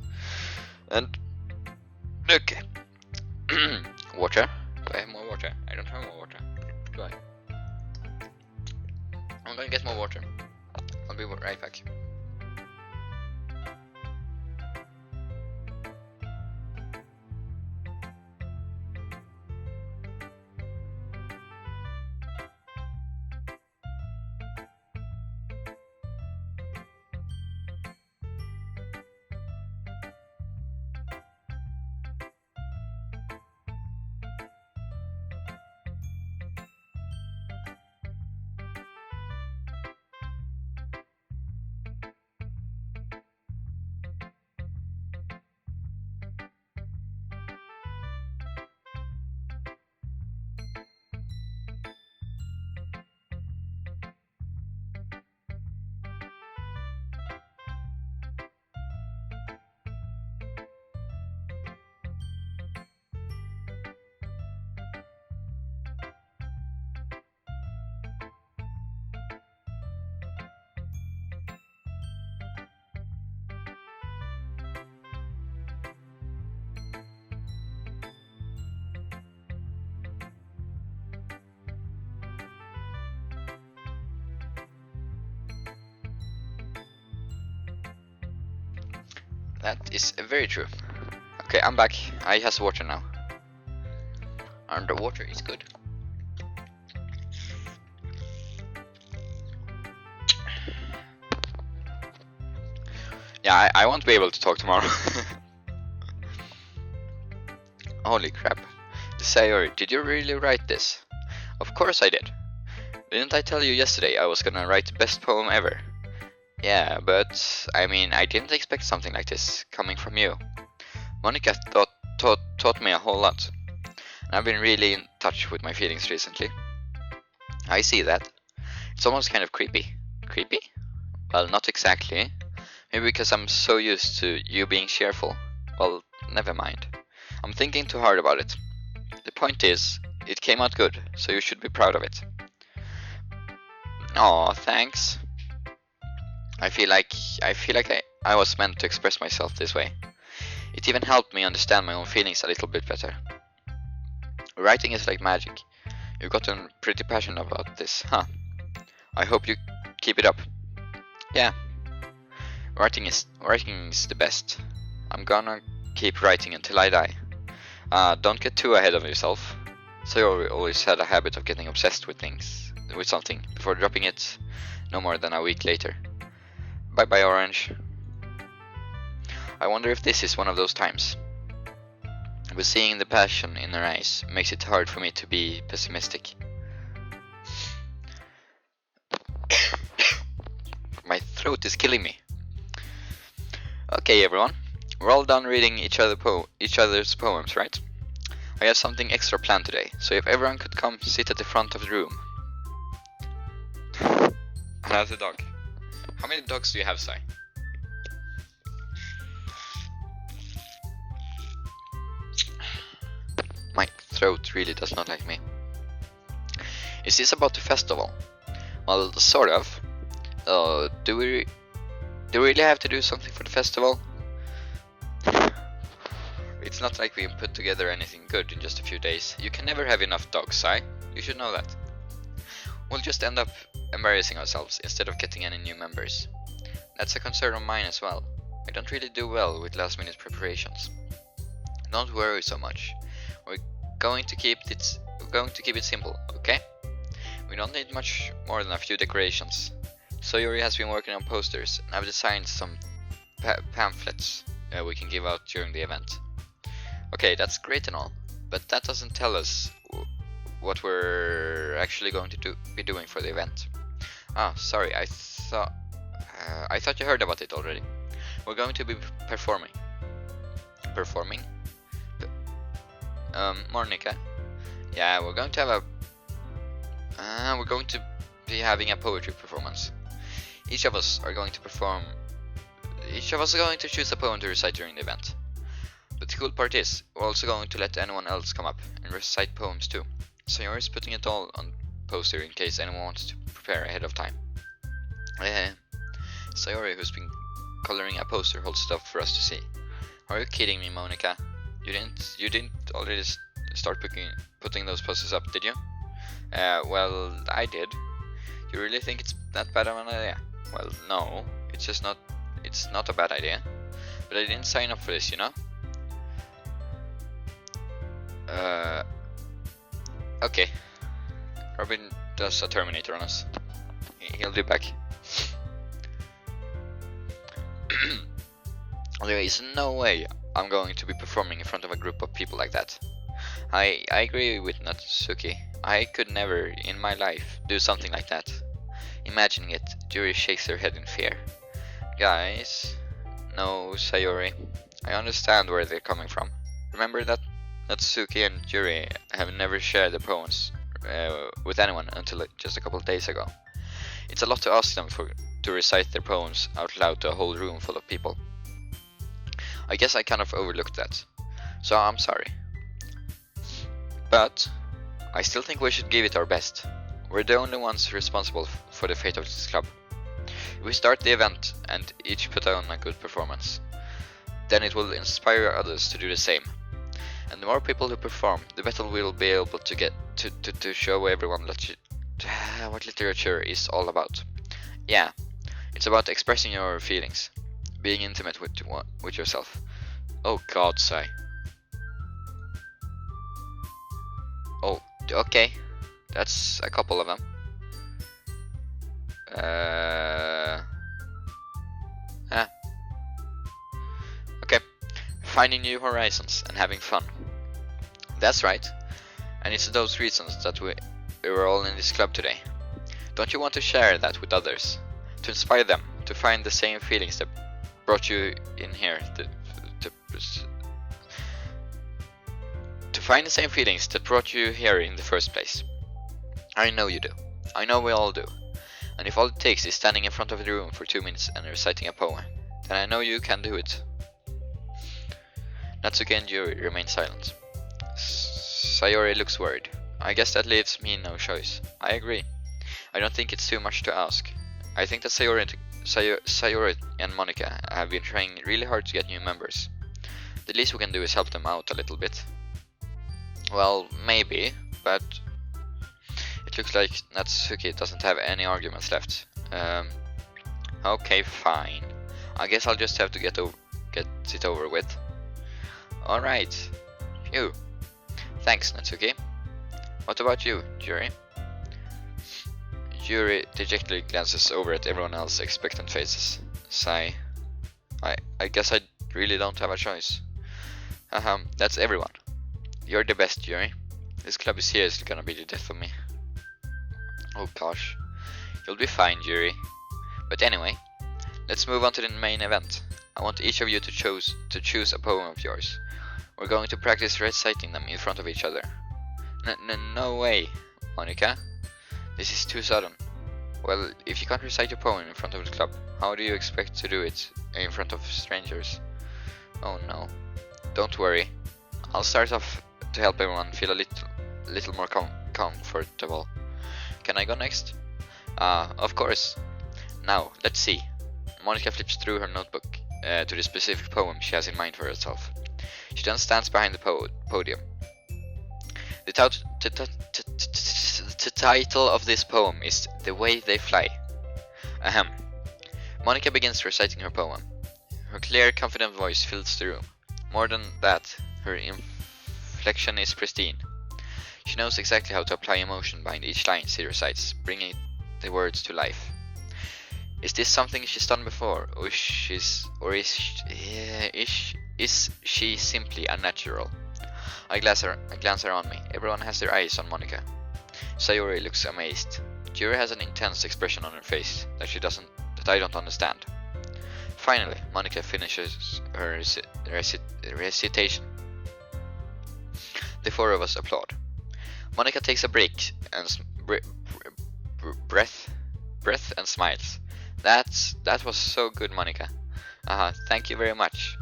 And look, water. Do I have more water? I don't have more water. Do I? I'm gonna get more water. I'll be right back. That is very true. Okay, I'm back. I has water now. And the water is good. Yeah, I won't be able to talk tomorrow. Holy crap. The Sayori, did you really write this? Of course I did. Didn't I tell you yesterday I was gonna write the best poem ever? Yeah, but I mean, I didn't expect something like this coming from you. Monica taught me a whole lot. And I've been really in touch with my feelings recently. I see that. It's almost kind of creepy. creepy? Well, not exactly. Maybe because I'm so used to you being cheerful. Well, never mind. I'm thinking too hard about it. The point is, it came out good, so you should be proud of it. Aw, thanks. I feel like I was meant to express myself this way. It even helped me understand my own feelings a little bit better. Writing is like magic. You've gotten pretty passionate about this, huh? I hope you keep it up. Yeah. Writing is the best. I'm gonna keep writing until I die. Don't get too ahead of yourself. Sayori always had a habit of getting obsessed with something, before dropping it no more than a week later. Bye bye, Orange. I wonder if this is one of those times. But seeing the passion in her eyes makes it hard for me to be pessimistic. My throat is killing me. Okay, everyone. We're all done reading each other's poems, right? I have something extra planned today, so if everyone could come sit at the front of the room. Another dog. How many dogs do you have, Sai? My throat really does not like me. Is this about the festival? Well, sort of. Do we really have to do something for the festival? It's not like we can put together anything good in just a few days. You can never have enough dogs, Sai. You should know that. We'll just end up embarrassing ourselves instead of getting any new members. That's a concern of mine as well. I don't really do well with last minute preparations. Don't worry so much. We're going to keep it simple, okay? We don't need much more than a few decorations. Sayori has been working on posters, and I've designed some pamphlets we can give out during the event. Okay, that's great and all, but that doesn't tell us what we're actually going to be doing for the event. Ah, sorry, I thought you heard about it already. We're going to be performing. Performing? Monica. Yeah, we're going to be having a poetry performance. Each of us are going to choose a poem to recite during the event. But the cool part is, we're also going to let anyone else come up and recite poems too. Sayori is putting it all on poster in case anyone wants to prepare ahead of time. Sayori, who's been coloring a poster, holds stuff for us to see. Are you kidding me, Monica? You didn't already start putting those posters up, did you? Well, I did. You really think it's that bad of an idea? Well, no, it's not a bad idea. But I didn't sign up for this, you know? Okay. Robin does a Terminator on us. He'll be back. There is no way I'm going to be performing in front of a group of people like that. I agree with Natsuki. I could never in my life do something like that. Imagining it, Yuri shakes her head in fear. Guys, no, Sayori. I understand where they're coming from. Remember that Natsuki and Yuri have never shared their poems with anyone until just a couple of days ago. It's a lot to ask them to recite their poems out loud to a whole room full of people. I guess I kind of overlooked that, so I'm sorry. But I still think we should give it our best. We're the only ones responsible for the fate of this club. If we start the event and each put on a good performance, then it will inspire others to do the same. And the more people who perform, the better we'll be able to get to show everyone what literature is all about. Yeah, it's about expressing your feelings, being intimate with yourself. Oh God, Sai. Oh, okay, that's a couple of them. Okay, finding new horizons and having fun. That's right, and it's those reasons that we were all in this club today. Don't you want to share that with others? To inspire them to find the same feelings that brought you in here, to find the same feelings that brought you here in the first place. I know you do. I know we all do. And if all it takes is standing in front of the room for 2 minutes and reciting a poem, then I know you can do it. Natsuki and Yuri remain silent. Sayori looks worried. I guess that leaves me no choice. I agree. I don't think it's too much to ask. I think that Sayori and Monika have been trying really hard to get new members. The least we can do is help them out a little bit. Well, maybe, but it looks like Natsuki doesn't have any arguments left. Okay, fine. I guess I'll just have to get it over with. Alright. Phew. Thanks, Natsuki. What about you, Yuri? Yuri dejectedly glances over at everyone else's expectant faces. Sigh. I guess I really don't have a choice. That's everyone. You're the best, Yuri. This club is seriously gonna be the death of me. Oh gosh. You'll be fine, Yuri. But anyway, let's move on to the main event. I want each of you to choose a poem of yours. We're going to practice reciting them in front of each other. No way, Monika. This is too sudden. Well, if you can't recite your poem in front of the club, how do you expect to do it in front of strangers? Oh no. Don't worry. I'll start off to help everyone feel a little more comfortable. Can I go next? Of course. Now, let's see. Monika flips through her notebook to the specific poem she has in mind for herself. She then stands behind the podium. The title of this poem is The Way They Fly. Ahem. Monika begins reciting her poem. Her clear, confident voice fills the room. More than that, her inflection is pristine. She knows exactly how to apply emotion behind each line she recites, bringing the words to life. Is this something she's done before, or is she simply unnatural? I glance around me. Everyone has their eyes on Monika. Sayori looks amazed. Yuri has an intense expression on her face that I don't understand. Finally, Monika finishes her recitation. The four of us applaud. Monika takes a break and breath and smiles. That was so good, Monika. Thank you very much.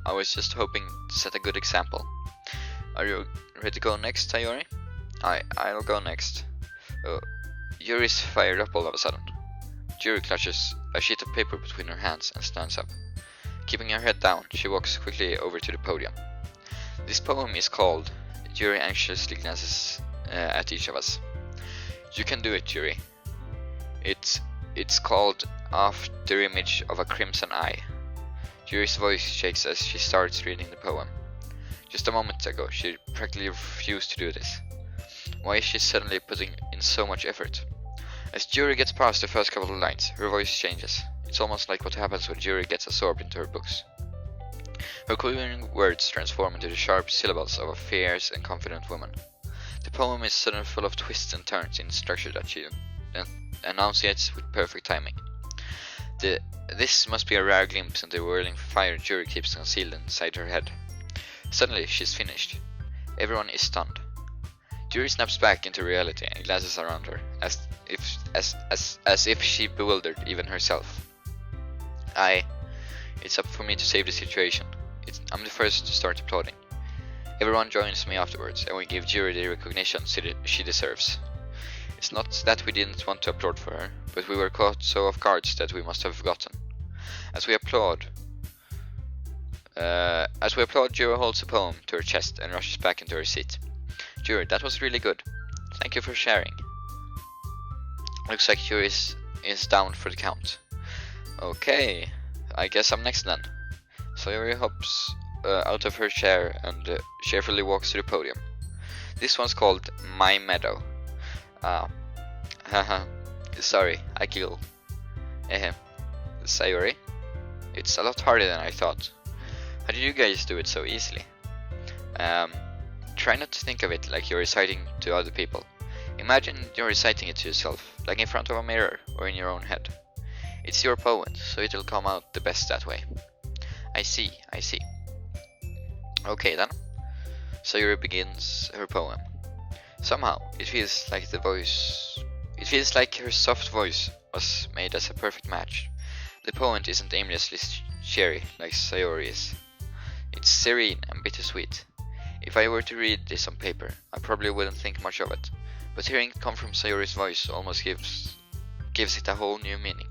I was just hoping to set a good example. Are you ready to go next, Sayori? I'll go next. Yuri's fired up all of a sudden. Yuri clutches a sheet of paper between her hands and stands up. Keeping her head down, she walks quickly over to the podium. This poem is called... Yuri anxiously glances at each of us. You can do it, Yuri. It's called After Image of a Crimson Eye. Yuri's voice shakes as she starts reading the poem. Just a moment ago, she practically refused to do this. Why is she suddenly putting in so much effort? As Yuri gets past the first couple of lines, her voice changes. It's almost like what happens when Yuri gets absorbed into her books. Her quivering words transform into the sharp syllables of a fierce and confident woman. The poem is suddenly full of twists and turns in structure that she enunciates with perfect timing. This must be a rare glimpse into the whirling fire Yuri keeps concealed inside her head. Suddenly, she's finished. Everyone is stunned. Yuri snaps back into reality and glances around her, as if she bewildered even herself. It's up for me to save the situation. I'm the first to start applauding. Everyone joins me afterwards, and we give Yuri the recognition she deserves. It's not that we didn't want to applaud for her, but we were caught so off guard that we must have forgotten. As we applaud, Yuri holds a poem to her chest and rushes back into her seat. Yuri, that was really good. Thank you for sharing. Looks like Yuri is down for the count. Okay, I guess I'm next then. So Yuri hops out of her chair and cheerfully walks to the podium. This one's called My Meadow. Haha. Sorry, I giggle. Sayori, it's a lot harder than I thought. How did you guys do it so easily? Try not to think of it like you're reciting to other people. Imagine you're reciting it to yourself, like in front of a mirror or in your own head. It's your poem, so it'll come out the best that way. I see. Okay then. Sayori begins her poem. Somehow, it feels like her soft voice was made as a perfect match. The poem isn't aimlessly cheery like Sayori is. It's serene and bittersweet. If I were to read this on paper, I probably wouldn't think much of it, but hearing it come from Sayori's voice almost gives it a whole new meaning.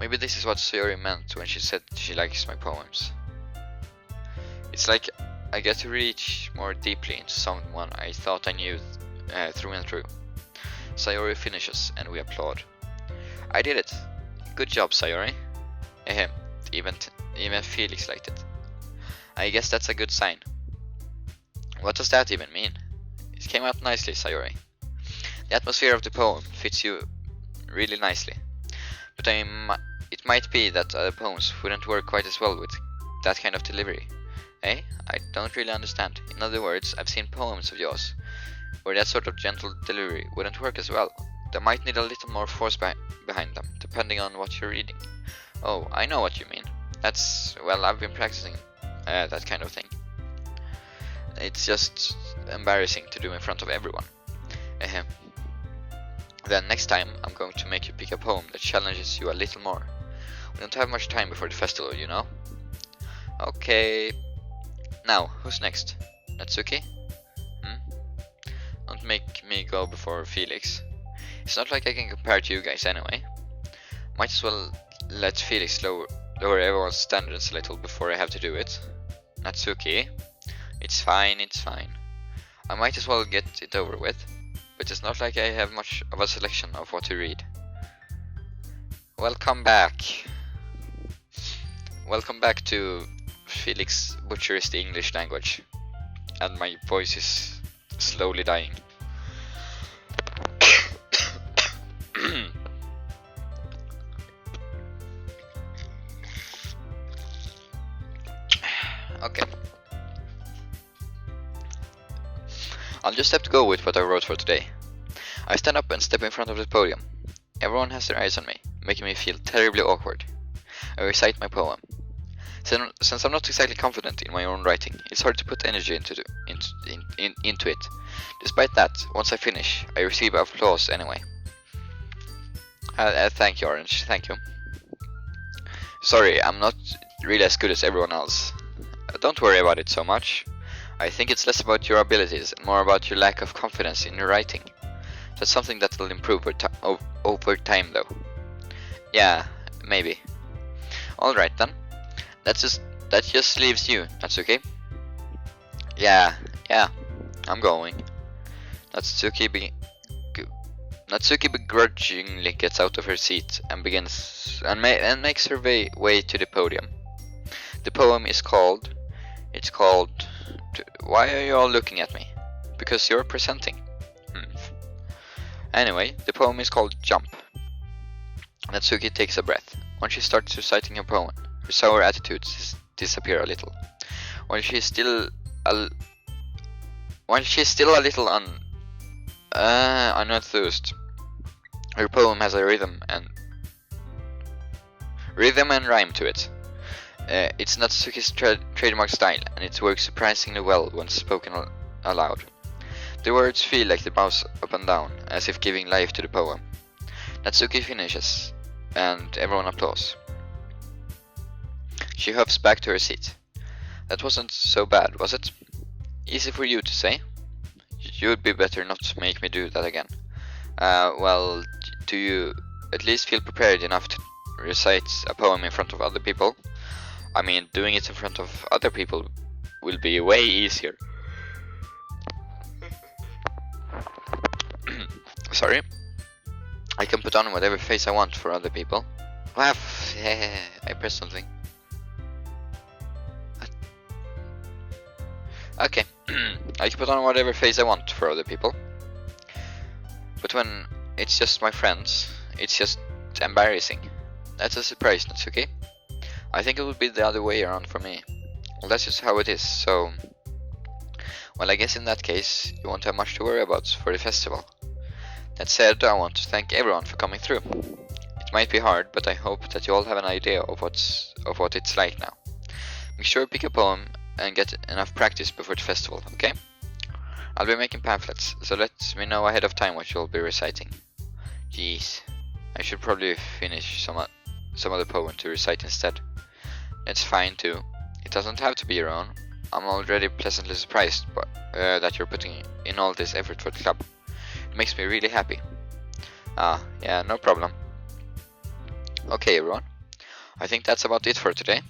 Maybe this is what Sayori meant when she said she likes my poems. It's like I get to reach more deeply into someone I thought I knew through and through. Sayori finishes and we applaud. I did it! Good job, Sayori! Ahem, even Felix liked it. I guess that's a good sign. What does that even mean? It came out nicely, Sayori. The atmosphere of the poem fits you really nicely. But it might be that other poems wouldn't work quite as well with that kind of delivery. Eh? I don't really understand. In other words, I've seen poems of yours where that sort of gentle delivery wouldn't work as well. They might need a little more force behind them, depending on what you're reading. Oh, I know what you mean. Well, I've been practicing that kind of thing. It's just embarrassing to do in front of everyone. Ahem. Then next time, I'm going to make you pick a poem that challenges you a little more. We don't have much time before the festival, you know? Okay. Now, who's next? Natsuki? Don't make me go before Felix. It's not like I can compare to you guys anyway. Might as well let Felix lower everyone's standards a little before I have to do it. Natsuki? It's fine. I might as well get it over with. But it's not like I have much of a selection of what to read. Welcome back. Welcome back to Felix butchers the English language. And my voice is slowly dying. Okay. I'll just have to go with what I wrote for today. I stand up and step in front of the podium. Everyone has their eyes on me, making me feel terribly awkward. I recite my poem. Since I'm not exactly confident in my own writing, it's hard to put energy into it. Despite that, once I finish, I receive applause anyway. Thank you, Orange. Thank you. Sorry, I'm not really as good as everyone else. Don't worry about it so much. I think it's less about your abilities and more about your lack of confidence in your writing. That's something that will improve over time though. Yeah, maybe. Alright then. That just leaves you, Natsuki. Yeah, I'm going. Natsuki begrudgingly gets out of her seat and makes her way to the podium. The poem is called. Why are you all looking at me? Because you're presenting. Anyway, the poem is called Jump. Natsuki takes a breath. When she starts reciting her poem, her sour attitudes disappear a little. While she's still a little unenthused, her poem has a rhythm and rhyme to it. It's Natsuki's trademark style, and it works surprisingly well when spoken aloud. The words feel like they bounce up and down, as if giving life to the poem. Natsuki finishes, and everyone applauds. She hops back to her seat. That wasn't so bad, was it? Easy for you to say. You'd be better not to make me do that again. Well, do you at least feel prepared enough to recite a poem in front of other people? I mean, doing it in front of other people will be way easier. Sorry. I can put on whatever face I want for other people. I pressed something. Okay. I can put on whatever face I want for other people. But when it's just my friends, it's just embarrassing. That's a surprise, Natsuki. I think it would be the other way around for me. Well, that's just how it is, so... Well, I guess in that case, you won't have much to worry about for the festival. That said, I want to thank everyone for coming through. It might be hard, but I hope that you all have an idea of what it's like now. Make sure to pick a poem and get enough practice before the festival, okay? I'll be making pamphlets, so let me know ahead of time what you'll be reciting. Jeez. I should probably finish some other poem to recite instead. It's fine too. It doesn't have to be your own. I'm already pleasantly surprised that you're putting in all this effort for the club. It makes me really happy. Yeah, no problem. Okay, everyone. I think that's about it for today.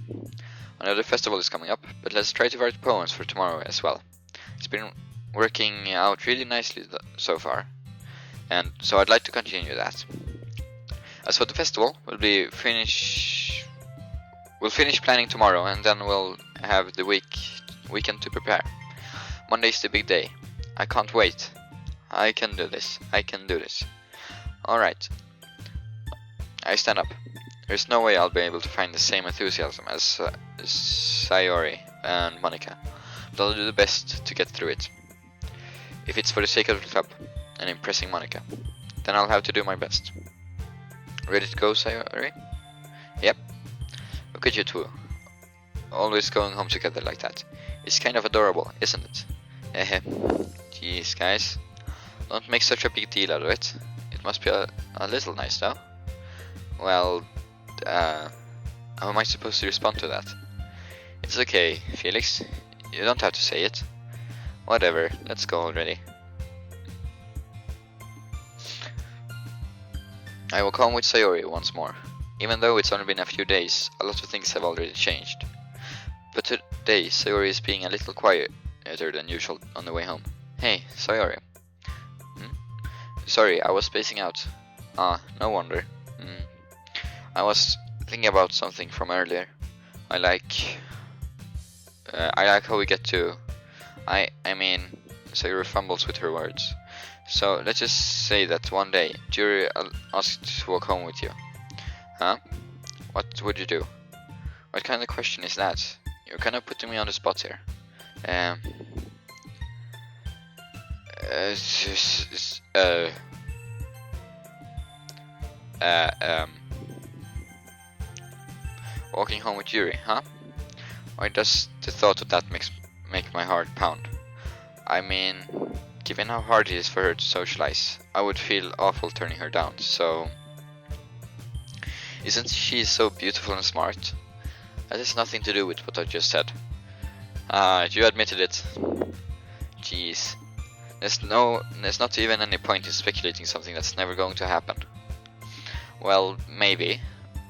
Another festival is coming up, but let's try to write poems for tomorrow as well. It's been working out really nicely so far, and so I'd like to continue that. As for the festival, we'll finish planning tomorrow, and then we'll have the weekend to prepare. Monday's the big day. I can't wait. I can do this. I can do this. Alright. I stand up. There's no way I'll be able to find the same enthusiasm as Sayori and Monica, but I'll do the best to get through it. If it's for the sake of the club and impressing Monica, then I'll have to do my best. Ready to go, Sayori? Yep. Look at you two. Always going home together like that. It's kind of adorable, isn't it? Jeez, guys. Don't make such a big deal out of it. It must be a little nice, though. Well, how am I supposed to respond to that? It's okay, Felix. You don't have to say it. Whatever, let's go already. I walk home with Sayori once more. Even though it's only been a few days, a lot of things have already changed. But today, Sayori is being a little quieter than usual on the way home. Hey, Sayori. Sorry, I was spacing out. No wonder. I was thinking about something from earlier. I like how we get to... I mean, Sayori fumbles with her words. So, let's just say that one day, Jury asked to walk home with you. Huh? What would you do? What kind of question is that? You're kind of putting me on the spot here. Walking home with Yuri, huh? Why does the thought of that make my heart pound? I mean, given how hard it is for her to socialize, I would feel awful turning her down, so... Isn't she so beautiful and smart? That has nothing to do with what I just said. You admitted it. Jeez. There's not even any point in speculating something that's never going to happen. Well, maybe,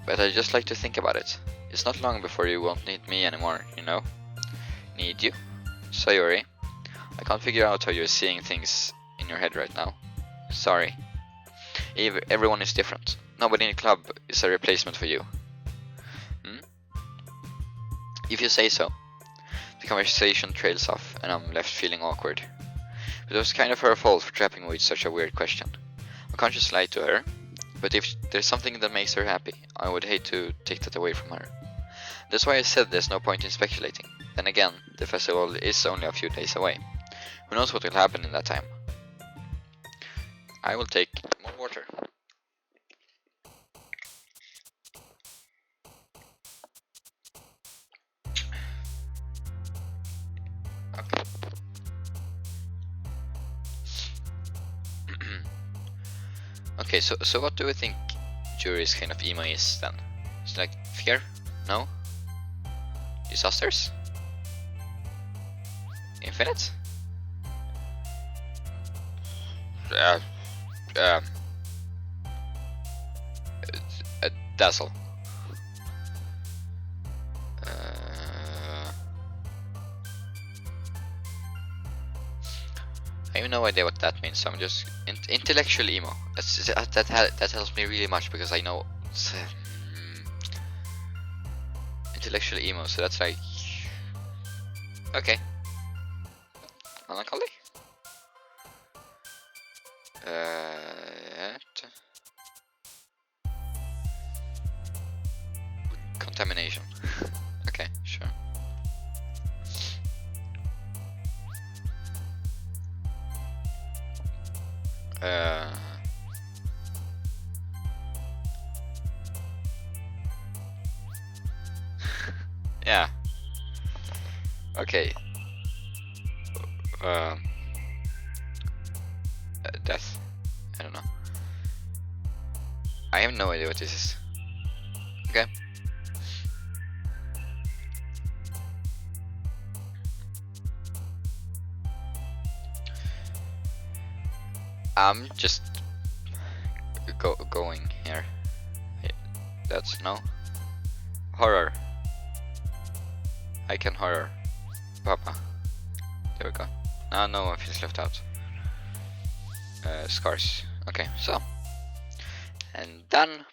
but I just like to think about it. It's not long before you won't need me anymore, you know? Need you? Sayori, I can't figure out how you're seeing things in your head right now. Sorry. Everyone is different. Nobody in the club is a replacement for you. If you say so. The conversation trails off and I'm left feeling awkward. But it was kind of her fault for trapping me with such a weird question. I can't just lie to her, but if there's something that makes her happy, I would hate to take that away from her. That's why I said there's no point in speculating. Then again, the festival is only a few days away. Who knows what will happen in that time? I will take more water. Okay. Okay, so what do we think Jury's kind of emo is then? It's like fear? No? Disasters? Infinite? Dazzle. I have no idea what that means, so I'm just intellectual emo. That helps me really much because I know intellectual emo. So that's like okay. Melancholy. Contamination. Okay, sure. Yeah. Okay. Death. I don't know. I have no idea what this is. Okay. I'm just going here. That's no horror. I can horror. Papa. There we go. Now no one feels left out. Scars. Okay, so. And done.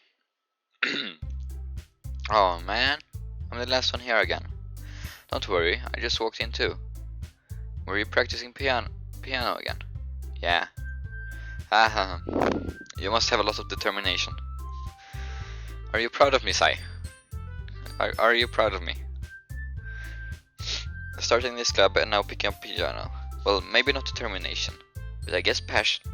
Oh man, I'm the last one here again. Don't worry, I just walked in too. Were you practicing piano again? Yeah. Haha. You must have a lot of determination. Are you proud of me, Sai? Are you proud of me? Starting this club and now picking up piano. Well, maybe not determination, but I guess passion.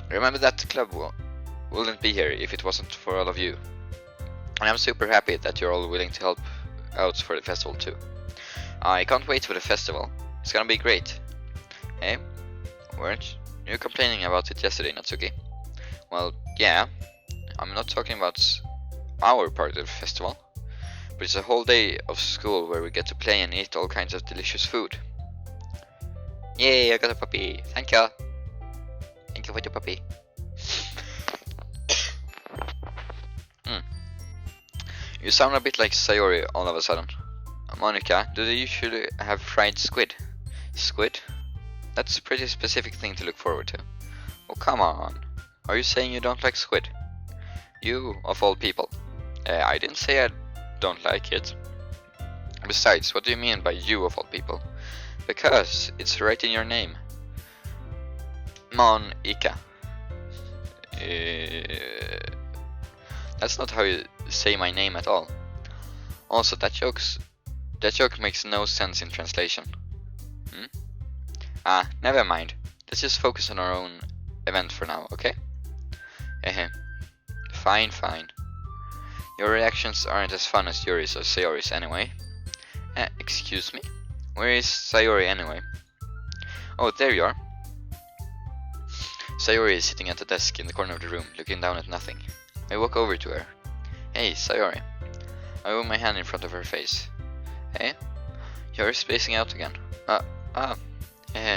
Remember that the club wouldn't be here if it wasn't for all of you. And I'm super happy that you're all willing to help out for the festival too. I can't wait for the festival. It's gonna be great. Hey, weren't you complaining about it yesterday, Natsuki? Well, yeah. I'm not talking about our part of the festival, but it's a whole day of school where we get to play and eat all kinds of delicious food. Yay, I got a puppy. Thank you. Thank you for the puppy. You sound a bit like Sayori all of a sudden. Monica, do they usually have fried squid? Squid? That's a pretty specific thing to look forward to. Oh, come on. Are you saying you don't like squid? You, of all people. I didn't say I don't like it. Besides, what do you mean by you of all people? Because it's right in your name. Monica. That's not how you say my name at all. Also, that joke makes no sense in translation. Never mind. Let's just focus on our own event for now, okay? Fine. Your reactions aren't as fun as Yuri's or Sayori's anyway. Excuse me? Where is Sayori anyway? Oh, there you are. Sayori is sitting at a desk in the corner of the room, looking down at nothing. I walk over to her. Hey, Sayori. I move my hand in front of her face. Hey? You're spacing out again.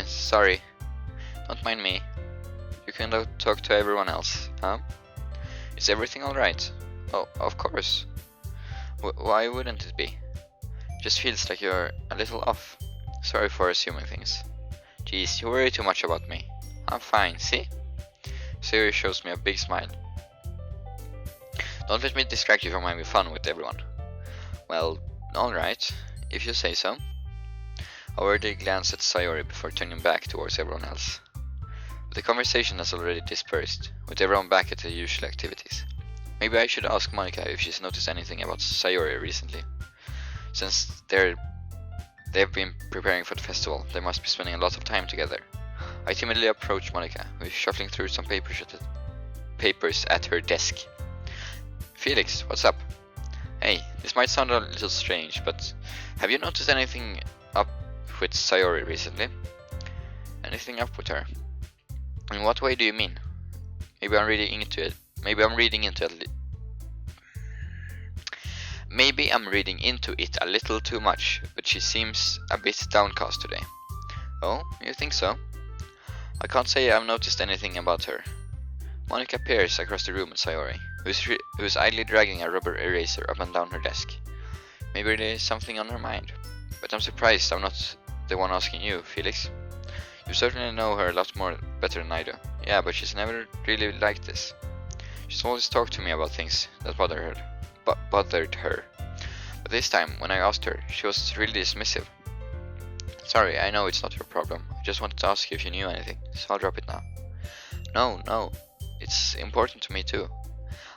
Sorry. Don't mind me. You can talk to everyone else, huh? Is everything alright? Oh, of course. Why wouldn't it be? Just feels like you're a little off. Sorry for assuming things. Jeez, you worry too much about me. I'm fine, see? Sayori shows me a big smile. Don't let me distract you from having fun with everyone. Well, alright, if you say so. I already glanced at Sayori before turning back towards everyone else. But the conversation has already dispersed, with everyone back at their usual activities. Maybe I should ask Monica if she's noticed anything about Sayori recently. Since they've been preparing for the festival, they must be spending a lot of time together. I timidly approach Monica, who is shuffling through some papers at her desk. Felix, what's up? Hey, this might sound a little strange, but have you noticed anything up with Sayori recently? Anything up with her? In what way do you mean? Maybe I'm reading into it. Maybe I'm reading into it a little too much, but she seems a bit downcast today. Oh, you think so? I can't say I've noticed anything about her. Monica peers across the room at Sayori, who's idly dragging a rubber eraser up and down her desk. Maybe there's something on her mind. But I'm surprised I'm not the one asking you, Felix. You certainly know her a lot more better than I do. Yeah, but she's never really liked this. She's always talked to me about things that bothered her. But this time, when I asked her, she was really dismissive. Sorry, I know it's not your problem. I just wanted to ask you if you knew anything, so I'll drop it now. No. It's important to me too.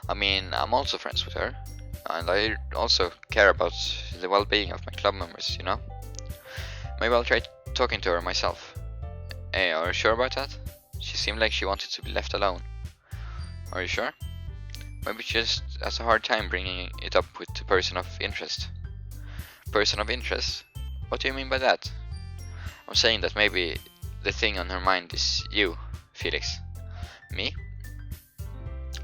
I mean, I'm also friends with her. And I also care about the well-being of my club members, you know? Maybe I'll try talking to her myself. Hey, are you sure about that? She seemed like she wanted to be left alone. Are you sure? Maybe she just has a hard time bringing it up with the person of interest. Person of interest? What do you mean by that? I'm saying that maybe the thing on her mind is you, Felix. Me?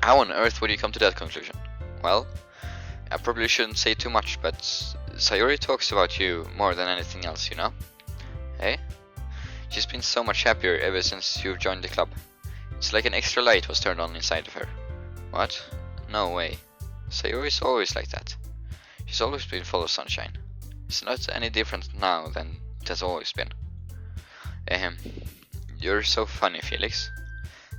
How on earth would you come to that conclusion? Well, I probably shouldn't say too much, but Sayori talks about you more than anything else, you know? Eh? She's been so much happier ever since you've joined the club. It's like an extra light was turned on inside of her. What? No way. Sayori's always like that. She's always been full of sunshine. It's not any different now than it has always been. Ahem. You're so funny, Felix.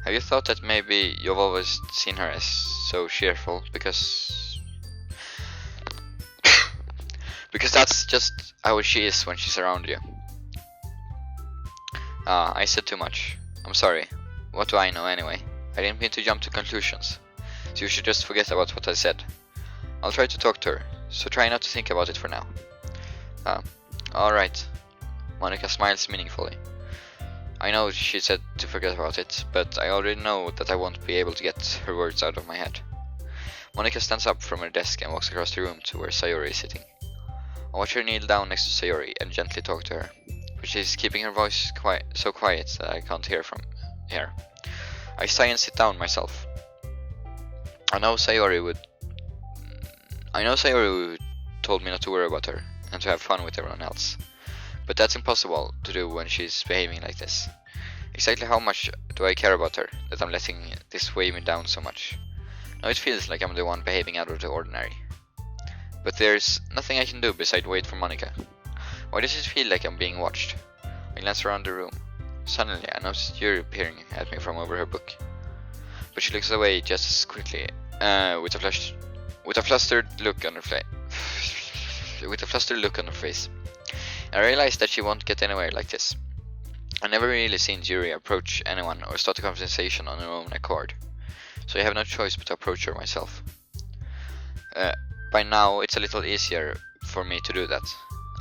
Have you thought that maybe you've always seen her as so cheerful because because that's just how she is when she's around you? Ah, I said too much. I'm sorry. What do I know anyway? I didn't mean to jump to conclusions, so you should just forget about what I said. I'll try to talk to her, so try not to think about it for now. Alright. Monica smiles meaningfully. I know she said to forget about it, but I already know that I won't be able to get her words out of my head. Monica stands up from her desk and walks across the room to where Sayori is sitting. I watch her kneel down next to Sayori and gently talk to her, but she's keeping her voice so quiet that I can't hear from here. I sigh and sit down myself. I know Sayori told me not to worry about her and to have fun with everyone else. But that's impossible to do when she's behaving like this. Exactly how much do I care about her that I'm letting this weigh me down so much? Now it feels like I'm the one behaving out of the ordinary. But there's nothing I can do besides wait for Monica. Why does it feel like I'm being watched? I glance around the room. Suddenly I notice Yuri peering at me from over her book. But she looks away just as quickly, with a flustered look on her face. I realize that she won't get anywhere like this. I never really seen Yuri approach anyone or start a conversation on her own accord, so I have no choice but to approach her myself. By now it's a little easier for me to do that.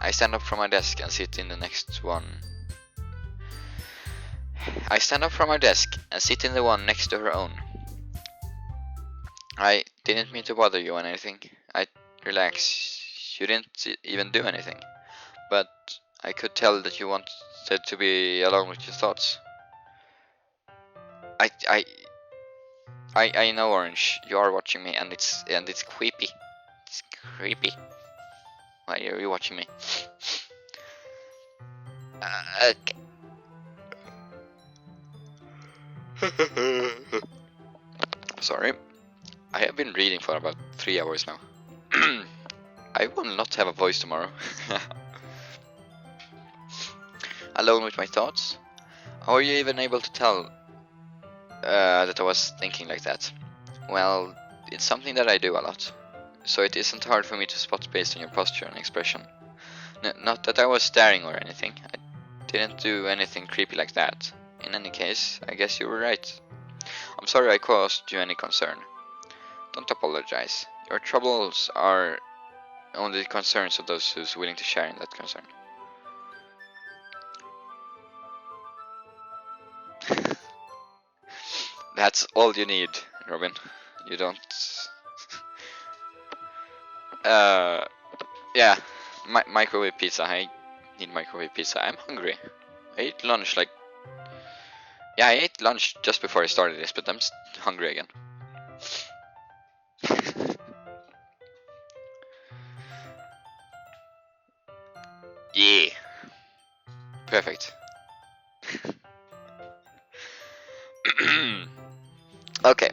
I stand up from my desk and sit in the one next to her own. I didn't mean to bother you or anything. Relax. You didn't even do anything. But I could tell that you wanted to be alone with your thoughts. I know, Orange. You are watching me, and it's creepy. It's creepy. Why are you watching me? Okay. Sorry. I have been reading for about 3 hours now. I will not have a voice tomorrow. Alone with my thoughts? How are you even able to tell that I was thinking like that? Well, it's something that I do a lot, so it isn't hard for me to spot based on your posture and expression. Not that I was staring or anything. I didn't do anything creepy like that. In any case, I guess you were right. I'm sorry I caused you any concern. Don't apologize. Your troubles are only the concerns of those who's willing to share in that concern. That's all you need, Robin. You don't... yeah, microwave pizza. I need microwave pizza. I'm hungry. I ate lunch like... Yeah, I ate lunch just before I started this, but I'm hungry again. Yeah. Perfect. Okay.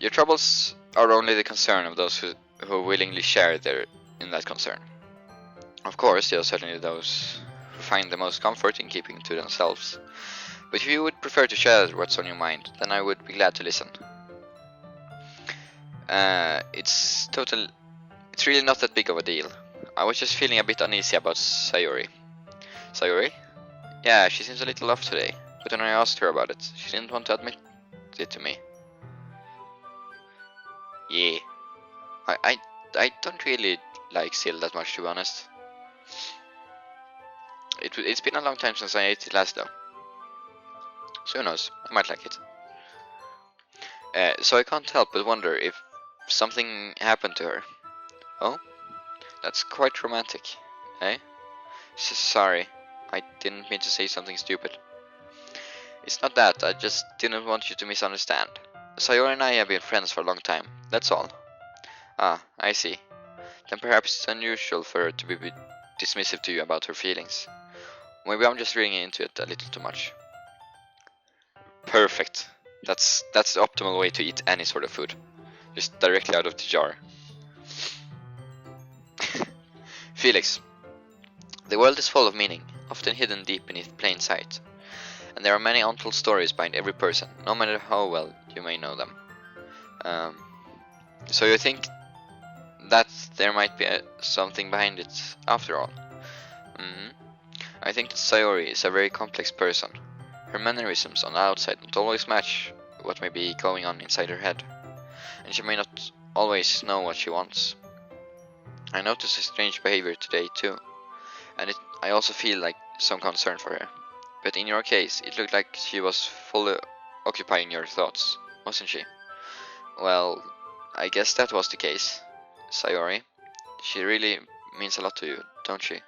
Your troubles are only the concern of those who willingly share in that concern. Of course, there are certainly those who find the most comfort in keeping to themselves. But if you would prefer to share what's on your mind, then I would be glad to listen. It's really not that big of a deal. I was just feeling a bit uneasy about Sayori. Sayori? Yeah, she seems a little off today, but when I asked her about it, she didn't want to admit it to me. Yeah. I don't really like Sil that much, to be honest. It's been a long time since I ate it last though. So who knows, I might like it. So I can't help but wonder if something happened to her. Oh? That's quite romantic, eh? Sorry, I didn't mean to say something stupid. It's not that, I just didn't want you to misunderstand. Sayori and I have been friends for a long time, that's all. Ah, I see. Then perhaps it's unusual for her to be dismissive to you about her feelings. Maybe I'm just reading into it a little too much. Perfect. That's the optimal way to eat any sort of food. Just directly out of the jar. Felix. The world is full of meaning, often hidden deep beneath plain sight. And there are many untold stories behind every person, no matter how well you may know them. So you think that there might be something behind it after all? I think that Sayori is a very complex person. Her mannerisms on the outside don't always match what may be going on inside her head, and she may not always know what she wants. I noticed her strange behavior today too, and I also feel like some concern for her. But in your case, it looked like she was fully occupying your thoughts, wasn't she? Well, I guess that was the case. Sayori, she really means a lot to you, don't she?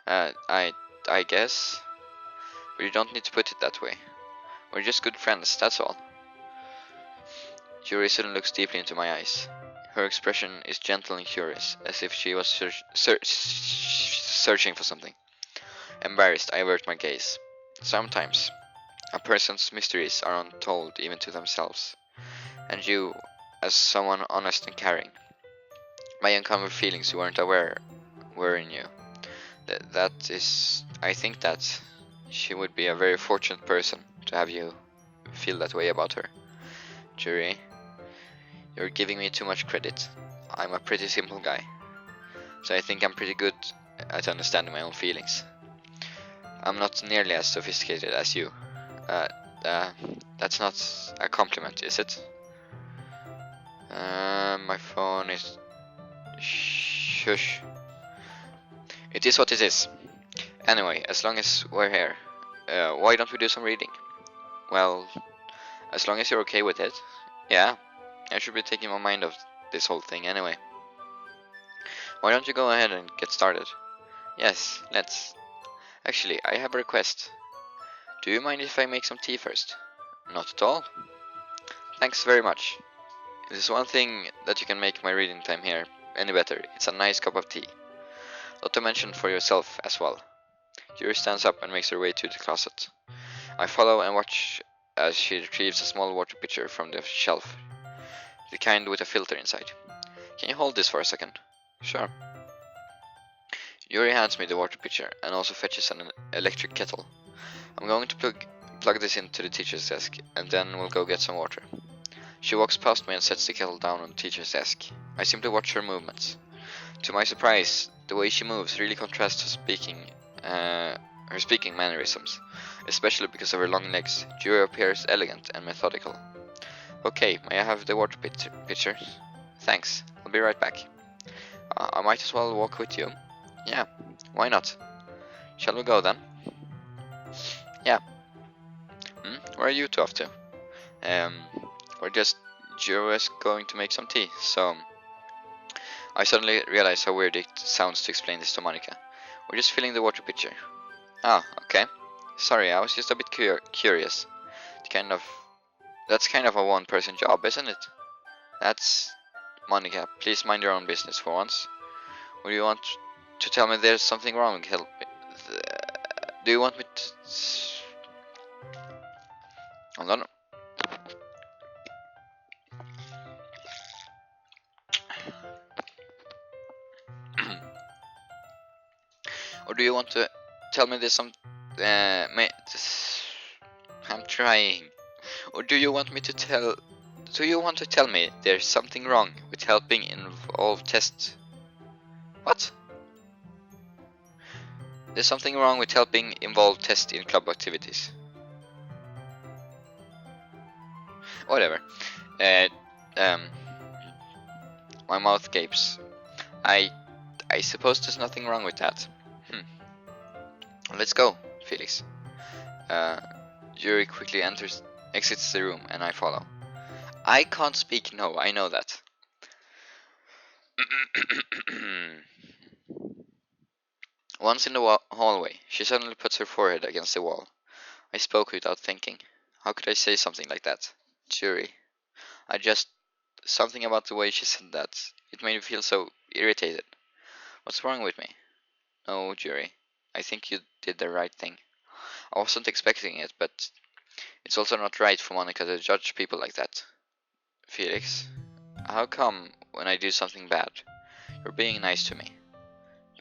I guess. But you don't need to put it that way. We're just good friends, that's all. Yuri suddenly looks deeply into my eyes. Her expression is gentle and curious, as if she was searching for something. Embarrassed, I avert my gaze. Sometimes, a person's mysteries are untold even to themselves. And you, as someone honest and caring, may uncover feelings you weren't aware were in you. That is, I think that she would be a very fortunate person to have you feel that way about her. Yuri, you're giving me too much credit. I'm a pretty simple guy, so I think I'm pretty good at understanding my own feelings. I'm not nearly as sophisticated as you. That's not a compliment, is it? My phone is... Shush. It is what it is. Anyway, as long as we're here, why don't we do some reading? Well, as long as you're okay with it. Yeah, I should be taking my mind off this whole thing anyway. Why don't you go ahead and get started? Yes, let's. Actually, I have a request. Do you mind if I make some tea first? Not at all. Thanks very much. If there's one thing that you can make my reading time here any better, it's a nice cup of tea. Not to mention for yourself as well. Yuri stands up and makes her way to the closet. I follow and watch as she retrieves a small water pitcher from the shelf. The kind with a filter inside. Can you hold this for a second? Sure. Yuri hands me the water pitcher and also fetches an electric kettle. I'm going to plug this into the teacher's desk and then we'll go get some water. She walks past me and sets the kettle down on the teacher's desk. I simply watch her movements. To my surprise, the way she moves really contrasts her speaking mannerisms, especially because of her long legs. Yuri appears elegant and methodical. Okay, may I have the water pitcher? Thanks, I'll be right back. I might as well walk with you. Yeah, why not? Shall we go then? Yeah. Where are you two off to? We're just going to make some tea, so... I suddenly realize how weird it sounds to explain this to Monica. We're just filling the water pitcher. Ah, okay. Sorry, I was just a bit curious. That's kind of a one-person job, isn't it? That's... Monica, please mind your own business for once. Would you want to tell me there's something wrong? Help me. Do you want me to... Hold on. Or do you want to tell me there's some... I'm trying. Or do you want me to tell... Do you want to tell me there's something wrong with helping involve tests? What? There's something wrong with helping involve tests in club activities. Whatever. My mouth gapes. I suppose there's nothing wrong with that. Let's go, Felix. Yuri quickly exits the room, and I follow. I can't speak no, I know that. Once in the hallway, she suddenly puts her forehead against the wall. I spoke without thinking. How could I say something like that? Jury. I just... Something about the way she said that. It made me feel so irritated. What's wrong with me? No, Jury. I think you did the right thing. I wasn't expecting it, but it's also not right for Monica to judge people like that. Felix, how come when I do something bad, you're being nice to me?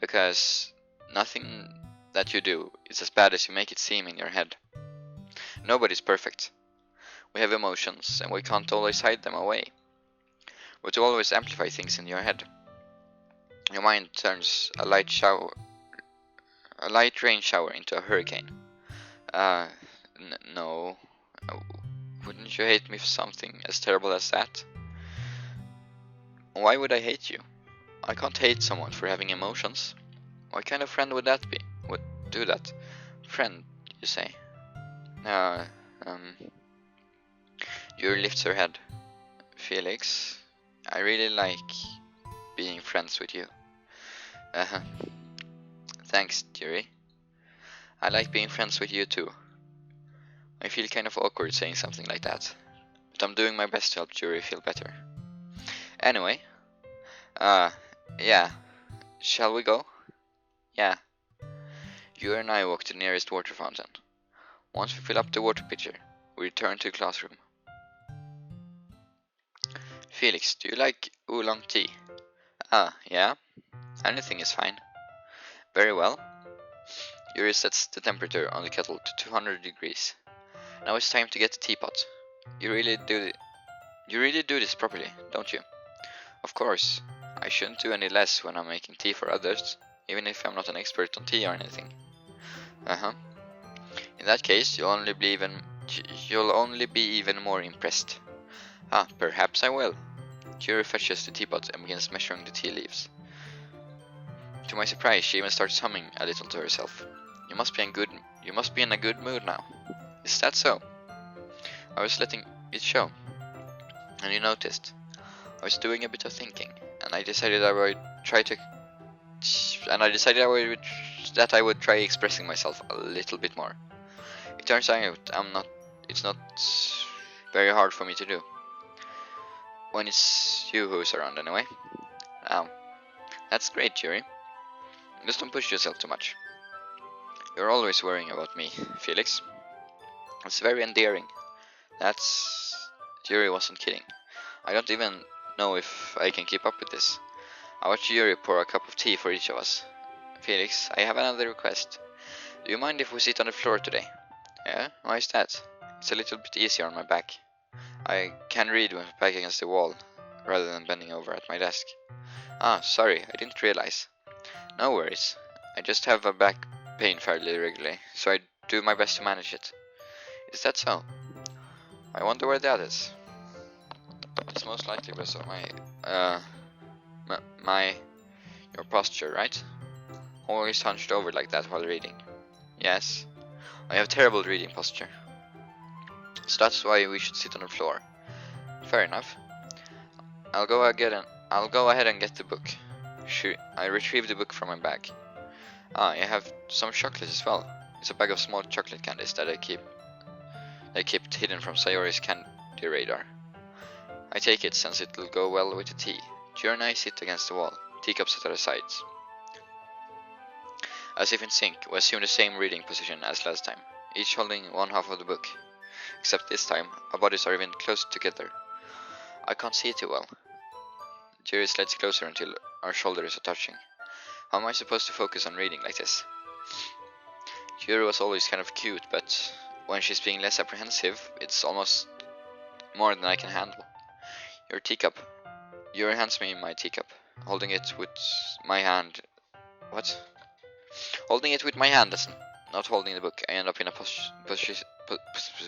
Because nothing that you do is as bad as you make it seem in your head. Nobody's perfect. We have emotions, and we can't always hide them away. But you always amplify things in your head. Your mind turns a light rain shower into a hurricane. No. Wouldn't you hate me for something as terrible as that? Why would I hate you? I can't hate someone for having emotions. What kind of friend would that be? Would do that? Friend, you say? Yuri lifts her head. Felix, I really like being friends with you. Thanks, Yuri. I like being friends with you too. I feel kind of awkward saying something like that, but I'm doing my best to help Yuri feel better. Anyway, yeah. Shall we go? Yeah. You and I walk to the nearest water fountain. Once we fill up the water pitcher, we return to the classroom. Felix, do you like oolong tea? Yeah. Anything is fine. Very well. Yuri sets the temperature on the kettle to 200 degrees. Now it's time to get the teapot. You really do this properly, don't you? Of course. I shouldn't do any less when I'm making tea for others, even if I'm not an expert on tea or anything. In that case, you'll only be even more impressed. Perhaps I will. Yuri fetches the teapot and begins measuring the tea leaves. To my surprise, she even starts humming a little to herself. You must be in a good mood now. Is that so? I was letting it show. And you noticed. I was doing a bit of thinking, and I decided I would try expressing myself a little bit more. It turns out it's not very hard for me to do. When it's you who's around anyway. That's great, Yuri. Just don't push yourself too much. You're always worrying about me, Felix. It's very endearing. Yuri wasn't kidding. I don't even know if I can keep up with this. I watched Yuri pour a cup of tea for each of us. Felix, I have another request. Do you mind if we sit on the floor today? Yeah? Why is that? It's a little bit easier on my back. I can read with my back against the wall, rather than bending over at my desk. Sorry, I didn't realize. No worries. I just have a back pain fairly regularly, so I do my best to manage it. Is that so? I wonder where that is. It's most likely because of your posture, right? Always hunched over like that while reading. Yes, I have terrible reading posture. So that's why we should sit on the floor. Fair enough. I'll go ahead and get the book. I retrieve the book from my bag. I have some chocolate as well. It's a bag of small chocolate candies that I kept hidden from Sayori's candy radar. I take it since it'll go well with the tea. Jure and I sit against the wall, teacups at our sides. As if in sync, we assume the same reading position as last time, each holding one half of the book. Except this time, our bodies are even closer together. I can't see it too well. Jure slides closer until our shoulders are touching. How am I supposed to focus on reading like this? Jure was always kind of cute, but when she's being less apprehensive, it's almost more than I can handle. Your teacup. Yuri hands me my teacup, holding it with my hand. What? Holding it with my hand, that's not holding the book. I end up in a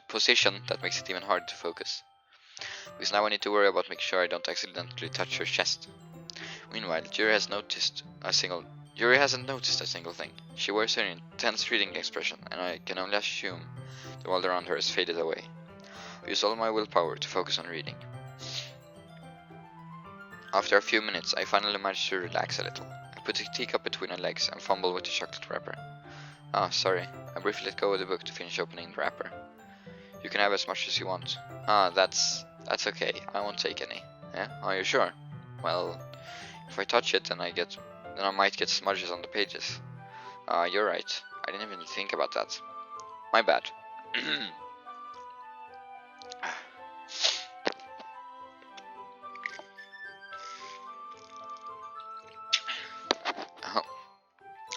position that makes it even harder to focus. Because now I need to worry about making sure I don't accidentally touch her chest. Meanwhile, Yuri hasn't noticed a single thing. She wears her intense reading expression, and I can only assume the world around her has faded away. I use all my willpower to focus on reading. After a few minutes, I finally manage to relax a little. I Put the teacup between her legs and fumble with the chocolate wrapper. Ah, sorry. I briefly let go of the book to finish opening the wrapper. You can have as much as you want. Ah, that's okay. I won't take any. Yeah? Are you sure? Well, if I touch it, then I might get smudges on the pages. Ah, you're right. I didn't even think about that. My bad.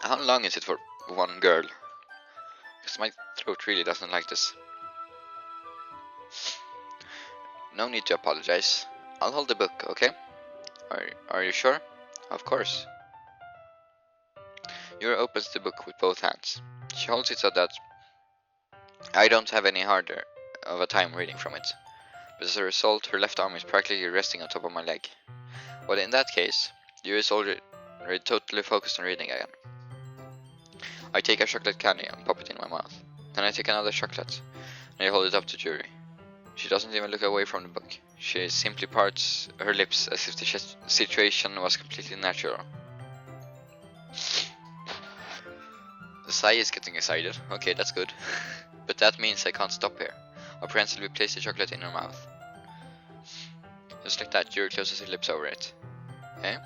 How long is it for one girl? Because my throat really doesn't like this. No need to apologize. I'll hold the book, okay? Are you sure? Of course. Yuri opens the book with both hands. She holds it so that I don't have any harder of a time reading from it. But as a result, her left arm is practically resting on top of my leg. Well, in that case, Yuri is already totally focused on reading again. I take a chocolate candy and pop it in my mouth. Then I take another chocolate and I hold it up to Yuri. She doesn't even look away from the book. She simply parts her lips as if the situation was completely natural. The sigh is getting excited. Okay, that's good. But that means I can't stop here. Apprehensively place the chocolate in her mouth. Just like that, Yuri closes her lips over it. Eh?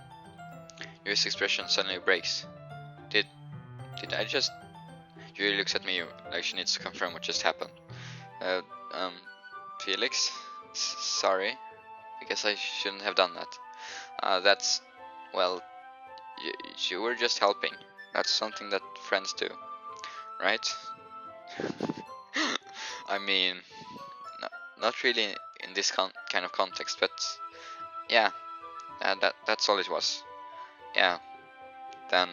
Yuri's expression suddenly breaks. Did I just... Yuri looks at me like she needs to confirm what just happened. Felix? Sorry. I guess I shouldn't have done that. That's... Well... You were just helping. That's something that friends do. Right? I mean... No, not really in this kind of context, but... Yeah. That's all it was. Yeah. Then...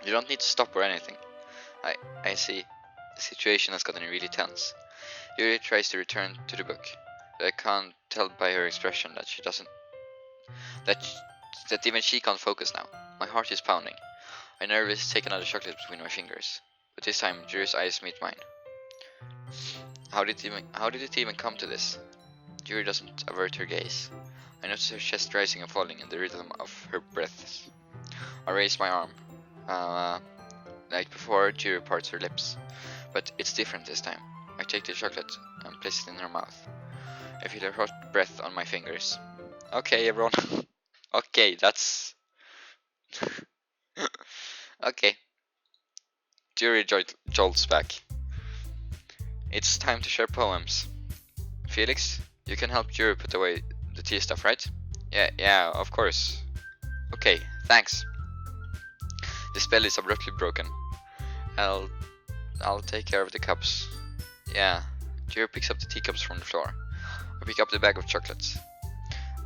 You don't need to stop or anything. I see. The situation has gotten really tense. Yuri tries to return to the book, but I can't tell by her expression that she doesn't... That even she can't focus now. My heart is pounding. I nervously take another chocolate between my fingers, but this time Yuri's eyes meet mine. How did it even come to this? Yuri doesn't avert her gaze. I notice her chest rising and falling in the rhythm of her breaths. I raise my arm. Like before, Yuri parts her lips, but it's different this time. I take the chocolate and place it in her mouth. I feel her hot breath on my fingers. Okay, everyone. Okay, that's... Okay. Yuri jolts back. It's time to share poems. Felix, you can help Yuri put away the tea stuff, right? Yeah, of course. Okay, thanks. The spell is abruptly broken. I'll take care of the cups. Yeah. Yuri picks up the teacups from the floor. I pick up the bag of chocolates.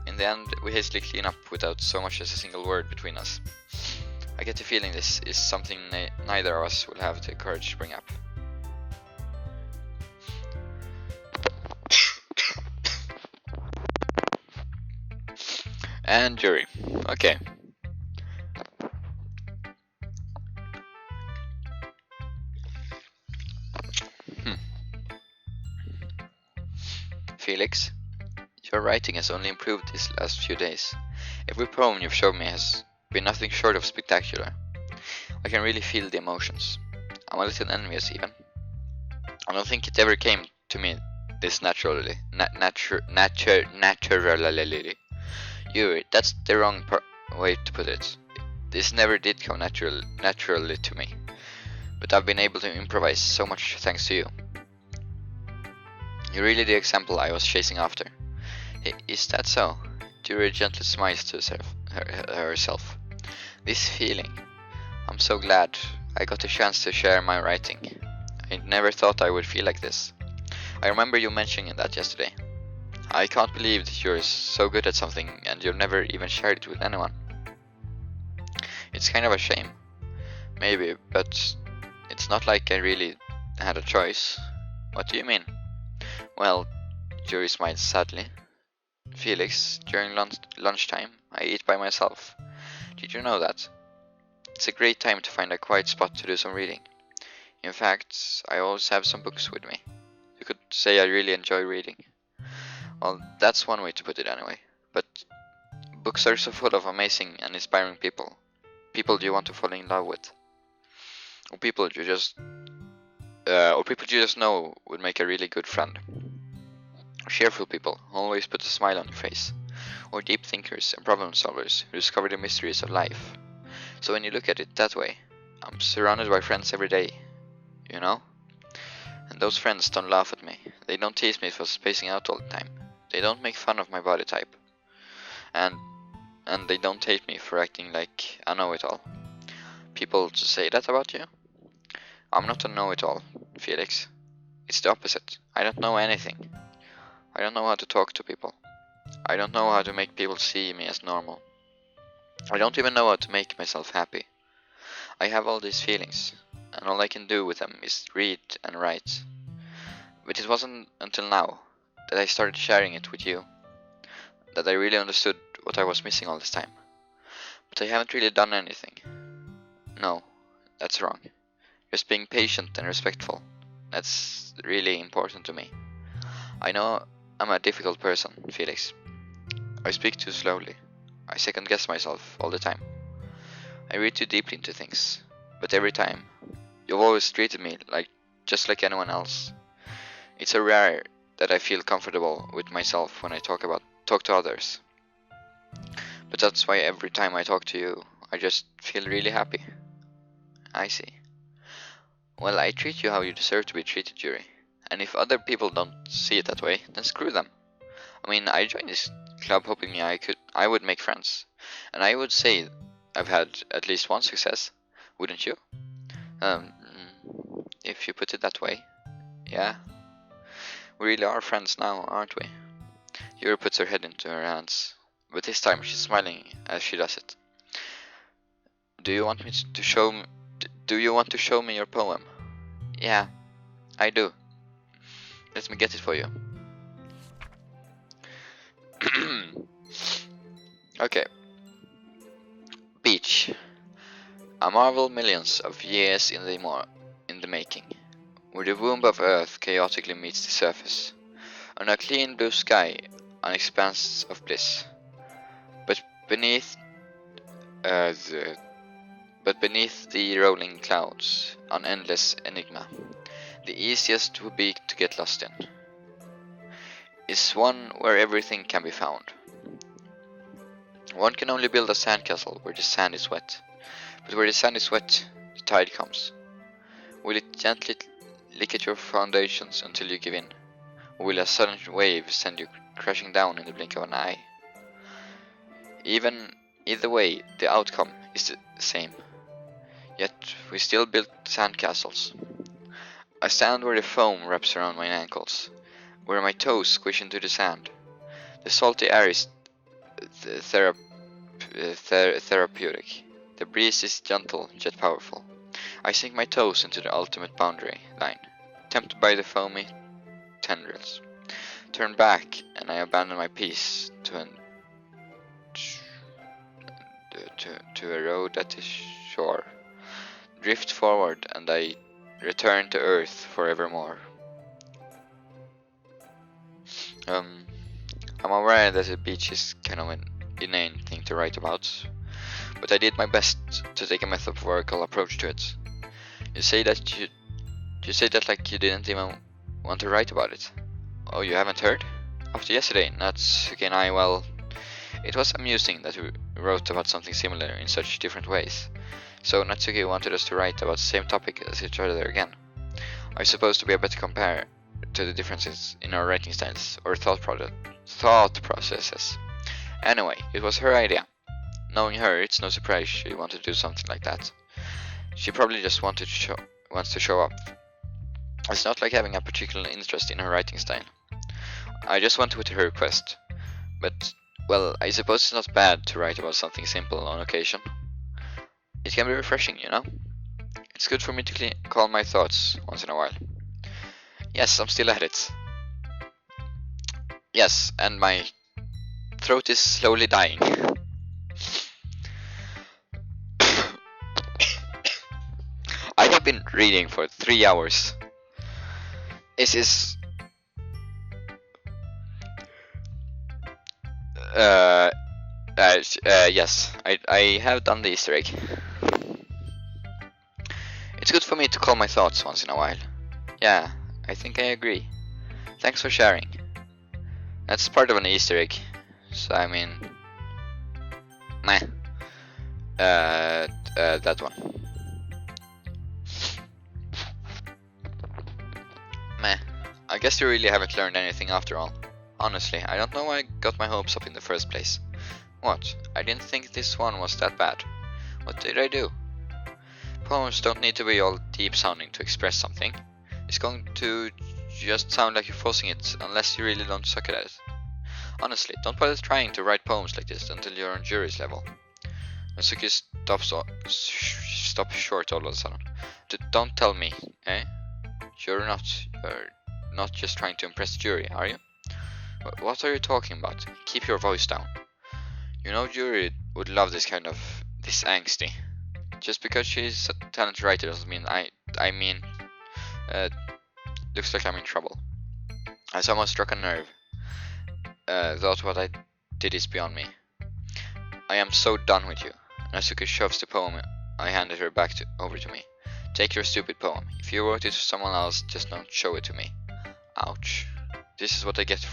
In the end, we hastily clean up without so much as a single word between us. I get the feeling this is something neither of us will have the courage to bring up. And Yuri. Okay. Felix, your writing has only improved these last few days. Every poem you've shown me has been nothing short of spectacular. I can really feel the emotions. I'm a little envious even. I don't think it ever came to me this naturally. Naturally. Yuri, that's the wrong way to put it. This never did come naturally to me. But I've been able to improvise so much thanks to you. You're really the example I was chasing after. Is that so? Yuri gently smiles to herself. This feeling. I'm so glad I got a chance to share my writing. I never thought I would feel like this. I remember you mentioning that yesterday. I can't believe that you're so good at something and you've never even shared it with anyone. It's kind of a shame. Maybe, but it's not like I really had a choice. What do you mean? Well, Yuri smiles sadly. Felix, during lunchtime, I eat by myself. Did you know that? It's a great time to find a quiet spot to do some reading. In fact, I always have some books with me. You could say I really enjoy reading. Well, that's one way to put it anyway. But books are so full of amazing and inspiring people. People you want to fall in love with, or people you just know would make a really good friend. Cheerful people who always put a smile on your face, or deep thinkers and problem solvers who discover the mysteries of life. So when you look at it that way, I'm surrounded by friends every day, you know? And those friends don't laugh at me. They don't tease me for spacing out all the time. They don't make fun of my body type. And they don't hate me for acting like I know it all. People to say that about you? I'm not a know-it-all, Felix. It's the opposite. I don't know anything. I don't know how to talk to people. I don't know how to make people see me as normal. I don't even know how to make myself happy. I have all these feelings, and all I can do with them is read and write. But it wasn't until now that I started sharing it with you that I really understood what I was missing all this time. But I haven't really done anything. No, that's wrong. Just being patient and respectful. That's really important to me. I know I'm a difficult person, Felix. I speak too slowly. I second guess myself all the time. I read too deeply into things. But every time, you've always treated me just like anyone else. It's so rare that I feel comfortable with myself when I talk to others. But that's why every time I talk to you, I just feel really happy. I see. Well, I treat you how you deserve to be treated, Yuri. And if other people don't see it that way, then screw them. I mean, I joined this club hoping I would make friends. And I would say I've had at least one success, wouldn't you? If you put it that way, yeah. We really are friends now, aren't we? Yuri puts her head into her hands, but this time she's smiling as she does it. Do you want to show me your poem? Yeah, I do. Let me get it for you. Okay. Beach. A marvel millions of years in the making, where the womb of Earth chaotically meets the surface. On a clean blue sky, an expanse of bliss. But beneath the rolling clouds, an endless enigma. The easiest would be to get lost in. Is one where everything can be found. One can only build a sandcastle where the sand is wet. But where the sand is wet, the tide comes. Will it gently lick at your foundations until you give in? Or will a sudden wave send you crashing down in the blink of an eye? Either way, the outcome is the same. Yet we still build sandcastles. I stand where the foam wraps around my ankles, where my toes squish into the sand. The salty air is therapeutic. The breeze is gentle yet powerful. I sink my toes into the ultimate boundary line, tempted by the foamy tendrils. Turn back, and I abandon my peace to a road at the shore. Drift forward, and I return to Earth forevermore. I'm aware that the beach is kind of an inane thing to write about, but I did my best to take a metaphorical approach to it. You say that like you didn't even want to write about it. Oh, you haven't heard? After yesterday, Natsuki and I, well, it was amusing that we wrote about something similar in such different ways. So Natsuki wanted us to write about the same topic as each other again. I suppose to be able to compare to the differences in our writing styles or thought processes. Anyway, it was her idea. Knowing her, it's no surprise she wanted to do something like that. She probably just wants to show up. It's not like having a particular interest in her writing style. I just went with her request. But, well, I suppose it's not bad to write about something simple on occasion. It can be refreshing, you know? It's good for me to calm my thoughts once in a while. Yes, I'm still at it. Yes, and my throat is slowly dying. I have been reading for 3 hours. This is... Yes, I have done the Easter egg. It's good for me to call my thoughts once in a while. Yeah, I think I agree. Thanks for sharing. That's part of an Easter egg. So I mean, meh. That one. Meh. I guess you really haven't learned anything after all. Honestly, I don't know why I got my hopes up in the first place. What? I didn't think this one was that bad. What did I do? Poems don't need to be all deep sounding to express something. It's going to just sound like you're forcing it unless you really don't suck at it. Honestly, don't bother trying to write poems like this until you're on jury's level. Natsuki stops short all of a sudden. Don't tell me, eh? You're not just trying to impress the jury, are you? What are you talking about? Keep your voice down. You know jury would love this angsty. Just because she's a talented writer doesn't mean looks like I'm in trouble. I somehow struck a nerve. Thought what I did is beyond me. I am so done with you. Natsuki shoves the poem I handed her over to me. Take your stupid poem. If you wrote it for someone else, just don't show it to me. Ouch. This is what I get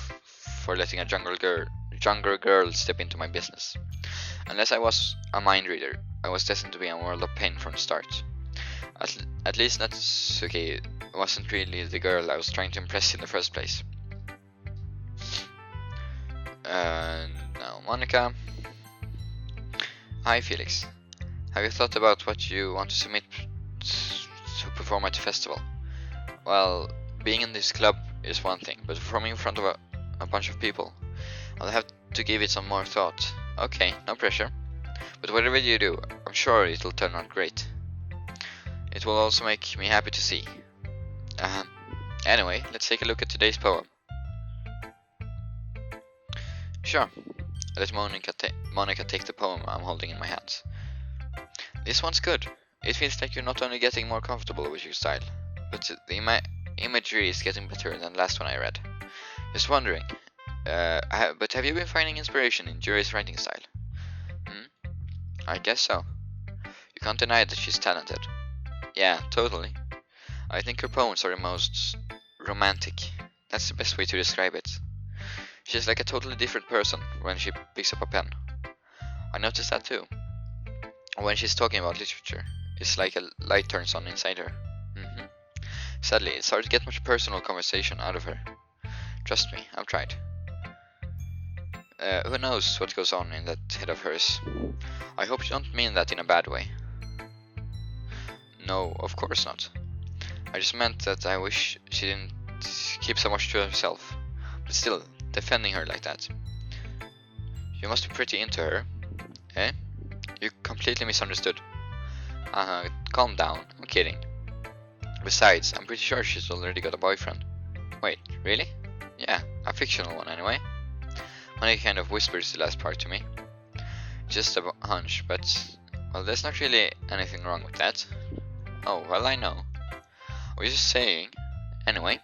for letting a younger girl step into my business. Unless I was a mind reader, I was destined to be a world of pain from the start. At least Natsuki wasn't really the girl I was trying to impress in the first place. Now Monica. Hi Felix. Have you thought about what you want to submit to perform at the festival? Well, being in this club is one thing, but performing in front of a bunch of people, I'll have to give it some more thought. Okay, no pressure. But whatever you do, I'm sure it'll turn out great. It will also make me happy to see. Anyway, let's take a look at today's poem. Sure. I let Monica take the poem I'm holding in my hands. This one's good. It feels like you're not only getting more comfortable with your style, but the imagery is getting better than the last one I read. Just wondering, but have you been finding inspiration in Jury's writing style? I guess so. You can't deny that she's talented. Yeah, totally. I think her poems are the most romantic. That's the best way to describe it. She's like a totally different person when she picks up a pen. I noticed that too. When she's talking about literature, it's like a light turns on inside her. Sadly, it's hard to get much personal conversation out of her. Trust me, I've tried. Who knows what goes on in that head of hers? I hope you don't mean that in a bad way. No, of course not. I just meant that I wish she didn't keep so much to herself. But still, defending her like that. You must be pretty into her, eh? You completely misunderstood. Calm down, I'm kidding. Besides, I'm pretty sure she's already got a boyfriend. Wait, really? Yeah, a fictional one anyway. Monica kind of whispers the last part to me. Just a hunch, but well, there's not really anything wrong with that. Oh, well, I know. I was just saying. Anyway,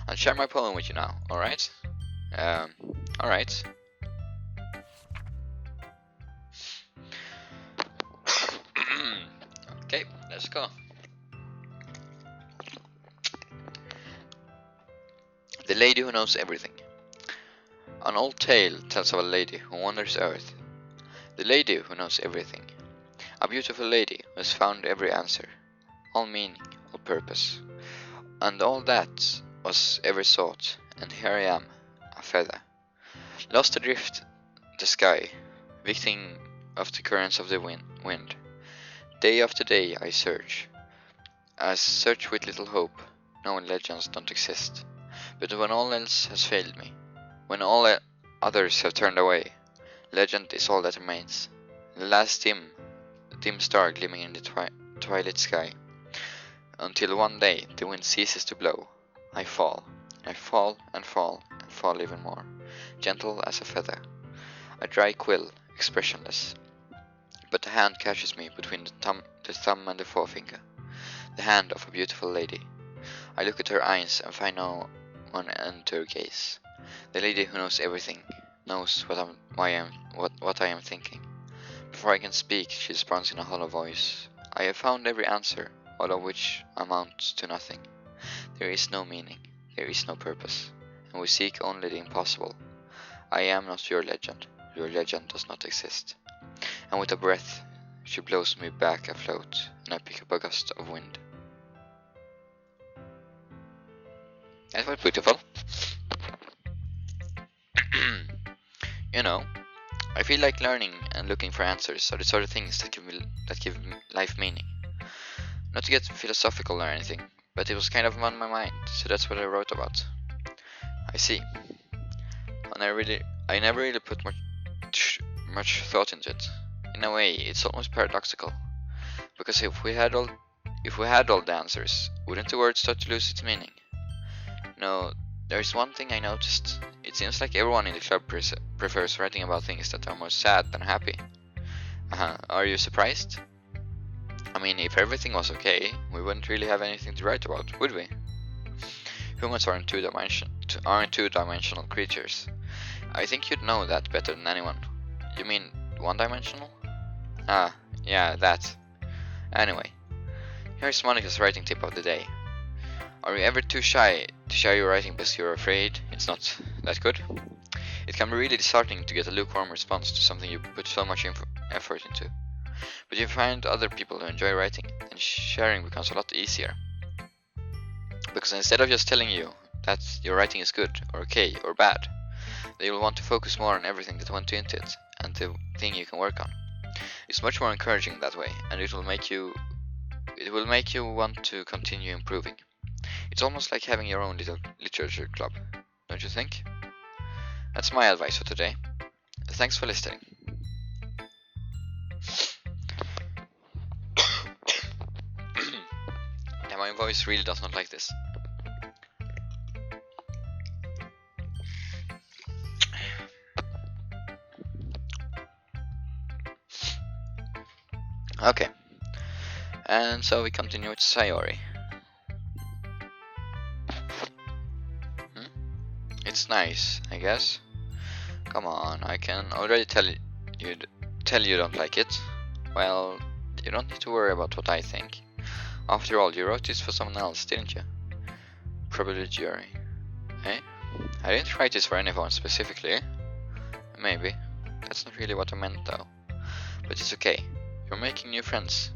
I'll share my poem with you now, alright? Alright. Okay, let's go. The Lady Who Knows Everything. An old tale tells of a lady who wanders earth. The lady who knows everything. A beautiful lady who has found every answer, all meaning, all purpose. And all that was ever sought, and here I am, a feather. Lost adrift the sky, victim of the currents of the wind. Day after day I search. I search with little hope, knowing legends don't exist. But when all else has failed me, when all others have turned away, legend is all that remains. The last dim star gleaming in the twilight sky. Until one day the wind ceases to blow. I fall and fall and fall even more, gentle as a feather. A dry quill, expressionless. But the hand catches me between the thumb and the forefinger. The hand of a beautiful lady. I look at her eyes and find no one end to her gaze. The lady who knows everything. knows what I am thinking. Before I can speak, she responds in a hollow voice. I have found every answer, all of which amounts to nothing. There is no meaning, there is no purpose, and we seek only the impossible. I am not your legend does not exist. And with a breath, she blows me back afloat, and I pick up a gust of wind. That was beautiful. You know, I feel like learning and looking for answers are the sort of things that give life meaning. Not to get philosophical or anything, but it was kind of on my mind, so that's what I wrote about. I see. And I never really put much thought into it. In a way, it's almost paradoxical, because if we had all the answers, wouldn't the word start to lose its meaning? No, there's one thing I noticed. It seems like everyone in the club prefers writing about things that are more sad than happy. Are you surprised? I mean, if everything was okay, we wouldn't really have anything to write about, would we? Humans aren't two-dimensional creatures. I think you'd know that better than anyone. You mean one-dimensional? Yeah, that. Anyway, here's Monica's writing tip of the day. Are you ever too shy to share your writing because you're afraid it's not that good? It can be really disheartening to get a lukewarm response to something you put so much effort into. But you find other people who enjoy writing, and sharing becomes a lot easier. Because instead of just telling you that your writing is good, or okay, or bad, they will want to focus more on everything that went into it, and the thing you can work on. It's much more encouraging that way, and it will make you want to continue improving. It's almost like having your own little literature club, don't you think? That's my advice for today. Thanks for listening. And my voice really does not like this. Okay, and so we continue with Sayori. It's nice, I guess. Come on, I can already tell you don't like it. Well, you don't need to worry about what I think. After all, you wrote this for someone else, didn't you? Probably Jury. Eh? I didn't write this for anyone specifically. Maybe. That's not really what I meant though. But it's okay. You're making new friends,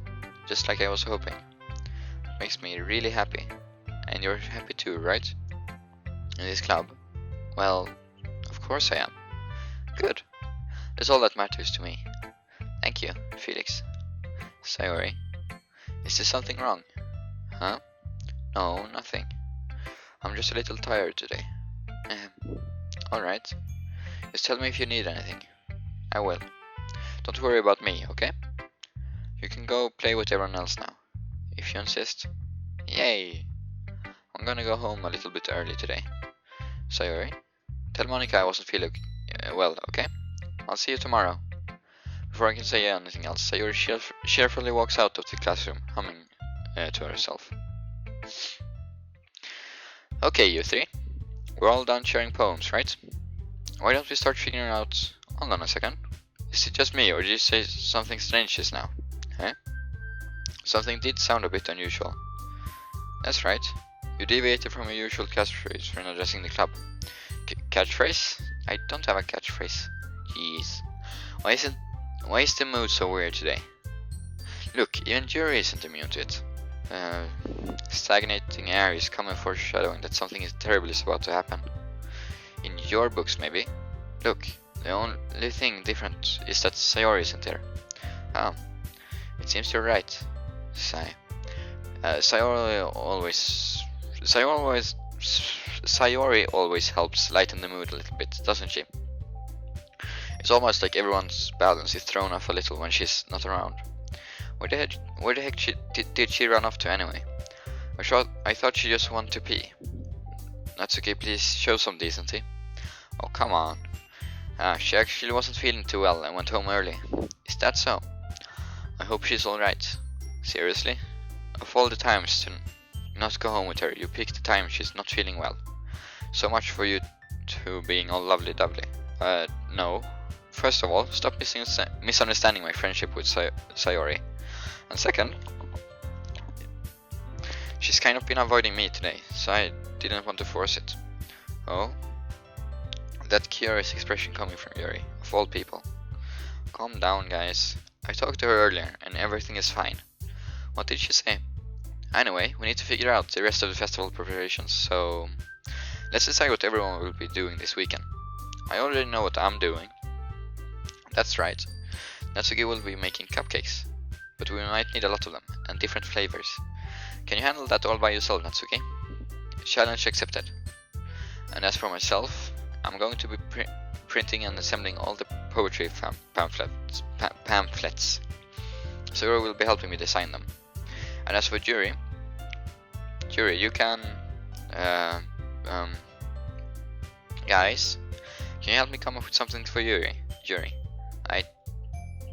just like I was hoping. It makes me really happy. And you're happy too, right? In this club? Well, of course I am. Good. That's all that matters to me. Thank you, Felix. Sayori. Is there something wrong? Huh? No, nothing. I'm just a little tired today. Alright. Just tell me if you need anything. I will. Don't worry about me, okay? You can go play with everyone else now, if you insist. Yay! I'm gonna go home a little bit early today. Sayori, tell Monica I wasn't feeling well, okay? I'll see you tomorrow. Before I can say anything else, Sayori cheerfully walks out of the classroom, humming to herself. Okay, you three. We're all done sharing poems, right? Why don't we start figuring out... Hold on a second. Is it just me, or did you say something strange just now? Eh? Something did sound a bit unusual. That's right. You deviated from your usual catchphrase when addressing the club. Catchphrase? I don't have a catchphrase. Jeez. Why is the mood so weird today? Look, even Jury isn't immune to it. Stagnating air is common foreshadowing that something terrible is about to happen. In your books, maybe. Look, the only thing different is that Sayori isn't there. It seems you're right. Sigh. Sayori always helps lighten the mood a little bit, doesn't she? It's almost like everyone's balance is thrown off a little when she's not around. Where the heck did she run off to anyway? I thought she just wanted to pee. That's okay, please show some decency. Oh, come on. She actually wasn't feeling too well and went home early. Is that so? I hope she's alright. Seriously? Of all the times to not go home with her, you picked the time she's not feeling well. So much for you two being all lovely-dovey. No. First of all, stop misunderstanding my friendship with Sayori. And second, she's kind of been avoiding me today, so I didn't want to force it. Oh? That curious expression coming from Yuri, of all people. Calm down, guys. I talked to her earlier, and everything is fine. What did she say? Anyway, we need to figure out the rest of the festival preparations, so let's decide what everyone will be doing this weekend. I already know what I'm doing. That's right. Natsuki will be making cupcakes, but we might need a lot of them, and different flavors. Can you handle that all by yourself, Natsuki? Challenge accepted. And as for myself, I'm going to be printing and assembling all the poetry pamphlets. Zoro will be helping me design them. And as for Yuri, you can... guys, can you help me come up with something for Yuri?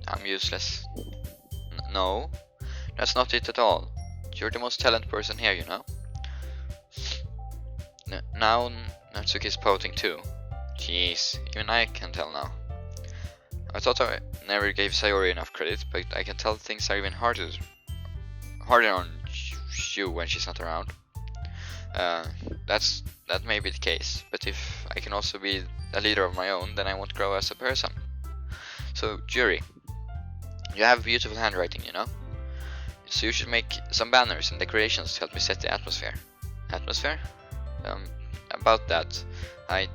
I'm useless. No, that's not it at all. You're the most talented person here, you know? Now Natsuki's pouting too. Jeez, even I can tell now. I thought I never gave Sayori enough credit, but I can tell things are even harder on you when she's not around. That may be the case, but if I can also be a leader of my own, then I won't grow as a person. So, Yuri, you have beautiful handwriting, you know? So you should make some banners and decorations to help me set the atmosphere. Atmosphere? About that, I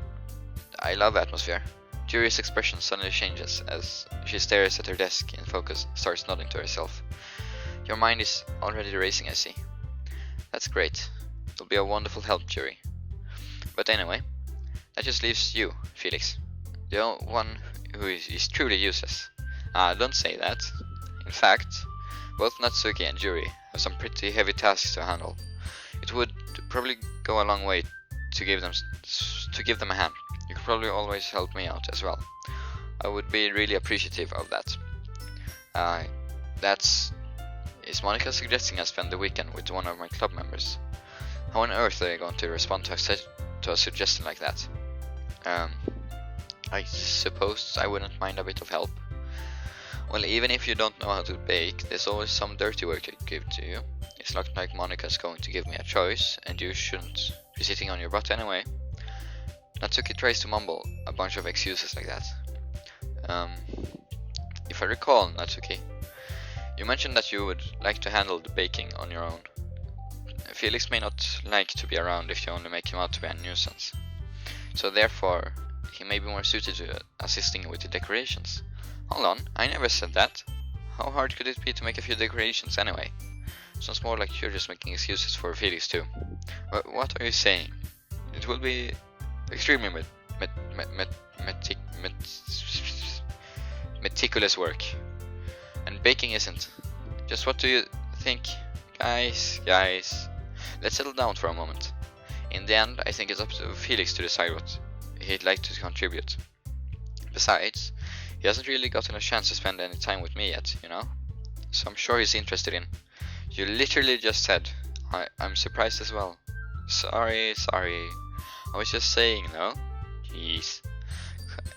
love atmosphere. Yuri's expression suddenly changes as she stares at her desk in focus, starts nodding to herself. Your mind is already racing, I see. That's great. It'll be a wonderful help, Yuri. But anyway, that just leaves you, Felix. The one who is truly useless. Don't say that. In fact, both Natsuki and Yuri have some pretty heavy tasks to handle. It would probably go a long way to give them a hand. You could probably always help me out as well. I would be really appreciative of that. Is Monica suggesting I spend the weekend with one of my club members? How on earth are they going to respond to a suggestion like that? I suppose I wouldn't mind a bit of help. Well, even if you don't know how to bake, there's always some dirty work to give to you. It's not like Monica's going to give me a choice, and you shouldn't be sitting on your butt anyway. Natsuki tries to mumble a bunch of excuses like that. If I recall, Natsuki, you mentioned that you would like to handle the baking on your own. Felix may not like to be around if you only make him out to be a nuisance. So therefore, he may be more suited to assisting with the decorations. Hold on, I never said that. How hard could it be to make a few decorations anyway? Sounds more like you're just making excuses for Felix too. What are you saying? It will be extremely meticulous work. And baking isn't. Just what do you think? Guys, let's settle down for a moment. In the end, I think it's up to Felix to decide what he'd like to contribute. Besides, he hasn't really gotten a chance to spend any time with me yet, you know? So I'm sure he's interested in. You literally just said. I'm surprised as well. Sorry. I was just saying, no? Jeez.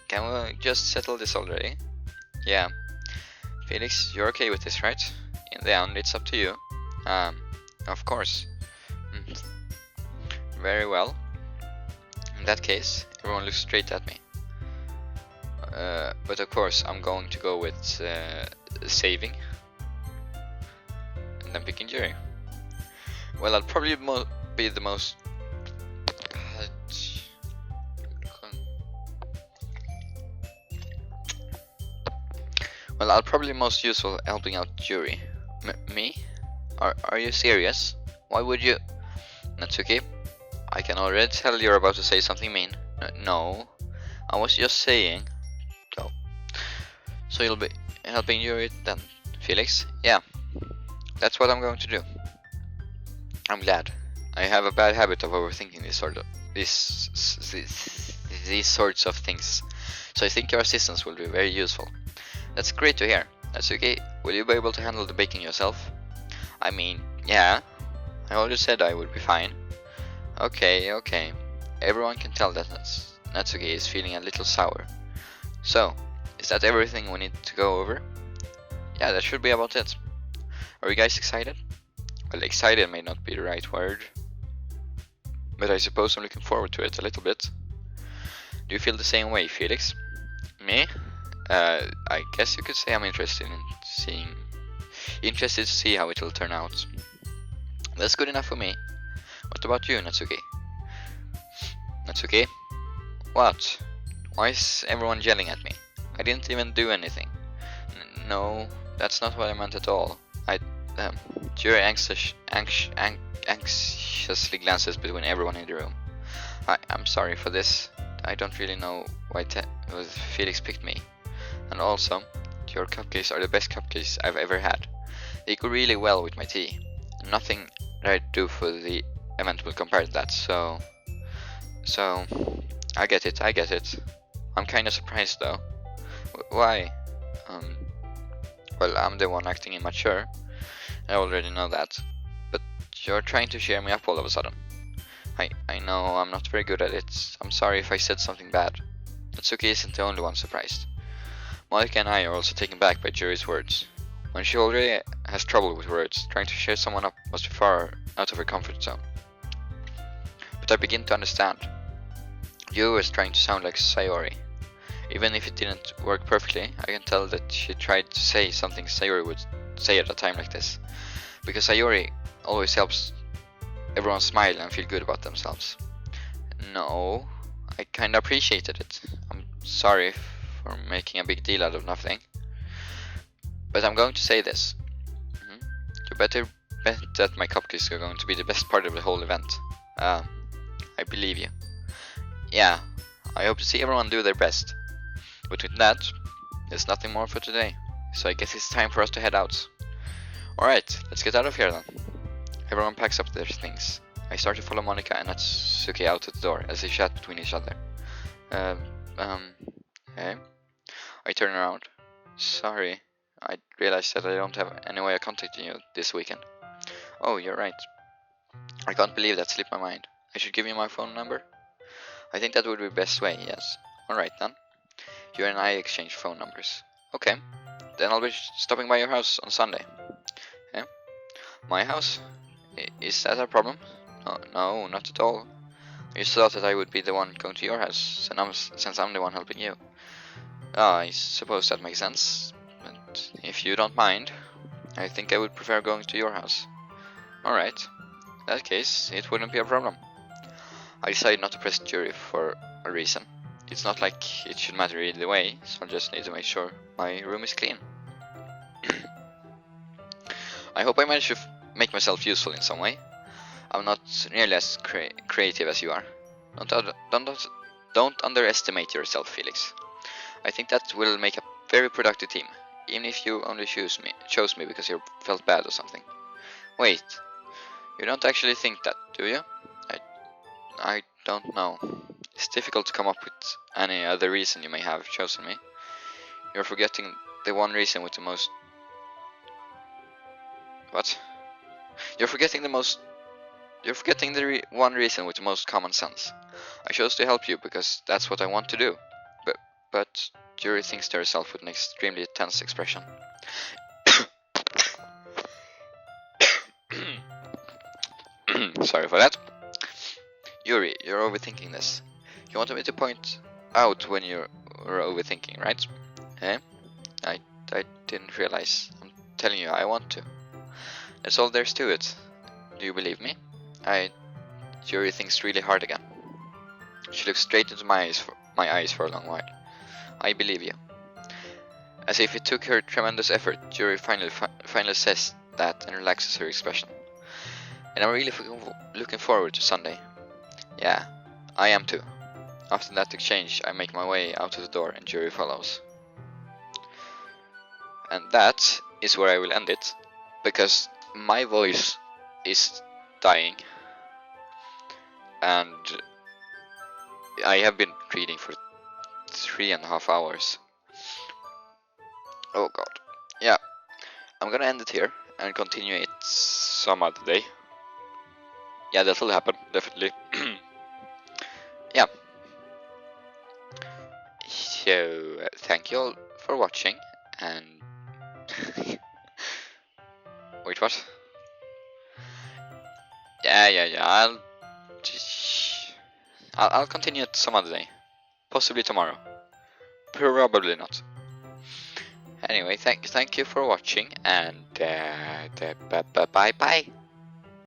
Can we just settle this already? Yeah. Felix, you're okay with this, right? In the end, it's up to you. Of course. Very well. In that case, everyone looks straight at me. But of course, I'm going to go with saving. And then picking Jerry. Well, I'll probably be the most... Well, I'll probably be most useful helping out Yuri. Me? Are you serious? Why would you... Natsuki, I can already tell you're about to say something mean. No, I was just saying. Oh. So you'll be helping Yuri then, Felix? Yeah, that's what I'm going to do. I'm glad. I have a bad habit of overthinking these sorts of things. So I think your assistance will be very useful. That's great to hear. Natsuki, will you be able to handle the baking yourself? I mean, yeah. I already said I would be fine. Okay. Everyone can tell that Natsuki is feeling a little sour. So, is that everything we need to go over? Yeah, that should be about it. Are you guys excited? Well, excited may not be the right word, but I suppose I'm looking forward to it a little bit. Do you feel the same way, Felix? Me? I guess you could say I'm interested to see how it will turn out. That's good enough for me. What about you, Natsuki? Natsuki? What? Why is everyone yelling at me? I didn't even do anything. No, that's not what I meant at all. Jury anxiously glances between everyone in the room. I'm sorry for this. I don't really know why Felix picked me. And also, your cupcakes are the best cupcakes I've ever had. They go really well with my tea. Nothing that I do for the event will compare to that, so I get it. I'm kinda surprised though. Why? Well, I'm the one acting immature. I already know that. But you're trying to cheer me up all of a sudden. I know I'm not very good at it. I'm sorry if I said something bad. Natsuki isn't the only one surprised. Monika and I are also taken back by Jury's words. When she already has trouble with words, trying to cheer someone up must be far out of her comfort zone. But I begin to understand. Yu was trying to sound like Sayori. Even if it didn't work perfectly, I can tell that she tried to say something Sayori would say at a time like this. Because Sayori always helps everyone smile and feel good about themselves. No, I kinda appreciated it. I'm sorry for making a big deal out of nothing. But I'm going to say this. You better bet that my cupcakes are going to be the best part of the whole event. I believe you. Yeah, I hope to see everyone do their best. But with that, there's nothing more for today. So I guess it's time for us to head out. Alright, let's get out of here then. Everyone packs up their things. I start to follow Monika and Natsuki out the door as they chat between each other. Hey? I turn around. Sorry, I realized that I don't have any way of contacting you this weekend. Oh, you're right. I can't believe that slipped my mind. I should give you my phone number? I think that would be the best way, yes. Alright then. You and I exchange phone numbers. Okay. Then I'll be stopping by your house on Sunday. Yeah? My house? Is that a problem? No, not at all. I just thought that I would be the one going to your house, since I'm the one helping you. I suppose that makes sense. But if you don't mind, I think I would prefer going to your house. Alright. In that case, it wouldn't be a problem. I decided not to press jury for a reason. It's not like it should matter either way, so I just need to make sure my room is clean. I hope I managed to make myself useful in some way. I'm not nearly as creative as you are. Don't underestimate yourself, Felix. I think that will make a very productive team, even if you only chose me because you felt bad or something. Wait, you don't actually think that, do you? I don't know. It's difficult to come up with any other reason you may have chosen me. You're forgetting the one reason with the most... What? You're forgetting the one reason with the most common sense. I chose to help you because that's what I want to do. But Yuri thinks to herself with an extremely tense expression. Sorry for that. Yuri, you're overthinking this. You wanted me to point out when you're overthinking, right? Eh? I didn't realize. I'm telling you, I want to. That's all there's to it. Do you believe me? Yuri thinks really hard again. She looks straight into my eyes for a long while. I believe you. As if it took her tremendous effort, Yuri finally says that and relaxes her expression. And I'm really looking forward to Sunday. Yeah, I am too. After that exchange, I make my way out of the door and Yuri follows. And that is where I will end it, because my voice is dying. And I have been reading for 3.5 hours. Oh god. Yeah, I'm gonna end it here and continue it some other day. Yeah, that will happen, definitely. Yeah. So thank you all for watching, and wait, what? Yeah. I'll continue it some other day, possibly tomorrow, probably not. Anyway, thank you for watching, and bye bye.